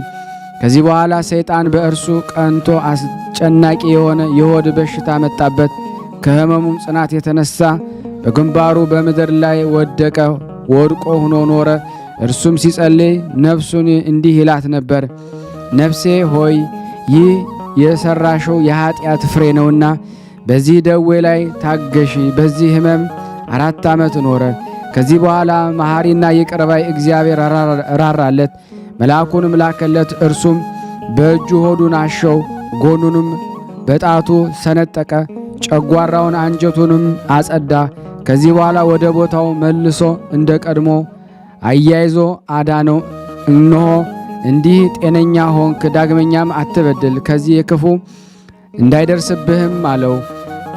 Speaker 3: ከዚህ በኋላ ሰይጣን በእርሱ ቀንቶ አስጨናቂ የሆነ የሆድ በሽታ መጣበት። ከሕመሙም ጽናት የተነሳ በግንባሩ በምድር ላይ ወደቀ። ወድቆ ሆኖ ኖረ። እርሱም ሲጸልይ ነፍሱን እንዲህ ይላት ነበር፣ ነፍሴ ሆይ ይህ የሰራሽው የኃጢአት ፍሬ ነውና በዚህ ደዌ ላይ ታገሺ። በዚህ ሕመም 4 ዓመት ኖረ። ከዚህ በኋላ መሐሪና ይቅር ባይ እግዚአብሔር ራራለት፣ መልአኩንም ላከለት። እርሱም በእጁ ሆዱን አሸው፣ ጎኑንም በጣቱ ሰነጠቀ፣ ጨጓራውን አንጀቱንም አጸዳ። ከዚህ በኋላ ወደ ቦታው መልሶ እንደ ቀድሞ አያይዞ አዳነው። እነሆ እንዲህ ጤነኛ ሆንክ፣ ዳግመኛም አትበድል፣ ከዚህ የክፉ እንዳይደርስብህም አለው።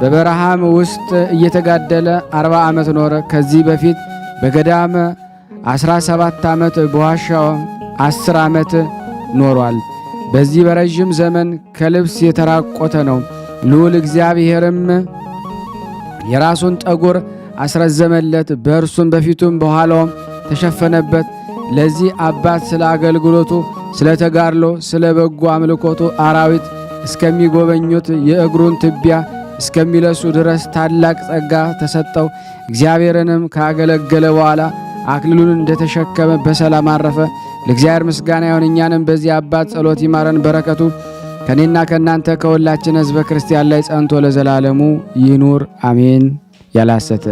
Speaker 3: በበረሃም ውስጥ እየተጋደለ 40 ዓመት ኖረ። ከዚህ በፊት በገዳም 17 ዓመት በዋሻው 10 ዓመት ኖሯል። በዚህ በረዥም ዘመን ከልብስ የተራቆተ ነው። ልዑል እግዚአብሔርም የራሱን ጠጉር አስረዘመለት፣ በእርሱም በፊቱም በኋላውም ተሸፈነበት። ለዚህ አባት ስለ አገልግሎቱ፣ ስለ ተጋድሎ፣ ስለ በጎ አምልኮቱ አራዊት እስከሚጎበኙት የእግሩን ትቢያ እስከሚለሱ ድረስ ታላቅ ጸጋ ተሰጠው። እግዚአብሔርንም ካገለገለ በኋላ አክሊሉን እንደተሸከመ በሰላም አረፈ። ለእግዚአብሔር ምስጋና ይሁን። እኛንም በዚህ አባት ጸሎት ይማረን። በረከቱ ከኔና ከእናንተ ከሁላችን ሕዝበ ክርስቲያን ላይ ጸንቶ ለዘላለሙ ይኑር አሜን። ያላሰተ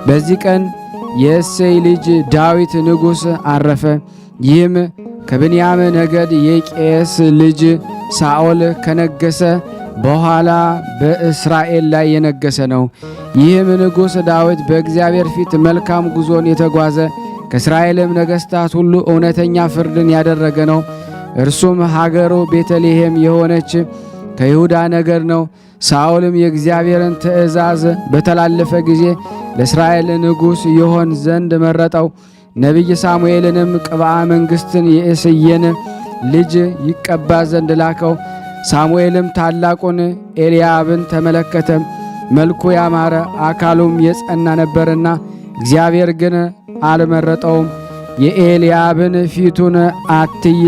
Speaker 3: በዚህ ቀን የእሴይ ልጅ ዳዊት ንጉሥ አረፈ። ይህም ከብንያም ነገድ የቄስ ልጅ ሳኦል ከነገሰ በኋላ በእስራኤል ላይ የነገሰ ነው። ይህም ንጉሥ ዳዊት በእግዚአብሔር ፊት መልካም ጉዞን የተጓዘ ከእስራኤልም ነገሥታት ሁሉ እውነተኛ ፍርድን ያደረገ ነው። እርሱም ሀገሩ ቤተልሔም የሆነች ከይሁዳ ነገድ ነው። ሳኦልም የእግዚአብሔርን ትእዛዝ በተላለፈ ጊዜ ለእስራኤል ንጉሥ ይሆን ዘንድ መረጠው። ነቢይ ሳሙኤልንም ቅብአ መንግሥትን የእስየን ልጅ ይቀባ ዘንድ ላከው። ሳሙኤልም ታላቁን ኤልያብን ተመለከተ። መልኩ ያማረ አካሉም የጸና ነበርና እግዚአብሔር ግን አልመረጠውም። የኤልያብን ፊቱን አትይ፣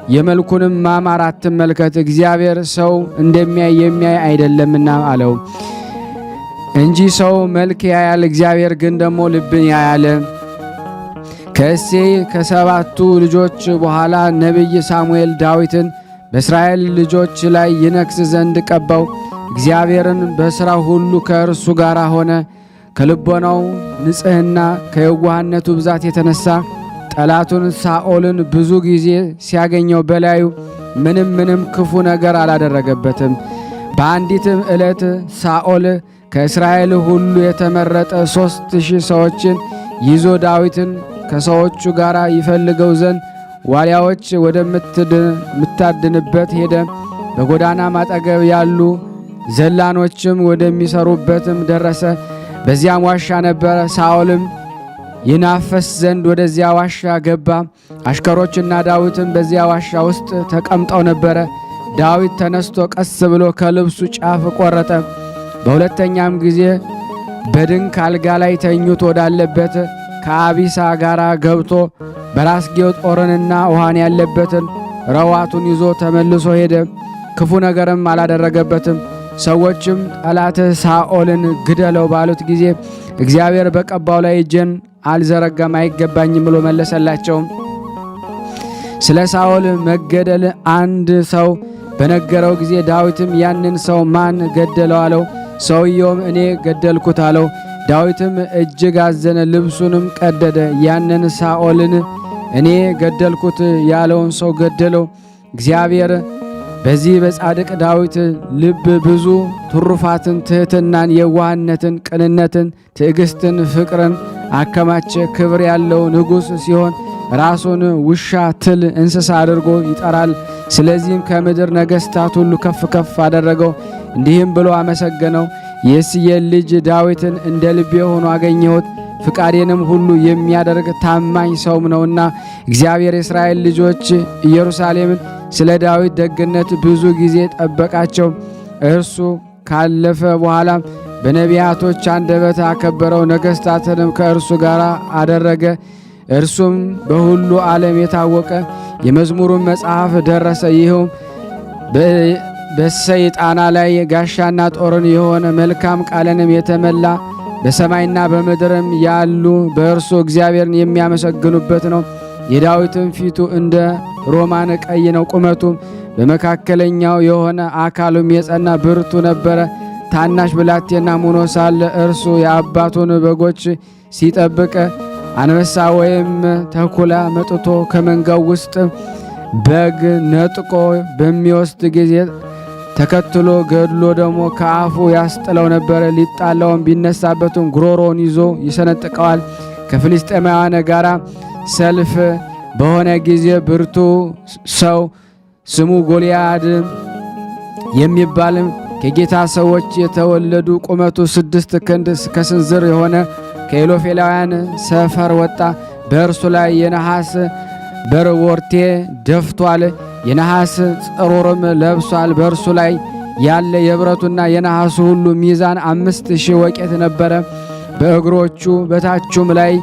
Speaker 3: የመልኩንም ማማር አትመልከት፣ እግዚአብሔር ሰው እንደሚያይ የሚያይ አይደለምና አለው እንጂ ሰው መልክ ያያል፣ እግዚአብሔር ግን ደግሞ ልብን ያያል። ከእሴይ ከ7ቱ ልጆች በኋላ ነቢይ ሳሙኤል ዳዊትን በእስራኤል ልጆች ላይ ይነግሥ ዘንድ ቀባው። እግዚአብሔርን በሥራው ሁሉ ከእርሱ ጋር ሆነ። ከልቦናው ንጽሕና ከየዋህነቱ ብዛት የተነሳ ጠላቱን ሳኦልን ብዙ ጊዜ ሲያገኘው በላዩ ምንም ክፉ ነገር አላደረገበትም። በአንዲትም ዕለት ሳኦል ከእስራኤል ሁሉ የተመረጠ 3000 ሰዎችን ይዞ ዳዊትን ከሰዎቹ ጋር ይፈልገው ዘንድ ዋሊያዎች ወደምታድንበት ሄደ። በጎዳናም አጠገብ ያሉ ዘላኖችም ወደሚሰሩበትም ደረሰ። በዚያም ዋሻ ነበረ። ሳኦልም ይናፈስ ዘንድ ወደዚያ ዋሻ ገባ። አሽከሮችና ዳዊትም በዚያ ዋሻ ውስጥ ተቀምጠው ነበረ። ዳዊት ተነስቶ ቀስ ብሎ ከልብሱ ጫፍ ቆረጠ። በሁለተኛም ጊዜ በድንክ አልጋ ላይ ተኝቶ ወዳለበት ከአቢሳ ጋር ገብቶ በራስጌው ጦርንና ውሃን ያለበትን ረዋቱን ይዞ ተመልሶ ሄደ። ክፉ ነገርም አላደረገበትም። ሰዎችም ጠላትህ ሳኦልን ግደለው ባሉት ጊዜ እግዚአብሔር በቀባው ላይ እጄን አልዘረጋም አይገባኝም ብሎ መለሰላቸው። ስለ ሳኦል መገደል አንድ ሰው በነገረው ጊዜ ዳዊትም ያንን ሰው ማን ገደለው አለው። ሰውየውም እኔ ገደልኩት አለው። ዳዊትም እጅግ አዘነ፣ ልብሱንም ቀደደ። ያንን ሳኦልን እኔ ገደልኩት ያለውን ሰው ገደለው። እግዚአብሔር በዚህ በጻድቅ ዳዊት ልብ ብዙ ትሩፋትን፣ ትሕትናን፣ የዋህነትን፣ ቅንነትን፣ ትዕግስትን፣ ፍቅርን አከማቸ። ክብር ያለው ንጉሥ ሲሆን ራሱን ውሻ፣ ትል፣ እንስሳ አድርጎ ይጠራል። ስለዚህም ከምድር ነገሥታት ሁሉ ከፍ ከፍ አደረገው። እንዲህም ብሎ አመሰገነው፣ የእሴይን ልጅ ዳዊትን እንደ ልቤ ሆኖ አገኘሁት፣ ፍቃዴንም ሁሉ የሚያደርግ ታማኝ ሰውም ነውና። እግዚአብሔር የእስራኤል ልጆች ኢየሩሳሌምን ስለ ዳዊት ደግነት ብዙ ጊዜ ጠበቃቸው። እርሱ ካለፈ በኋላም በነቢያቶች አንደበት አከበረው፣ ነገሥታትንም ከእርሱ ጋር አደረገ። እርሱም በሁሉ ዓለም የታወቀ የመዝሙሩን መጽሐፍ ደረሰ። ይኸውም በእሰይ ጣና ላይ ጋሻና ጦርን የሆነ መልካም ቃልንም የተመላ በሰማይና በምድርም ያሉ በእርሱ እግዚአብሔርን የሚያመሰግኑበት ነው። የዳዊትም ፊቱ እንደ ሮማን ቀይ ነው። ቁመቱም በመካከለኛው የሆነ አካሉም የጸና ብርቱ ነበረ። ታናሽ ብላቴና ሆኖ ሳለ እርሱ የአባቱን በጎች ሲጠብቅ አንበሳ ወይም ተኩላ መጥቶ ከመንጋው ውስጥ በግ ነጥቆ በሚወስድ ጊዜ ተከትሎ ገድሎ ደግሞ ከአፉ ያስጥለው ነበረ። ሊጣላውን ቢነሳበትም ጉሮሮውን ይዞ ይሰነጥቀዋል። ከፍልስጤማውያን ጋር ሰልፍ በሆነ ጊዜ ብርቱ ሰው ስሙ ጎልያድ የሚባልም ከጌታ ሰዎች የተወለዱ ቁመቱ 6 ክንድ ከስንዝር የሆነ ከኢሎፌላውያን ሰፈር ወጣ። በእርሱ ላይ የነሐስ በርወርቴ ደፍቷል። የነሐስ ጥሩርም ለብሷል። በእርሱ ላይ ያለ የብረቱና የነሐሱ ሁሉ ሚዛን 5000 ወቄት ነበረ። በእግሮቹ በታቹም ላይ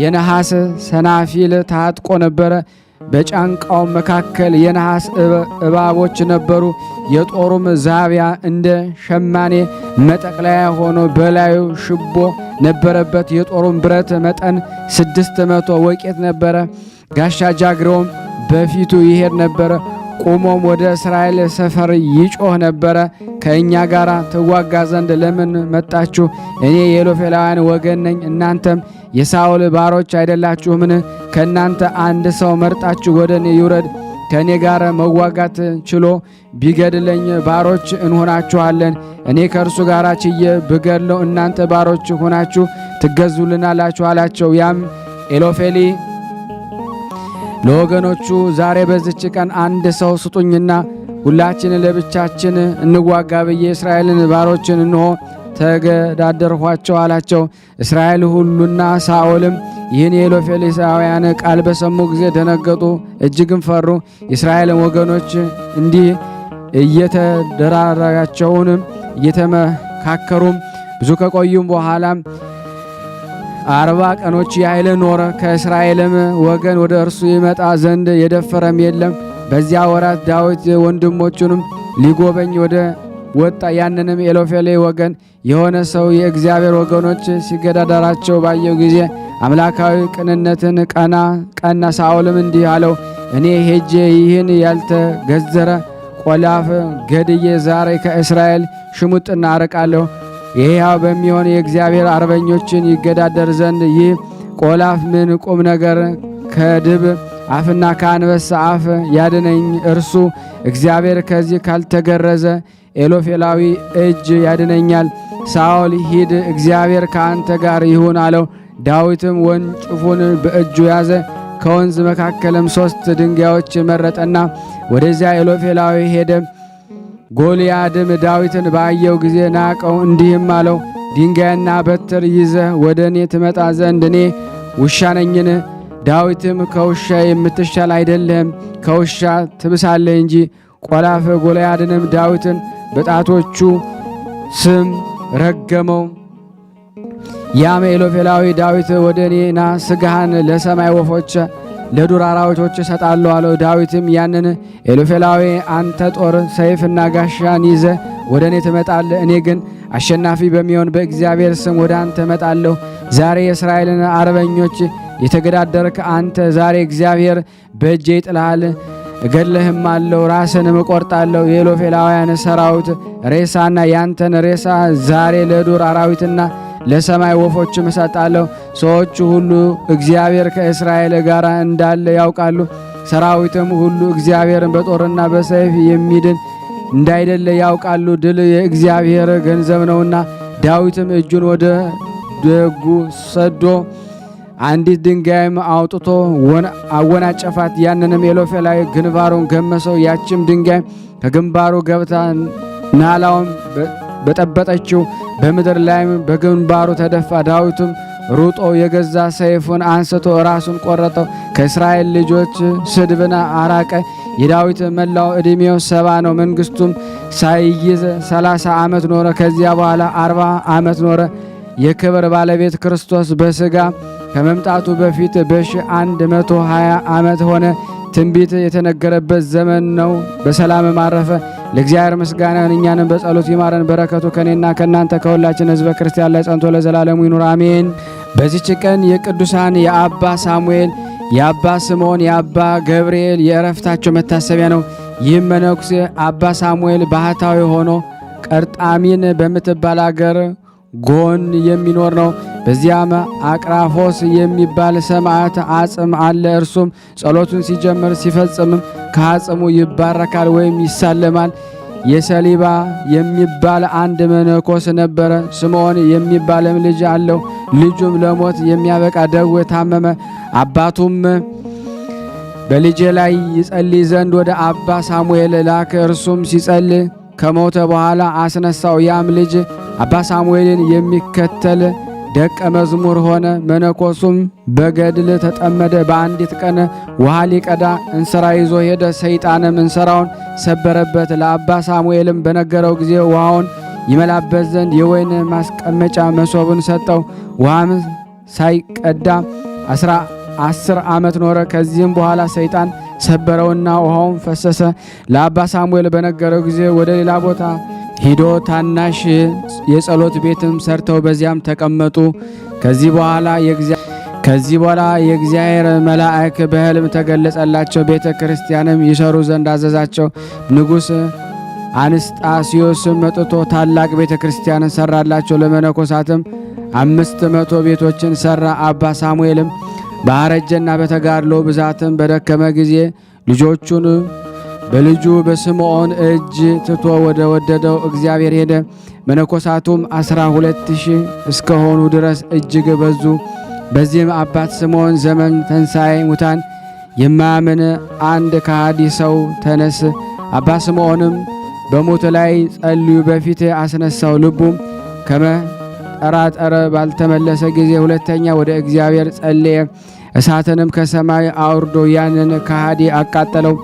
Speaker 3: የነሐስ ሰናፊል ታጥቆ ነበረ። በጫንቃው መካከል የነሐስ እባቦች ነበሩ። የጦሩም ዛቢያ እንደ ሸማኔ መጠቅለያ ሆኖ በላዩ ሽቦ ነበረበት። የጦሩም ብረት መጠን 600 ወቄት ነበረ። ጋሻ ጃግሬውም በፊቱ ይሄድ ነበረ። ቆሞም ወደ እስራኤል ሰፈር ይጮህ ነበረ። ከእኛ ጋር ትዋጋ ዘንድ ለምን መጣችሁ? እኔ የኢሎፌላውያን ወገን ነኝ፣ እናንተም የሳኦል ባሮች አይደላችሁምን? ከእናንተ አንድ ሰው መርጣችሁ ወደ እኔ ይውረድ። ከእኔ ጋር መዋጋት ችሎ ቢገድለኝ ባሮች እንሆናችኋለን። እኔ ከእርሱ ጋር ችዬ ብገድለው እናንተ ባሮች ሆናችሁ ትገዙልናላችሁ አላቸው። ያም ኢሎፌሊ ለወገኖቹ ዛሬ በዚች ቀን አንድ ሰው ስጡኝና ሁላችን ለብቻችን እንዋጋ ብዬ እስራኤልን ባሮችን እንሆ ተገዳደርኋቸው አላቸው። እስራኤል ሁሉና ሳኦልም ይህን የኢሎፌሊሳውያን ቃል በሰሙ ጊዜ ደነገጡ፣ እጅግም ፈሩ። የእስራኤልን ወገኖች እንዲህ እየተደራረጋቸውንም እየተመካከሩም ብዙ ከቆዩም በኋላም 40 ቀኖች ያህል ኖረ። ከእስራኤልም ወገን ወደ እርሱ ይመጣ ዘንድ የደፈረም የለም። በዚያ ወራት ዳዊት ወንድሞቹንም ሊጎበኝ ወደ ወጣ። ያንንም ኤሎፌሌ ወገን የሆነ ሰው የእግዚአብሔር ወገኖች ሲገዳደራቸው ባየው ጊዜ አምላካዊ ቅንነትን ቀና። ሳኦልም እንዲህ አለው፣ እኔ ሄጄ ይህን ያልተገዘረ ቆላፍ ገድዬ ዛሬ ከእስራኤል ሽሙጥና አርቃለሁ። የሕያው በሚሆን የእግዚአብሔር አርበኞችን ይገዳደር ዘንድ ይህ ቆላፍ ምን ቁም ነገር ከድብ አፍና ከአንበሳ አፍ ያድነኝ? እርሱ እግዚአብሔር ከዚህ ካልተገረዘ ኤሎፌላዊ እጅ ያድነኛል። ሳኦል ሂድ፣ እግዚአብሔር ከአንተ ጋር ይሁን አለው። ዳዊትም ወንጭፉን በእጁ ያዘ። ከወንዝ መካከልም 3 ድንጋዮች መረጠና ወደዚያ ኤሎፌላዊ ሄደ። ጎልያድም ዳዊትን ባየው ጊዜ ናቀው፣ እንዲህም አለው፣ ድንጋይና በትር ይዘህ ወደ እኔ ትመጣ ዘንድ እኔ ውሻ ነኝን? ዳዊትም ከውሻ የምትሻል አይደለህም፣ ከውሻ ትብሳለህ እንጂ። ቆላፍ ጎልያድንም ዳዊትን በጣቶቹ ስም ረገመው። ያም ኤሎፌላዊ ዳዊት ወደ እኔና ሥጋህን ለሰማይ ወፎች ለዱር አራዊቶች እሰጣለሁ አለው። ዳዊትም ያንን ኤሎፌላዊ አንተ ጦር ሰይፍና ጋሻን ይዘ ወደ እኔ ትመጣለህ፣ እኔ ግን አሸናፊ በሚሆን በእግዚአብሔር ስም ወደ አንተ እመጣለሁ። ዛሬ የእስራኤልን አርበኞች የተገዳደርክ አንተ ዛሬ እግዚአብሔር በእጄ ይጥልሃል፣ እገድልህም አለው፣ ራስንም እቆርጣለሁ። የኤሎፌላውያን ሰራዊት ሬሳና ያንተን ሬሳ ዛሬ ለዱር አራዊትና ለሰማይ ወፎችም እሰጣለሁ። ሰዎቹ ሁሉ እግዚአብሔር ከእስራኤል ጋር እንዳለ ያውቃሉ። ሰራዊትም ሁሉ እግዚአብሔርን በጦርና በሰይፍ የሚድን እንዳይደለ ያውቃሉ። ድል የእግዚአብሔር ገንዘብ ነውና። ዳዊትም እጁን ወደ ደጉ ሰዶ አንዲት ድንጋይም አውጥቶ አወናጨፋት። ያንንም ኤሎፌላዊ ግንባሩን ገመሰው። ያችም ድንጋይ ከግንባሩ ገብታ ናላውን በጠበጠችው፣ በምድር ላይም በግንባሩ ተደፋ። ዳዊቱም ሩጦ የገዛ ሰይፉን አንስቶ ራሱን ቆረጠው፣ ከእስራኤል ልጆች ስድብን አራቀ። የዳዊት መላው ዕድሜው 70 ነው። መንግስቱም ሳይይዝ 30 ዓመት ኖረ። ከዚያ በኋላ 40 ዓመት ኖረ። የክብር ባለቤት ክርስቶስ በሥጋ ከመምጣቱ በፊት በ120 ዓመት ሆነ። ትንቢት የተነገረበት ዘመን ነው። በሰላም ማረፈ። ለእግዚአብሔር ምስጋና ይሁን። እኛንም በጸሎት ይማረን። በረከቱ ከኔና ከእናንተ ከሁላችን ሕዝበ ክርስቲያን ላይ ጸንቶ ለዘላለሙ ይኑር አሜን። በዚች ቀን የቅዱሳን የአባ ሳሙኤል፣ የአባ ስምዖን፣ የአባ ገብርኤል የእረፍታቸው መታሰቢያ ነው። ይህም መነኩሴ አባ ሳሙኤል ባህታዊ ሆኖ ቀርጣሚን በምትባል አገር ጎን የሚኖር ነው። በዚያም አቅራፎስ የሚባል ሰማዕት አጽም አለ። እርሱም ጸሎቱን ሲጀምር ሲፈጽምም ከአጽሙ ይባረካል ወይም ይሳለማል። የሰሊባ የሚባል አንድ መነኮስ ነበረ። ስምዖን የሚባልም ልጅ አለው። ልጁም ለሞት የሚያበቃ ደዌ ታመመ። አባቱም በልጄ ላይ ይጸልይ ዘንድ ወደ አባ ሳሙኤል ላከ። እርሱም ሲጸልይ ከሞተ በኋላ አስነሳው። ያም ልጅ አባ ሳሙኤልን የሚከተል ደቀ መዝሙር ሆነ። መነኮሱም በገድል ተጠመደ። በአንዲት ቀን ውሃ ሊቀዳ እንስራ ይዞ ሄደ። ሰይጣንም እንስራውን ሰበረበት። ለአባ ሳሙኤልም በነገረው ጊዜ ውሃውን ይመላበት ዘንድ የወይን ማስቀመጫ መሶብን ሰጠው። ውሃም ሳይቀዳ 10 ዓመት ኖረ። ከዚህም በኋላ ሰይጣን ሰበረውና ውሃውን ፈሰሰ። ለአባ ሳሙኤል በነገረው ጊዜ ወደ ሌላ ቦታ ሂዶ ታናሽ የጸሎት ቤትም ሰርተው በዚያም ተቀመጡ። ከዚህ በኋላ የእግዚአብሔር መልአክ በሕልም ተገለጸላቸው። ቤተ ክርስቲያንም ይሰሩ ዘንድ አዘዛቸው። ንጉሥ አንስጣስዮስም መጥቶ ታላቅ ቤተ ክርስቲያንን ሰራላቸው። ለመነኮሳትም 500 ቤቶችን ሰራ። አባ ሳሙኤልም ባረጀና በተጋድሎ ብዛትም በደከመ ጊዜ ልጆቹን በልጁ በስምዖን እጅ ትቶ ወደ ወደደው እግዚአብሔር ሄደ። መነኮሳቱም 12,000 እስከሆኑ ድረስ እጅግ በዙ። በዚህም አባት ስምዖን ዘመን ተንሣኤ ሙታን የማያምን አንድ ከሃዲ ሰው ተነስ። አባ ስምዖንም በሞት ላይ ጸልዩ በፊት አስነሳው። ልቡም ከመጠራጠር ባልተመለሰ ጊዜ ሁለተኛ ወደ እግዚአብሔር ጸለየ። እሳትንም ከሰማይ አውርዶ ያንን ከሃዲ አቃጠለው።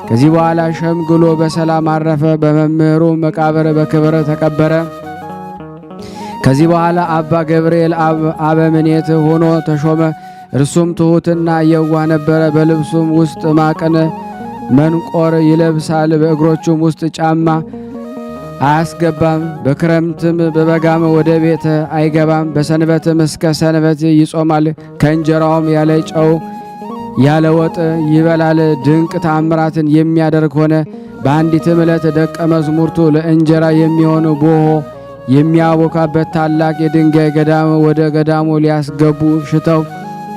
Speaker 3: ከዚህ በኋላ ሸምግሎ በሰላም አረፈ። በመምህሩ መቃብር በክብር ተቀበረ። ከዚህ በኋላ አባ ገብርኤል አበምኔት ሆኖ ተሾመ። እርሱም ትሑትና የዋህ ነበረ። በልብሱም ውስጥ ማቅን መንቆር ይለብሳል። በእግሮቹም ውስጥ ጫማ አያስገባም። በክረምትም በበጋም ወደ ቤት አይገባም። በሰንበትም እስከ ሰንበት ይጾማል። ከእንጀራውም ያለ ጨው ያለ ወጥ ይበላል። ድንቅ ተአምራትን የሚያደርግ ሆነ። በአንዲትም ዕለት ደቀ መዝሙርቱ ለእንጀራ የሚሆን ቦሆ የሚያቦካበት ታላቅ የድንጋይ ገዳም ወደ ገዳሙ ሊያስገቡ ሽተው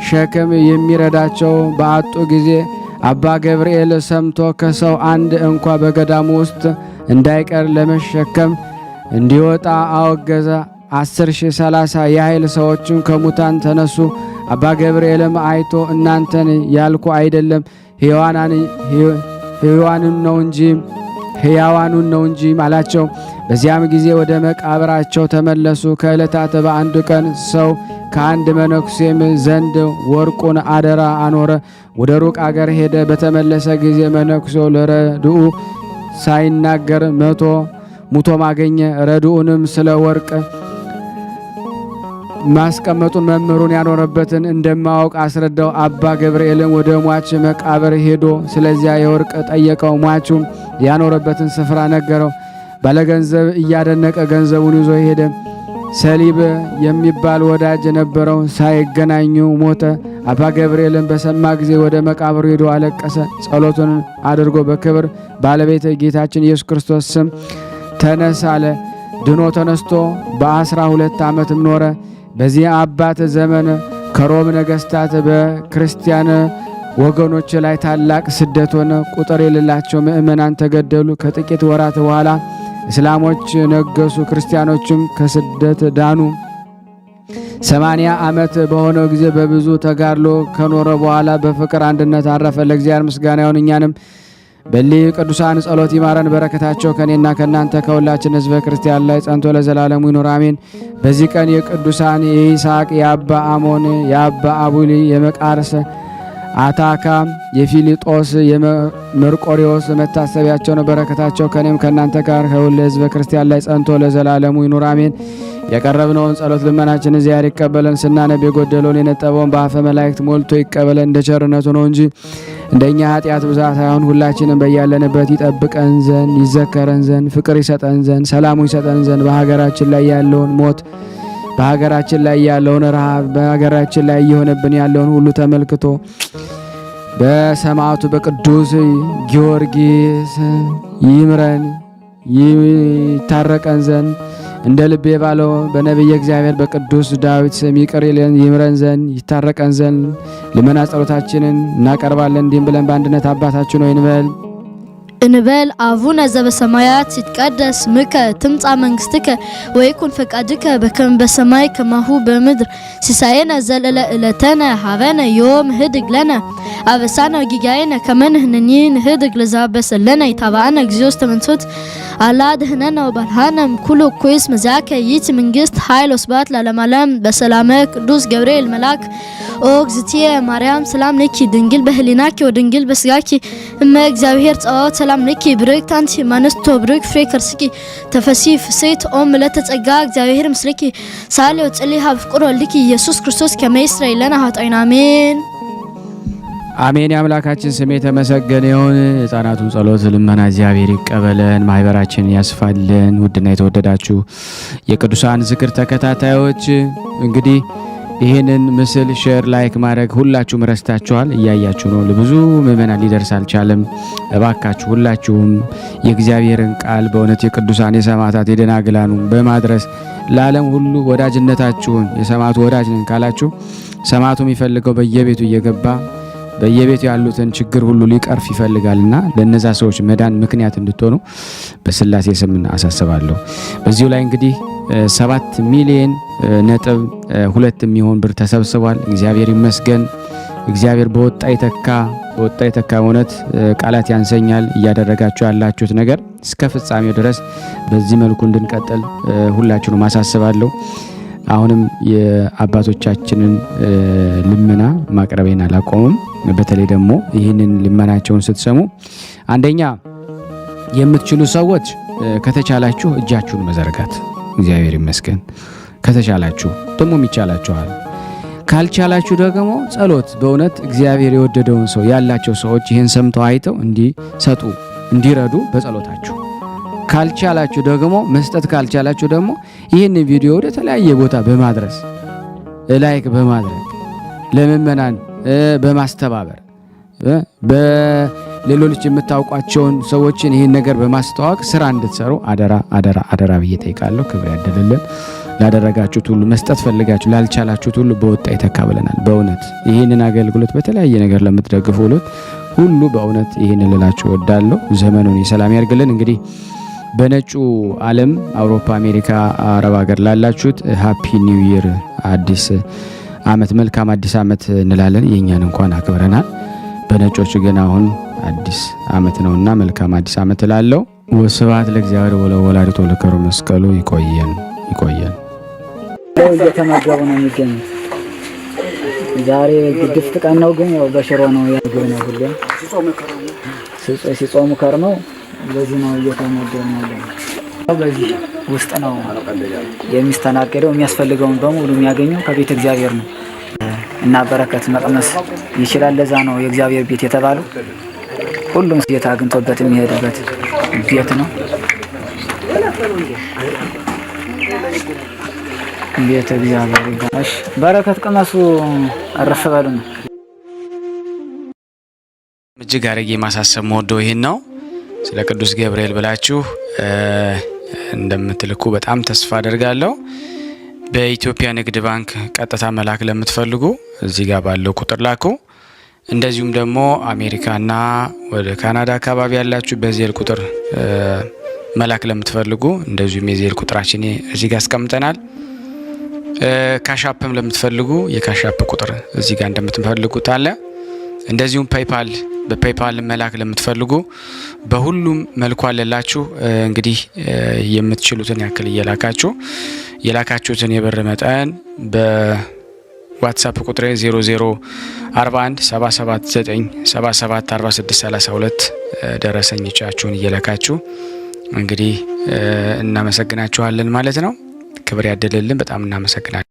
Speaker 3: ሸክም የሚረዳቸው በአጡ ጊዜ አባ ገብርኤል ሰምቶ ከሰው አንድ እንኳ በገዳሙ ውስጥ እንዳይቀር ለመሸከም እንዲወጣ አወገዘ። 10,030 ያህል ሰዎችም ከሙታን ተነሱ። አባ ገብርኤልም አይቶ እናንተን ያልኩ አይደለም ሕያዋኑን ነው እንጂ አላቸው። በዚያም ጊዜ ወደ መቃብራቸው ተመለሱ። ከዕለታት በአንድ ቀን ሰው ከአንድ መነኩሴም ዘንድ ወርቁን አደራ አኖረ። ወደ ሩቅ አገር ሄደ። በተመለሰ ጊዜ መነኩሴው ለረድኡ ሳይናገር ሙቶም አገኘ። ረድኡንም ስለ ወርቅ ማስቀመጡን መምህሩን ያኖረበትን እንደማወቅ አስረዳው። አባ ገብርኤልን ወደ ሟች መቃብር ሄዶ ስለዚያ የወርቅ ጠየቀው። ሟቹም ያኖረበትን ስፍራ ነገረው። ባለገንዘብ እያደነቀ ገንዘቡን ይዞ ሄደ። ሰሊብ የሚባል ወዳጅ ነበረው። ሳይገናኙ ሞተ። አባ ገብርኤልን በሰማ ጊዜ ወደ መቃብሩ ሄዶ አለቀሰ። ጸሎቱን አድርጎ በክብር ባለቤት ጌታችን ኢየሱስ ክርስቶስ ስም ተነስ አለ። ድኖ ተነስቶ በ12 ዓመትም ኖረ። በዚህ አባት ዘመን ከሮም ነገሥታት በክርስቲያን ወገኖች ላይ ታላቅ ስደት ሆነ። ቁጥር የሌላቸው ምእመናን ተገደሉ። ከጥቂት ወራት በኋላ እስላሞች ነገሱ። ክርስቲያኖችም ከስደት ዳኑ። 80 ዓመት በሆነው ጊዜ በብዙ ተጋድሎ ከኖረ በኋላ በፍቅር አንድነት አረፈ። ለእግዚአብሔር ምስጋና ይሁን። እኛንም በሊህ ቅዱሳን ጸሎት ይማረን። በረከታቸው ከኔና ከእናንተ ከሁላችን ሕዝበ ክርስቲያን ላይ ጸንቶ ለዘላለሙ ይኑር አሜን። በዚህ ቀን የቅዱሳን የይስሐቅ፣ የአባ አሞን፣ የአባ አቡሊ፣ የመቃርስ አታካም፣ የፊሊጦስ፣ የመርቆሪዎስ መታሰቢያቸው ነው። በረከታቸው ከኔም ከእናንተ ጋር ከሁሉ ሕዝበ ክርስቲያን ላይ ጸንቶ ለዘላለሙ ይኑር አሜን። የቀረብነውን ጸሎት ልመናችን እግዚአብሔር ይቀበለን። ስናነብ የጎደለውን የነጠበውን በአፈ መላእክት ሞልቶ ይቀበለን እንደ ቸርነቱ ነው እንጂ እንደኛ ኃጢአት ብዛት ሳይሆን ሁላችንም በያለንበት ይጠብቀን ዘንድ ይዘከረን ዘንድ ፍቅር ይሰጠን ዘንድ ሰላሙ ይሰጠን ዘንድ በሀገራችን ላይ ያለውን ሞት በሀገራችን ላይ ያለውን ረሃብ በሀገራችን ላይ እየሆነብን ያለውን ሁሉ ተመልክቶ በሰማዕቱ በቅዱስ ጊዮርጊስ ይምረን ይታረቀን ዘንድ እንደ ልቤ ባለው በነቢየ እግዚአብሔር በቅዱስ ዳዊት ስም ይቅር ይምረን ዘንድ ይታረቀን ዘንድ ልመና ጸሎታችንን እናቀርባለን። እንዲህም ብለን በአንድነት አባታችን ሆይ
Speaker 4: እንበል አቡነ ዘበሰማያት ይትቀደስ ስምከ ትምጻእ መንግስትከ ወይኩን ፈቃድከ በከመ በሰማይ ከማሁ በምድር ሲሳየነ ዘለለ ዕለተነ ሀበነ ዮም ህድግ ለነ አበሳነ ወጌጋየነ ከመ ንሕነኒ ንህድግ ለዘአበሰለነ ኢታብአነ እግዚኦ ውስተ መንሱት አላ አድኅነነ ወባልሐነ እምኩሉ እኩይ እስመ ዚአከ ይእቲ መንግስት ኃይል ወስብሐት ለዓለመ ዓለም በሰላመ ቅዱስ ገብርኤል መልአክ ኦ እግዝእትየ ማርያም ሰላም ለኪ ድንግል በህሊናኪ ወድንግል በስጋኪ እመ እግዚአብሔር ጸባኦት ሰላም ለኪ ብርክት አንቲ እምአንስቶ ብሩክ ፍሬ ከርስኪ ተፈሥሒ ፍሥሕት ኦ ምልዕተ ጸጋ እግዚአብሔር ምስሌኪ ሳሊ ወጸልይ ሀበ ፍቁር ወልድኪ ኢየሱስ ክርስቶስ ከመ ይስረይ ለነ ኃጣውኢነ አሜን
Speaker 3: አሜን። የአምላካችን ስም የተመሰገነ ይሁን። ሕፃናቱን ጸሎት ልመና እግዚአብሔር ይቀበለን፣ ማህበራችን ያስፋልን። ውድና የተወደዳችሁ የቅዱሳን ዝክር ተከታታዮች እንግዲህ ይህንን ምስል ሼር ላይክ ማድረግ ሁላችሁም ረስታችኋል፣ እያያችሁ ነው። ለብዙ ምእመናን ሊደርስ አልቻለም። እባካችሁ ሁላችሁም የእግዚአብሔርን ቃል በእውነት የቅዱሳን የሰማዕታት የደናግላኑ በማድረስ ለዓለም ሁሉ ወዳጅነታችሁን የሰማዕቱ ወዳጅ ነን ካላችሁ ሰማዕቱ የሚፈልገው በየቤቱ እየገባ በየቤቱ ያሉትን ችግር ሁሉ ሊቀርፍ ይፈልጋልና ለነዛ ሰዎች መዳን ምክንያት እንድትሆኑ በስላሴ ስም አሳስባለሁ። በዚሁ ላይ እንግዲህ 7 ሚሊዮን ነጥብ 2 የሚሆን ብር ተሰብስቧል። እግዚአብሔር ይመስገን። እግዚአብሔር በወጣ ይተካ እውነት ቃላት ያንሰኛል። እያደረጋችሁ ያላችሁት ነገር እስከ ፍጻሜው ድረስ በዚህ መልኩ እንድንቀጥል ሁላችሁንም አሳስባለሁ። አሁንም የአባቶቻችንን ልመና ማቅረቤን አላቆምም። በተለይ ደግሞ ይህንን ልመናቸውን ስትሰሙ አንደኛ የምትችሉ ሰዎች ከተቻላችሁ እጃችሁን መዘርጋት እግዚአብሔር ይመስገን። ከተቻላችሁ ደግሞ ይቻላችኋል። ካልቻላችሁ ደግሞ ጸሎት በእውነት እግዚአብሔር የወደደውን ሰው ያላቸው ሰዎች ይህን ሰምተው አይተው እንዲሰጡ እንዲረዱ በጸሎታችሁ ካልቻላችሁ ደግሞ መስጠት ካልቻላችሁ ደግሞ ይህን ቪዲዮ ወደ ተለያየ ቦታ በማድረስ ላይክ በማድረግ ለምእመናን በማስተባበር በሌሎች የምታውቋቸውን ሰዎችን ይህን ነገር በማስተዋወቅ ስራ እንድትሰሩ አደራ አደራ አደራ ብዬ ጠይቃለሁ። ክብር ያደለልን። ላደረጋችሁት ሁሉ መስጠት ፈልጋችሁ ላልቻላችሁት ሁሉ በወጣ ይተካ ብለናል። በእውነት ይህንን አገልግሎት በተለያየ ነገር ለምትደግፉ ሁሉ በእውነት ይህንን ልላችሁ ወዳለሁ። ዘመኑን የሰላም ያርግልን። እንግዲህ በነጩ ዓለም አውሮፓ፣ አሜሪካ፣ አረብ ሀገር ላላችሁት ሃፒ ኒው ይር አዲስ ዓመት መልካም አዲስ ዓመት እንላለን። የኛን እንኳን አክብረናል። በነጮቹ ግን አሁን አዲስ ዓመት ነውና መልካም አዲስ ዓመት እላለሁ። ወስብሐት ለእግዚአብሔር ወለወላዲቱ ለክብር መስቀሉ። ይቆየን።
Speaker 5: እየተመገቡ ነው የሚገኙት። ዛሬ ግድፍት ቀን ነው፣ ግን ያው በሽሮ ነው ያገኘ ነው። ሁሌም ሲጾሙ ከርመው በዚህ ነው እየተመገቡ ነው። በዚህ ውስጥ ነው የሚስተናገደው። የሚያስፈልገውን በሙሉ የሚያገኘው ከቤተ እግዚአብሔር ነው እና በረከት መቅመስ ይችላል። ለዛ ነው የእግዚአብሔር ቤት የተባለው። ሁሉም ጌታ አግኝቶበት የሚሄድበት ቤት ነው። ቤተ እግዚአብሔር ጋሽ በረከት ቅመሱ፣ አረፍ በሉ ነው።
Speaker 3: እጅግ አድርጌ ማሳሰብ መወደው ይሄን ነው። ስለ ቅዱስ ገብርኤል ብላችሁ እንደምትልኩ በጣም ተስፋ አደርጋለሁ። በኢትዮጵያ ንግድ ባንክ ቀጥታ መላክ ለምትፈልጉ እዚህ ጋር ባለው ቁጥር ላኩ። እንደዚሁም ደግሞ አሜሪካና ወደ ካናዳ አካባቢ ያላችሁ በዜል ቁጥር መላክ ለምትፈልጉ እንደዚሁም የዜል ቁጥራችን እዚህ ጋር አስቀምጠናል። ካሻፕም ለምትፈልጉ የካሻፕ ቁጥር እዚህ ጋር እንደምትፈልጉት አለ። እንደዚሁም በፔይፓል መላክ ለምትፈልጉ በሁሉም መልኩ አለላችሁ። እንግዲህ የምትችሉትን ያክል እየላካችሁ የላካችሁትን የብር መጠን ዋትሳፕ ቁጥሬ 0041 779 4632 ደረሰኞቻችሁን እየለካችሁ እንግዲህ እናመሰግናችኋለን ማለት ነው። ክብር ያደለልን። በጣም እናመሰግናለን።